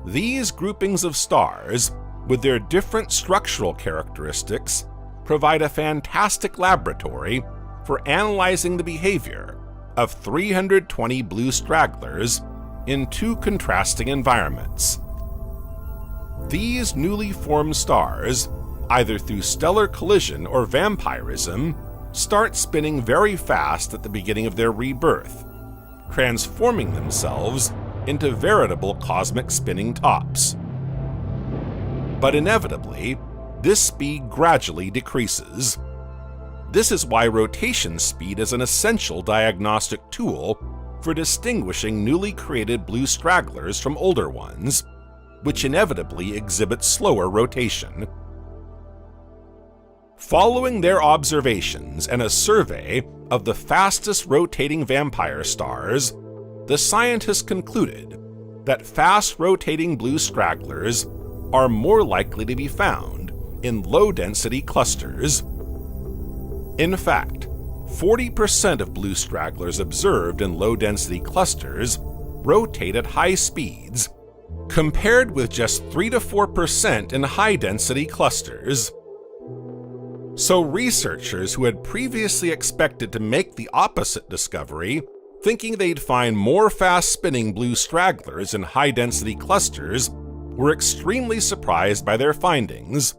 These groupings of stars, with their different structural characteristics, provide a fantastic laboratory for analyzing the behavior of 320 blue stragglers in 2 contrasting environments. These newly formed stars, either through stellar collision or vampirism, start spinning very fast at the beginning of their rebirth, transforming themselves into veritable cosmic spinning tops. But inevitably, this speed gradually decreases. This is why rotation speed is an essential diagnostic tool for distinguishing newly created blue stragglers from older ones, which inevitably exhibit slower rotation. Following their observations and a survey of the fastest rotating vampire stars, the scientists concluded that fast-rotating blue stragglers are more likely to be found in low-density clusters. In fact, 40% of blue stragglers observed in low-density clusters rotate at high speeds, compared with just 3 to 4% in high-density clusters. So researchers who had previously expected to make the opposite discovery, thinking they'd find more fast-spinning blue stragglers in high-density clusters, were extremely surprised by their findings.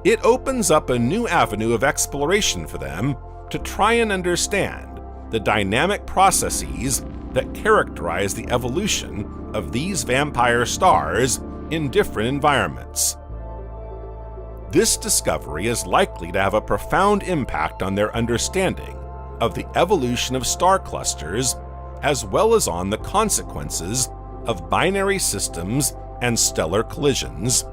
It opens up a new avenue of exploration for them to try and understand the dynamic processes that characterize the evolution of these vampire stars in different environments. This discovery is likely to have a profound impact on their understanding of the evolution of star clusters, as well as on the consequences of binary systems and stellar collisions.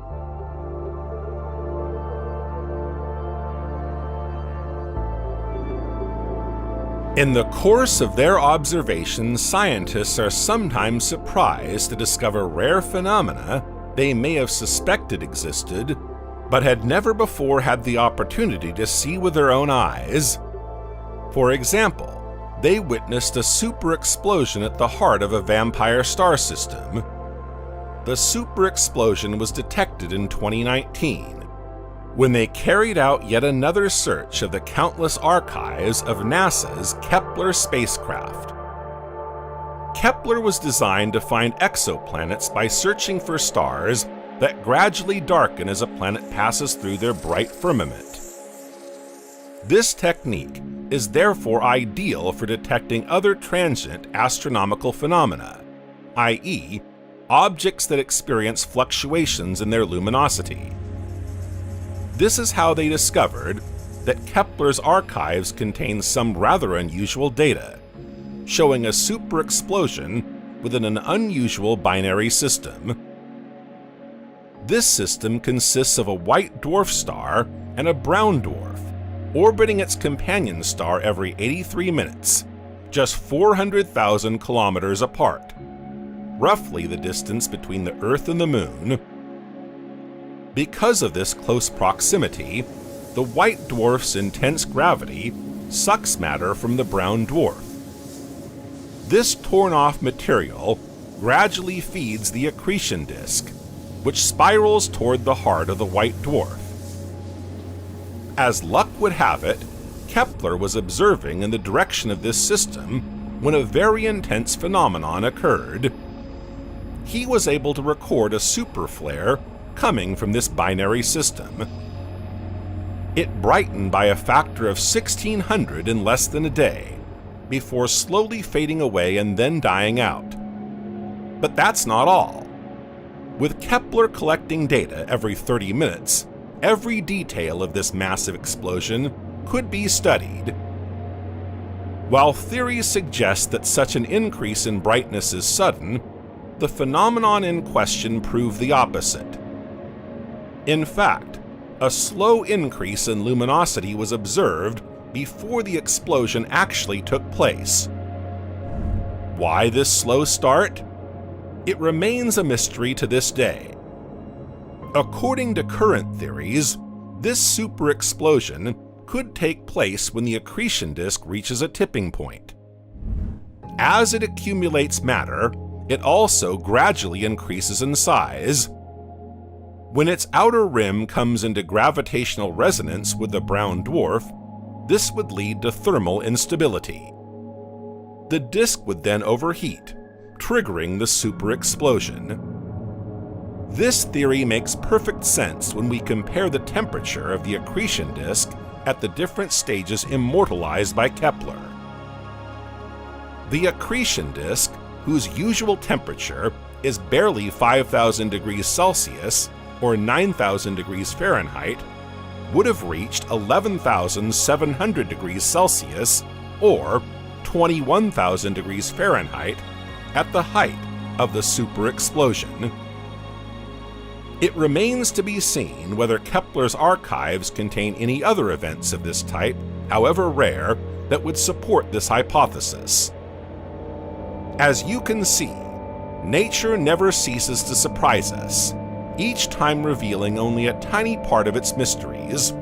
In the course of their observations, scientists are sometimes surprised to discover rare phenomena they may have suspected existed, but had never before had the opportunity to see with their own eyes. For example, they witnessed a super-explosion at the heart of a vampire star system. The super-explosion was detected in 2019, when they carried out yet another search of the countless archives of NASA's Kepler spacecraft. Kepler was designed to find exoplanets by searching for stars that gradually darken as a planet passes through their bright firmament. This technique is therefore ideal for detecting other transient astronomical phenomena, i.e., objects that experience fluctuations in their luminosity. This is how they discovered that Kepler's archives contain some rather unusual data, showing a super-explosion within an unusual binary system. This system consists of a white dwarf star and a brown dwarf, orbiting its companion star every 83 minutes, just 400,000 kilometers apart, roughly the distance between the Earth and the Moon. Because of this close proximity, the white dwarf's intense gravity sucks matter from the brown dwarf. This torn-off material gradually feeds the accretion disk, which spirals toward the heart of the white dwarf. As luck would have it, Kepler was observing in the direction of this system when a very intense phenomenon occurred. He was able to record a superflare coming from this binary system. It brightened by a factor of 1,600 in less than a day, before slowly fading away and then dying out. But that's not all. With Kepler collecting data every 30 minutes, every detail of this massive explosion could be studied. While theories suggest that such an increase in brightness is sudden, the phenomenon in question prove the opposite. In fact, a slow increase in luminosity was observed before the explosion actually took place. Why this slow start? It remains a mystery to this day. According to current theories, this super explosion could take place when the accretion disk reaches a tipping point. As it accumulates matter, it also gradually increases in size. When its outer rim comes into gravitational resonance with the brown dwarf, this would lead to thermal instability. The disk would then overheat, triggering the super explosion. This theory makes perfect sense when we compare the temperature of the accretion disk at the different stages immortalized by Kepler. The accretion disk, whose usual temperature is barely 5,000 degrees Celsius or 9,000 degrees Fahrenheit, would have reached 11,700 degrees Celsius or 21,000 degrees Fahrenheit at the height of the super explosion. It remains to be seen whether Kepler's archives contain any other events of this type, however rare, that would support this hypothesis. As you can see, nature never ceases to surprise us, each time revealing only a tiny part of its mysteries.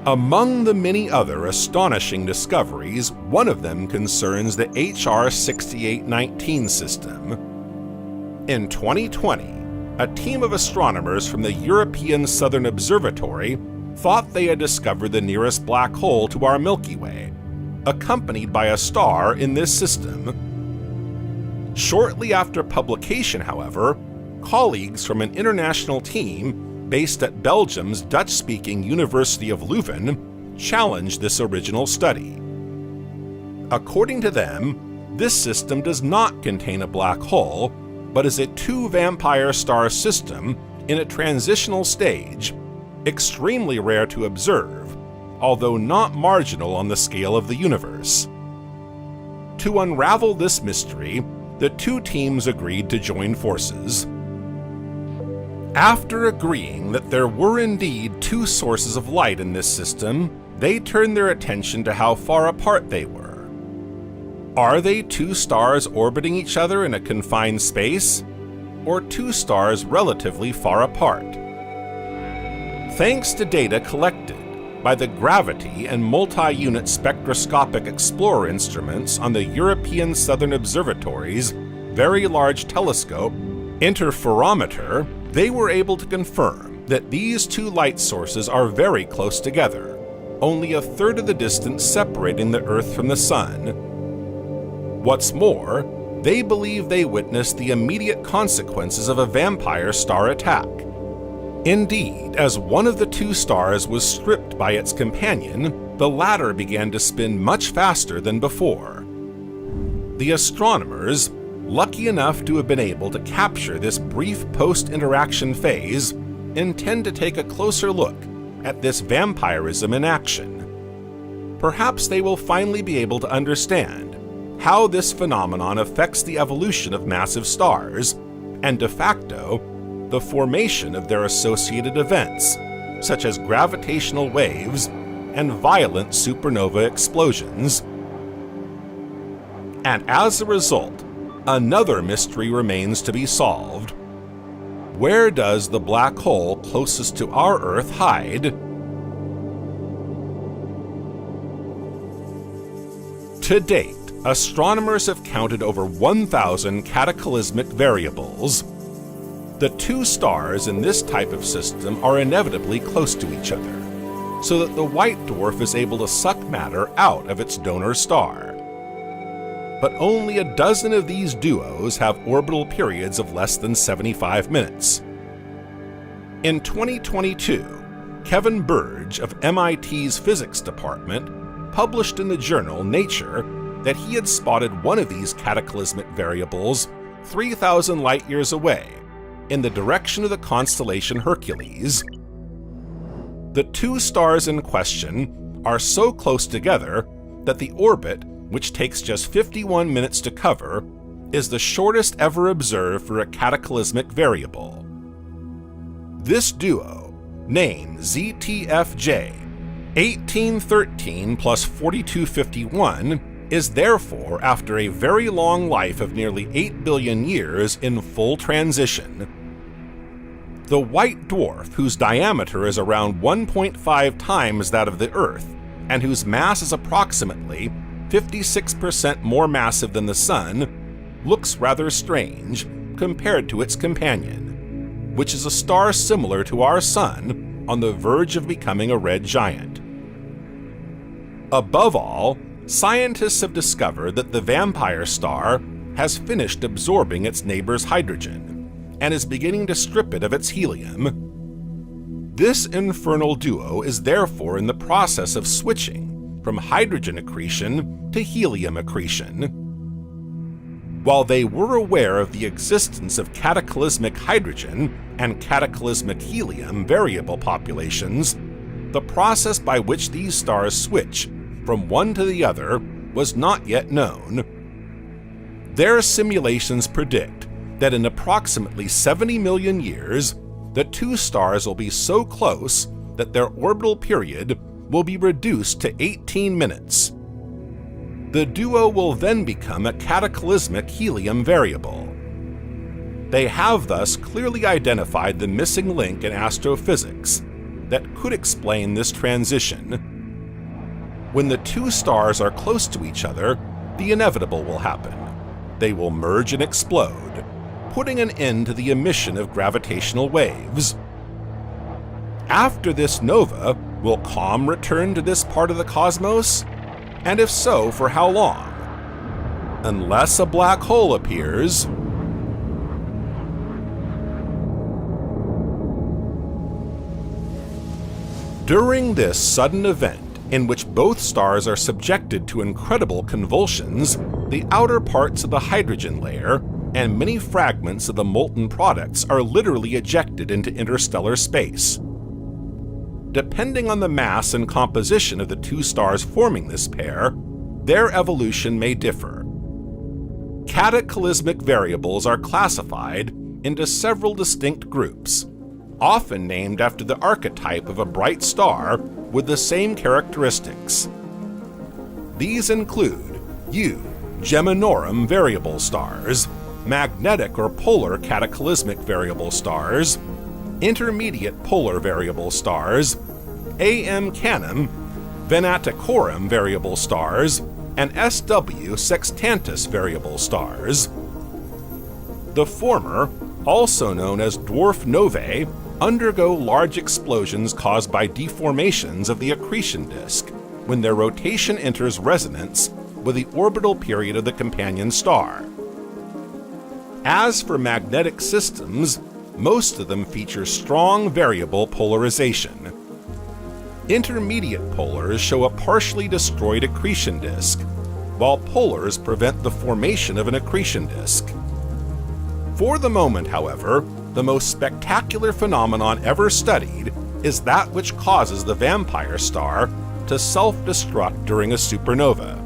Among the many other astonishing discoveries, one of them concerns the HR 6819 system. In 2020, a team of astronomers from the European Southern Observatory thought they had discovered the nearest black hole to our Milky Way, accompanied by a star in this system. Shortly after publication, however, colleagues from an international team based at Belgium's Dutch-speaking University of Leuven challenged this original study. According to them, this system does not contain a black hole, but is a two-vampire star system in a transitional stage, extremely rare to observe, although not marginal on the scale of the universe. To unravel this mystery, the two teams agreed to join forces. After agreeing that there were indeed two sources of light in this system, they turned their attention to how far apart they were. Are they two stars orbiting each other in a confined space, or two stars relatively far apart? Thanks to data collected by the Gravity and Multi-Unit Spectroscopic Explorer instruments on the European Southern Observatory's Very Large Telescope Interferometer, they were able to confirm that these two light sources are very close together, only a third of the distance separating the Earth from the Sun. What's more, they believe they witnessed the immediate consequences of a vampire star attack. Indeed, as one of the two stars was stripped by its companion, the latter began to spin much faster than before. The astronomers, lucky enough to have been able to capture this brief post-interaction phase, intend to take a closer look at this vampirism in action. Perhaps they will finally be able to understand how this phenomenon affects the evolution of massive stars, and de facto, the formation of their associated events, such as gravitational waves and violent supernova explosions. And as a result, another mystery remains to be solved. Where does the black hole closest to our Earth hide? To date, astronomers have counted over 1,000 cataclysmic variables. The two stars in this type of system are inevitably close to each other, so that the white dwarf is able to suck matter out of its donor star. But only a dozen of these duos have orbital periods of less than 75 minutes. In 2022, Kevin Burge of MIT's physics department published in the journal Nature that he had spotted one of these cataclysmic variables 3,000 light-years away, in the direction of the constellation Hercules. The two stars in question are so close together that the orbit, which takes just 51 minutes to cover, is the shortest ever observed for a cataclysmic variable. This duo, named ZTFJ 1813 plus 4251, is therefore, after a very long life of nearly 8 billion years, in full transition. The white dwarf, whose diameter is around 1.5 times that of the Earth, and whose mass is approximately 56% more massive than the Sun, looks rather strange compared to its companion, which is a star similar to our Sun, on the verge of becoming a red giant. Above all, scientists have discovered that the vampire star has finished absorbing its neighbor's hydrogen and is beginning to strip it of its helium. This infernal duo is therefore in the process of switching from hydrogen accretion to helium accretion. While they were aware of the existence of cataclysmic hydrogen and cataclysmic helium variable populations, the process by which these stars switch from one to the other was not yet known. Their simulations predict that in approximately 70 million years, the two stars will be so close that their orbital period will be reduced to 18 minutes. The duo will then become a cataclysmic helium variable. They have thus clearly identified the missing link in astrophysics that could explain this transition. When the two stars are close to each other, the inevitable will happen. They will merge and explode, putting an end to the emission of gravitational waves. After this nova, will calm return to this part of the cosmos? And if so, for how long? Unless a black hole appears. During this sudden event, in which both stars are subjected to incredible convulsions, the outer parts of the hydrogen layer and many fragments of the molten products are literally ejected into interstellar space. Depending on the mass and composition of the two stars forming this pair, their evolution may differ. Cataclysmic variables are classified into several distinct groups, often named after the archetype of a bright star with the same characteristics. These include Geminorum variable stars, magnetic or polar cataclysmic variable stars, intermediate polar variable stars, AM Canem, Venaticorum variable stars, and SW Sextantis variable stars. The former, also known as dwarf novae, undergo large explosions caused by deformations of the accretion disk when their rotation enters resonance with the orbital period of the companion star. As for magnetic systems, most of them feature strong variable polarization. Intermediate polars show a partially destroyed accretion disk, while polars prevent the formation of an accretion disk. For the moment, however, the most spectacular phenomenon ever studied is that which causes the vampire star to self-destruct during a supernova.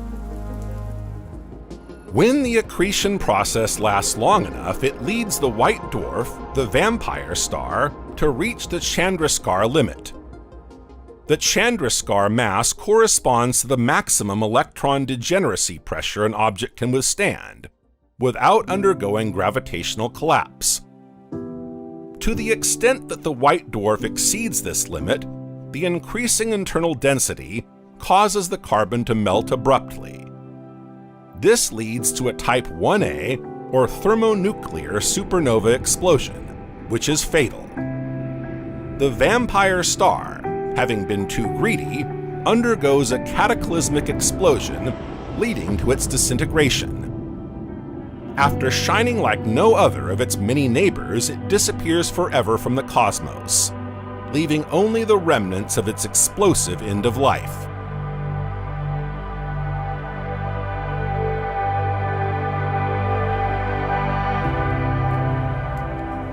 When the accretion process lasts long enough, it leads the white dwarf, the vampire star, to reach the Chandrasekhar limit. The Chandrasekhar mass corresponds to the maximum electron degeneracy pressure an object can withstand, without undergoing gravitational collapse. To the extent that the white dwarf exceeds this limit, the increasing internal density causes the carbon to melt abruptly. This leads to a Type 1a or thermonuclear supernova explosion, which is fatal. The vampire star, having been too greedy, undergoes a cataclysmic explosion, leading to its disintegration. After shining like no other of its many neighbors, it disappears forever from the cosmos, leaving only the remnants of its explosive end of life.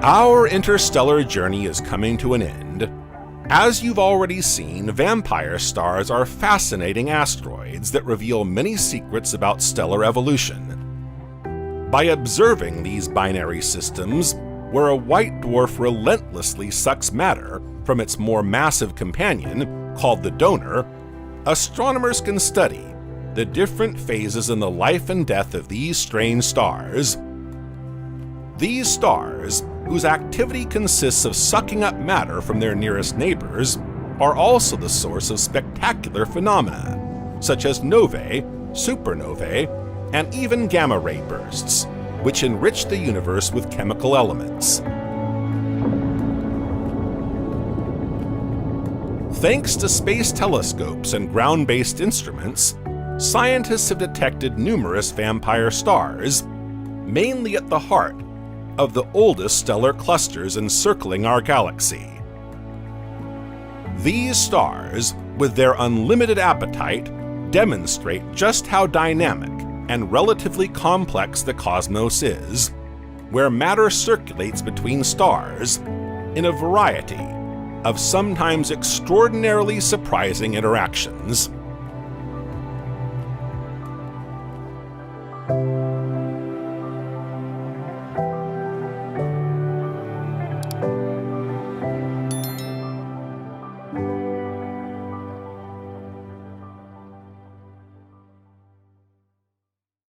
Our interstellar journey is coming to an end. As you've already seen, vampire stars are fascinating asteroids that reveal many secrets about stellar evolution. By observing these binary systems, where a white dwarf relentlessly sucks matter from its more massive companion, called the donor, astronomers can study the different phases in the life and death of these strange stars. These stars, whose activity consists of sucking up matter from their nearest neighbors, are also the source of spectacular phenomena, such as novae, supernovae, and even gamma-ray bursts, which enrich the universe with chemical elements. Thanks to space telescopes and ground-based instruments, scientists have detected numerous vampire stars, mainly at the heart of the oldest stellar clusters encircling our galaxy. These stars, with their unlimited appetite, demonstrate just how dynamic and relatively complex the cosmos is, where matter circulates between stars in a variety of sometimes extraordinarily surprising interactions.